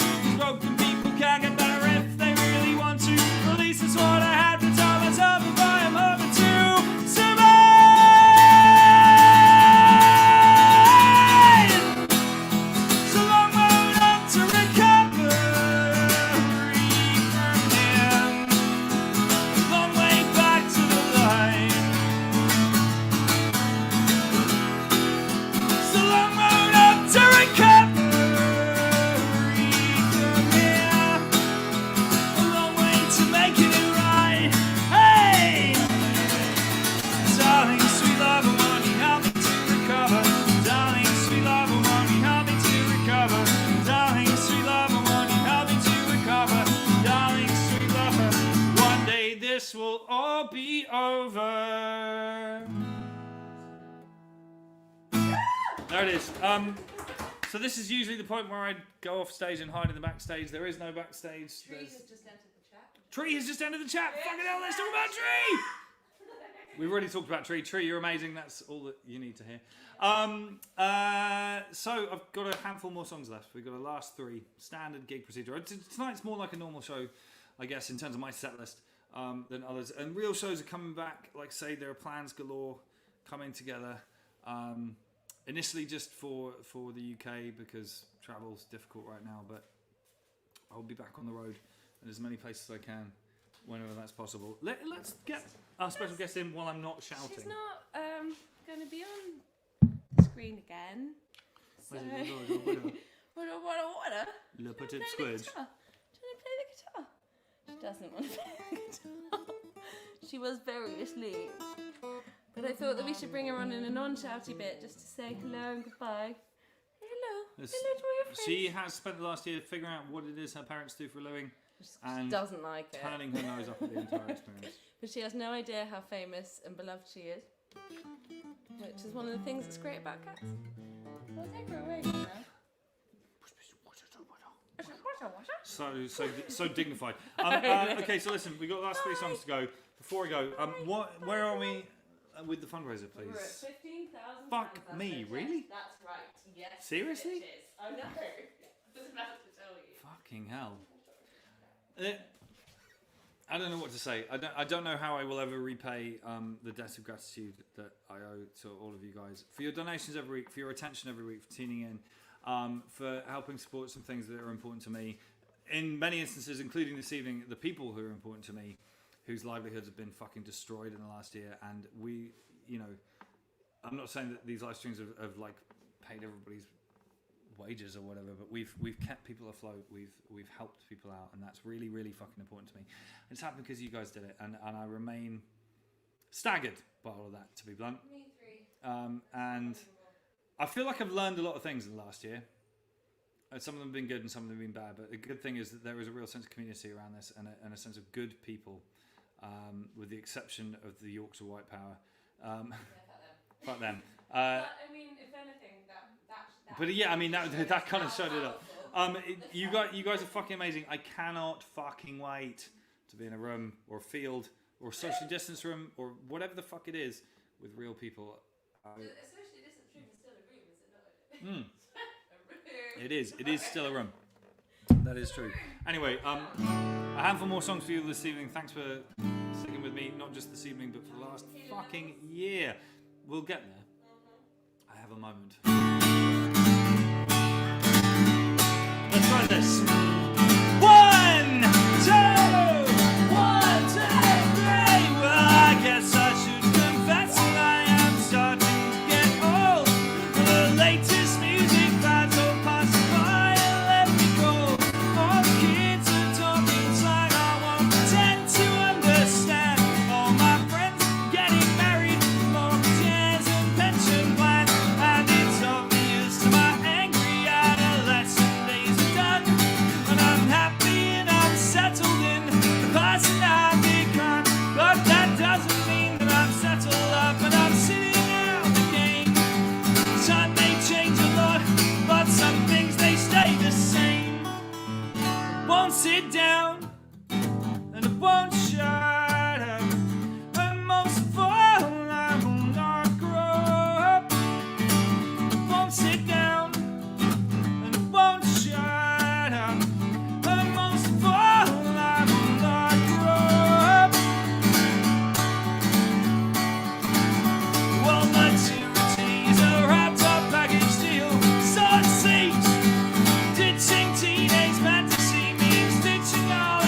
this will all be over. There it is. So this is usually the point where I go off stage and hide in the backstage. There is no backstage. Tree has just entered the chat. Tree has just entered the chat. Fucking hell, let's talk about Tree. We've already talked about Tree. Tree, you're amazing. That's all that you need to hear. So I've got a handful more songs left. We've got a last 3 standard gig procedure. Tonight's more like a normal show, I guess, in terms of my set list than others. And real shows are coming back. Like I say, there are plans galore coming together. Initially just for the UK because travel's difficult right now, but I'll be back on the road in as many places as I can whenever that's possible. Let's get our special guest in while I'm not shouting. She's not going to be on the screen again. So... Look at it, Do you squidge. want to play the guitar? She doesn't want to play the guitar. She was very asleep. But I thought that we should bring her on in a non-shouty bit just to say hello and goodbye. Hello. Hello to all your friends. She has spent the last year figuring out what it is her parents do for a living and doesn't like it. turning her nose up at the entire experience. But she has no idea how famous and beloved she is. Which is one of the things that's great about cats. I'll take her away now. So dignified. Okay, so listen, we got the last 3 songs to go. Before I go, where are we with the fundraiser, please? We're at 15,000. Fuck me, really? That's right. Yes. Seriously? Bitches. I know. I was about to tell you. Fucking hell. I don't know what to say. I don't know how I will ever repay the debt of gratitude that I owe to all of you guys for your donations every week, for your attention every week, for tuning in, for helping support some things that are important to me. In many instances, including this evening, the people who are important to me, whose livelihoods have been fucking destroyed in the last year, and we, I'm not saying that these live streams have like paid everybody's wages or whatever, but we've kept people afloat, we've helped people out, and that's really, really fucking important to me. And it's happened because you guys did it, and I remain staggered by all of that, to be blunt. Me 3. And I feel like I've learned a lot of things in the last year. Some of them have been good and some of them have been bad, but the good thing is that there is a real sense of community around this and a sense of good people, with the exception of the Yorks of White Power. Fuck them. But, I mean, if anything, that But yeah, I mean, that kind of showed it up. You guys are fucking amazing. I cannot fucking wait to be in a room or a field or a social distance room or whatever the fuck it is with real people. a socially distant room is still a room, is it not? It is. It is still a room. That is true. Anyway, a handful more songs for you this evening. Thanks for sticking with me, not just this evening, but for the last fucking year. We'll get there. I have a moment. Let's try this. 1, 2, 1, 2, 3. Well, I guess I should confess that I am starting to get old. The latest music fads all pass by and let me go. All the kids are talking slang, I won't pretend to understand. All my friends getting married, mortgages and pension plans, and it's obvious to my angry adolescent days are done. And I'm happy and I'm settled in the person I've become, but that doesn't mean that I'm settled up and I'm sitting out the game. Time may change a lot, but some things they stay the same. I won't sit down and I won't shut up, and most of all I will not grow up. I won't sit down and I won't shut up, and most of all I will not grow up. Well, maturity is a wrapped up package deal, so it seems. Ditching teenage fantasy means ditching all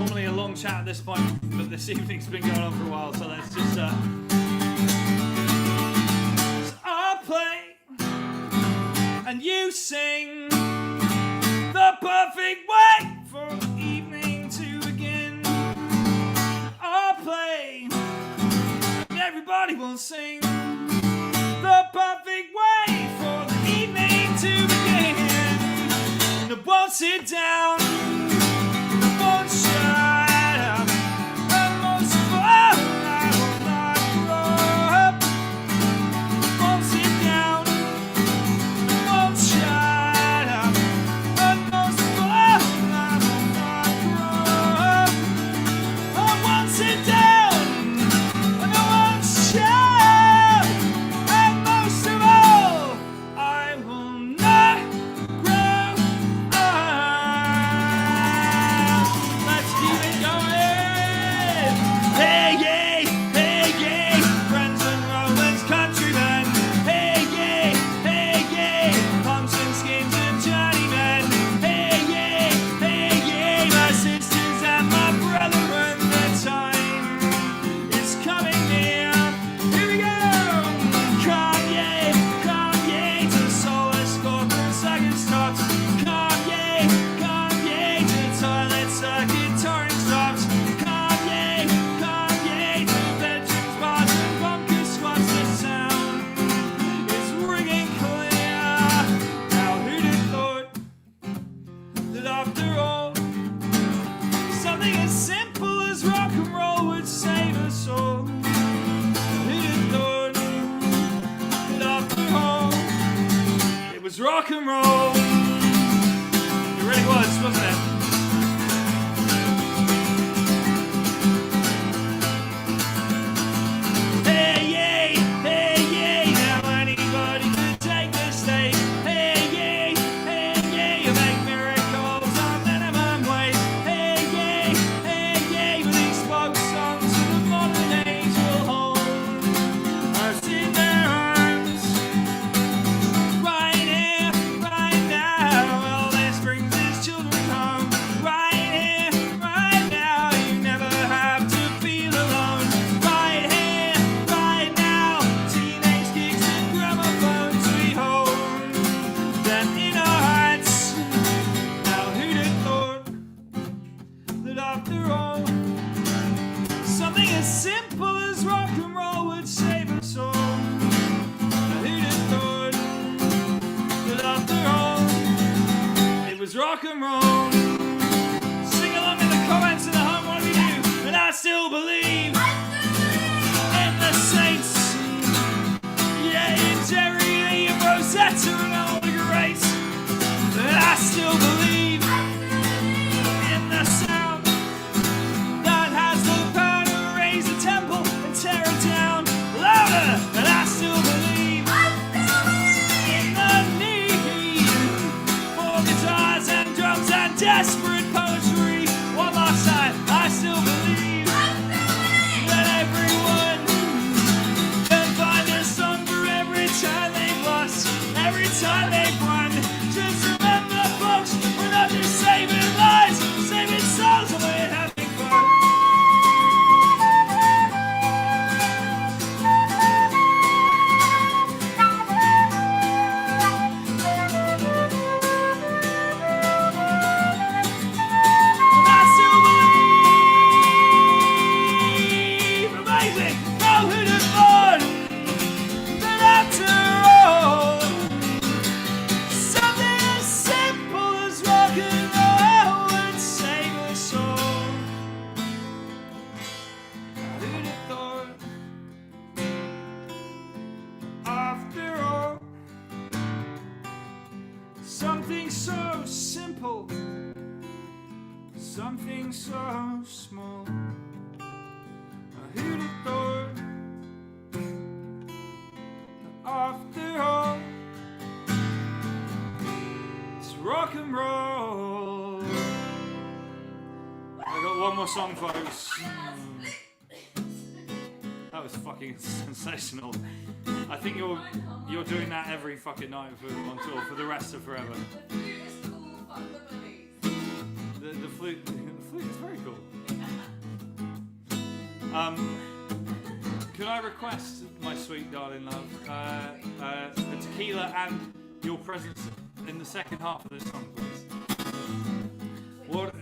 normally a long chat at this point, but this evening's been going on for a while, so let's just so I'll play and you sing the perfect way for the evening to begin. I'll play and everybody will sing the perfect way for the evening to begin. And I won't sit down, and I won't shut up, and most of all, I will not grow up. I won't sit down, and I won't shut up, and most of all, I will not grow up. I won't sit down, and I won't shut up. Rock and roll. It really was, wasn't it? Hey, yay, now anybody can take the stage. Hey, yay, you make miracles on minimum wage. Hey, yay, with these folk songs of the modern age will hold us in their arms. Right here, right now, well, this brings his children home. Right here, right now, you never have to feel alone. Right here, right now, teenage kicks and gramophones we hold them in our hearts. Now who'd have thought that after all, something as simple as rock and roll would save us all? Now who'd have thought that after all, it was rock and roll? Sing along in the comments in the home, what do we do? And I still believe in the saints. Yeah, in Jerry Lee and Rosetta and all the greats. And I still believe in the sound that has the power to raise a temple and tear it down louder. And I still believe in the need for guitars and drums and desperate poetry. One last time, I still believe that everyone can find a song for every time they've lost, every time they've won. Just remember, folks, we're not just saving lives, saving souls, and we're having fun. And I still believe, amazing, no who'd have thought that after all, something as simple as rock and roll would save us all. Who'd have thought, after all, something so simple, something so small. Who'd have thought, after all, it's rock and roll. I got one more song, folks. That was fucking sensational. I think you're doing that every fucking night on tour for the rest of forever. The flute is cool, fuck the bunnies. The flute is very cool. Could I request, my sweet darling love, a tequila and your presence in the second half of this song, please? What?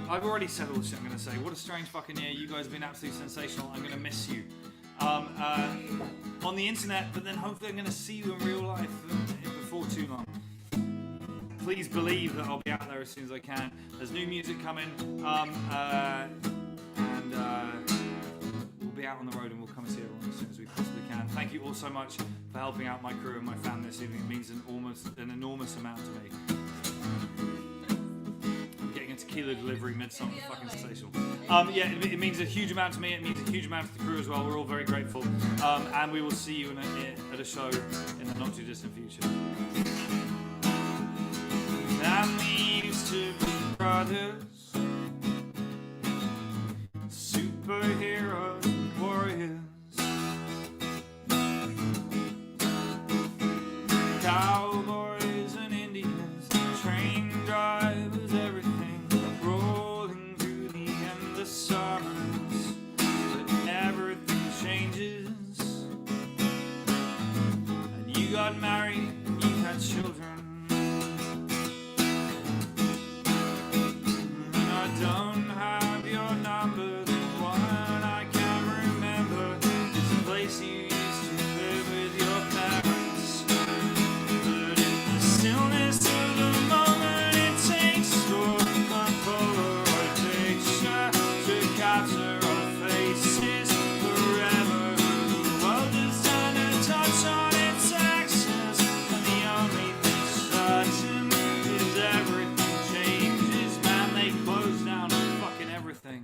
I've already said all the shit I'm going to say. What a strange fucking year. You guys have been absolutely sensational. I'm going to miss you on the internet, but then hopefully I'm going to see you in real life before too long. Please believe that I'll be out there as soon as I can. There's new music coming, and we'll be out on the road and we'll come and see everyone as soon as we possibly can. Thank you all so much for helping out my crew and my family this evening. It means an enormous amount to me. I'm getting a tequila delivery mid-song, fucking sensational. Yeah, it means a huge amount to me. It means a huge amount to the crew as well. We're all very grateful, and we will see you at a show in the not too distant future. And we used to be brothers, superheroes, warriors, cowboys and Indians, train drivers, everything, rolling through the endless summers. But everything changes, and you got married and you had children. Don't have your number, the one I can't remember is the place you used to live with your parents. But in the stillness of the moment, it takes for a Polaroid picture to capture our faces forever. The world is trying to touch on its axis, and the only thing certain is everything changes. Man, they close down fucking everything.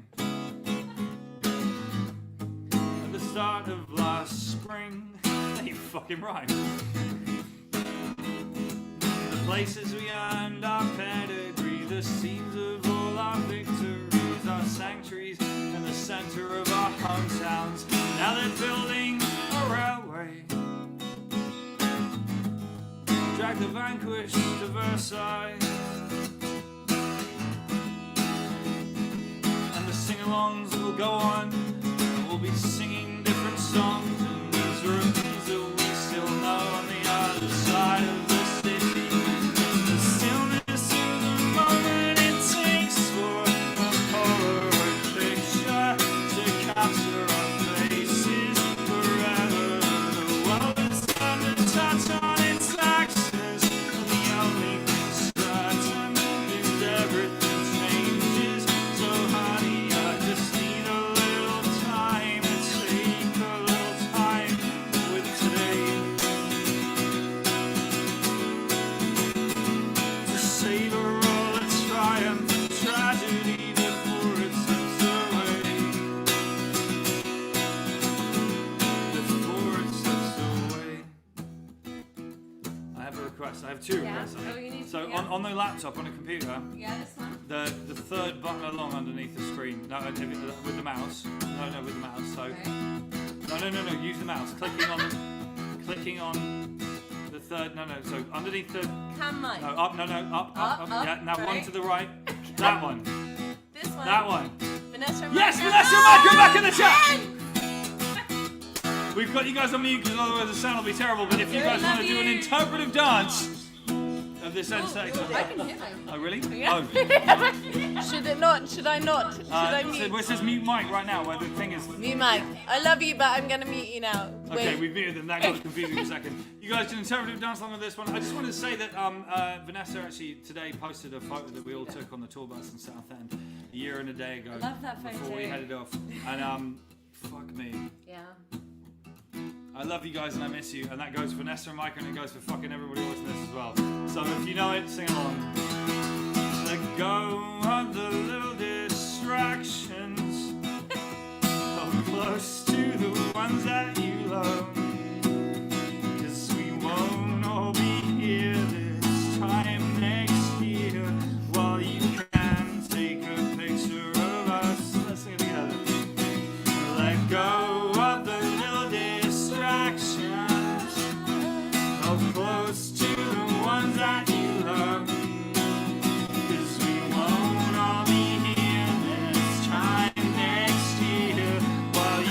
At the start of last spring, they fucking rhyme. The places we earned our pedigree, the scenes of all our victories, our sanctuaries in the center of our hometowns. Now they're building a railway. Drag the vanquished to Versailles. Sing-alongs will go on, and we'll be singing different songs in these rooms that we still know on the other side of the city. The stillness of the moment it takes for a Polaroid picture to capture our faces forever. The world is trying to touch on its axis, and the only thing certain is everything changes. So honey, just need a little time to take a little time with today to savor all its triumph and tragedy before it slips away. Before it slips away. I have a request. I have two requests. I think. Oh, you need So to, yeah. on the laptop, on a computer, Yeah, this one. the third button along underneath the screen. No, with the mouse. No, with the mouse. So Okay. no. Use the mouse. Clicking on the third. No. So underneath the. Cam mic. No, up. No, up. Up, Yeah. Now one right. to the right. That one. This one. That one. Vanessa and Yes, Micah. Vanessa and Micah back in the chat. We've got you guys on mute because otherwise the sound will be terrible. But if you guys want to do an interpretive dance of this end section. I can hear them. Oh really? Yeah. Oh. Should it not? Should I not? Should I So mute? where it says mute mic right now, where the thing is. Mute mic. I love you, but I'm gonna mute you now. Okay, Wait. we've muted them. That got confusing for a second. You guys can interpretive dance along with this one. I just wanted to say that Vanessa actually today posted a photo that we all took on the tour bus in Southend a year and a day ago. I love that photo. Before we headed off. And fuck me. Yeah. I love you guys and I miss you. And that goes for Vanessa and Micah and it goes for fucking everybody watching this as well. So if you know it, sing along. Let go of the little distractions. Hold close to the ones that you love. 'Cause we won't all be here this time next year. While you can take a picture of us. Let's sing it together. Let go of the little distractions. Hold close to the ones that you love. 'Cause we won't all be here this time next year. While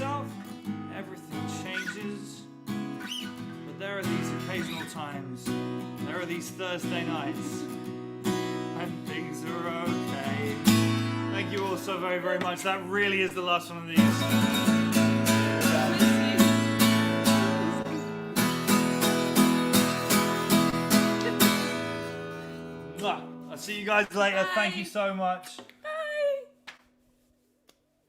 yourself, everything changes. But there are these occasional times, there are these Thursday nights, and things are okay. Thank you all so very, very much. That really is the last one of these. I'll see you guys later. Bye. Thank you so much.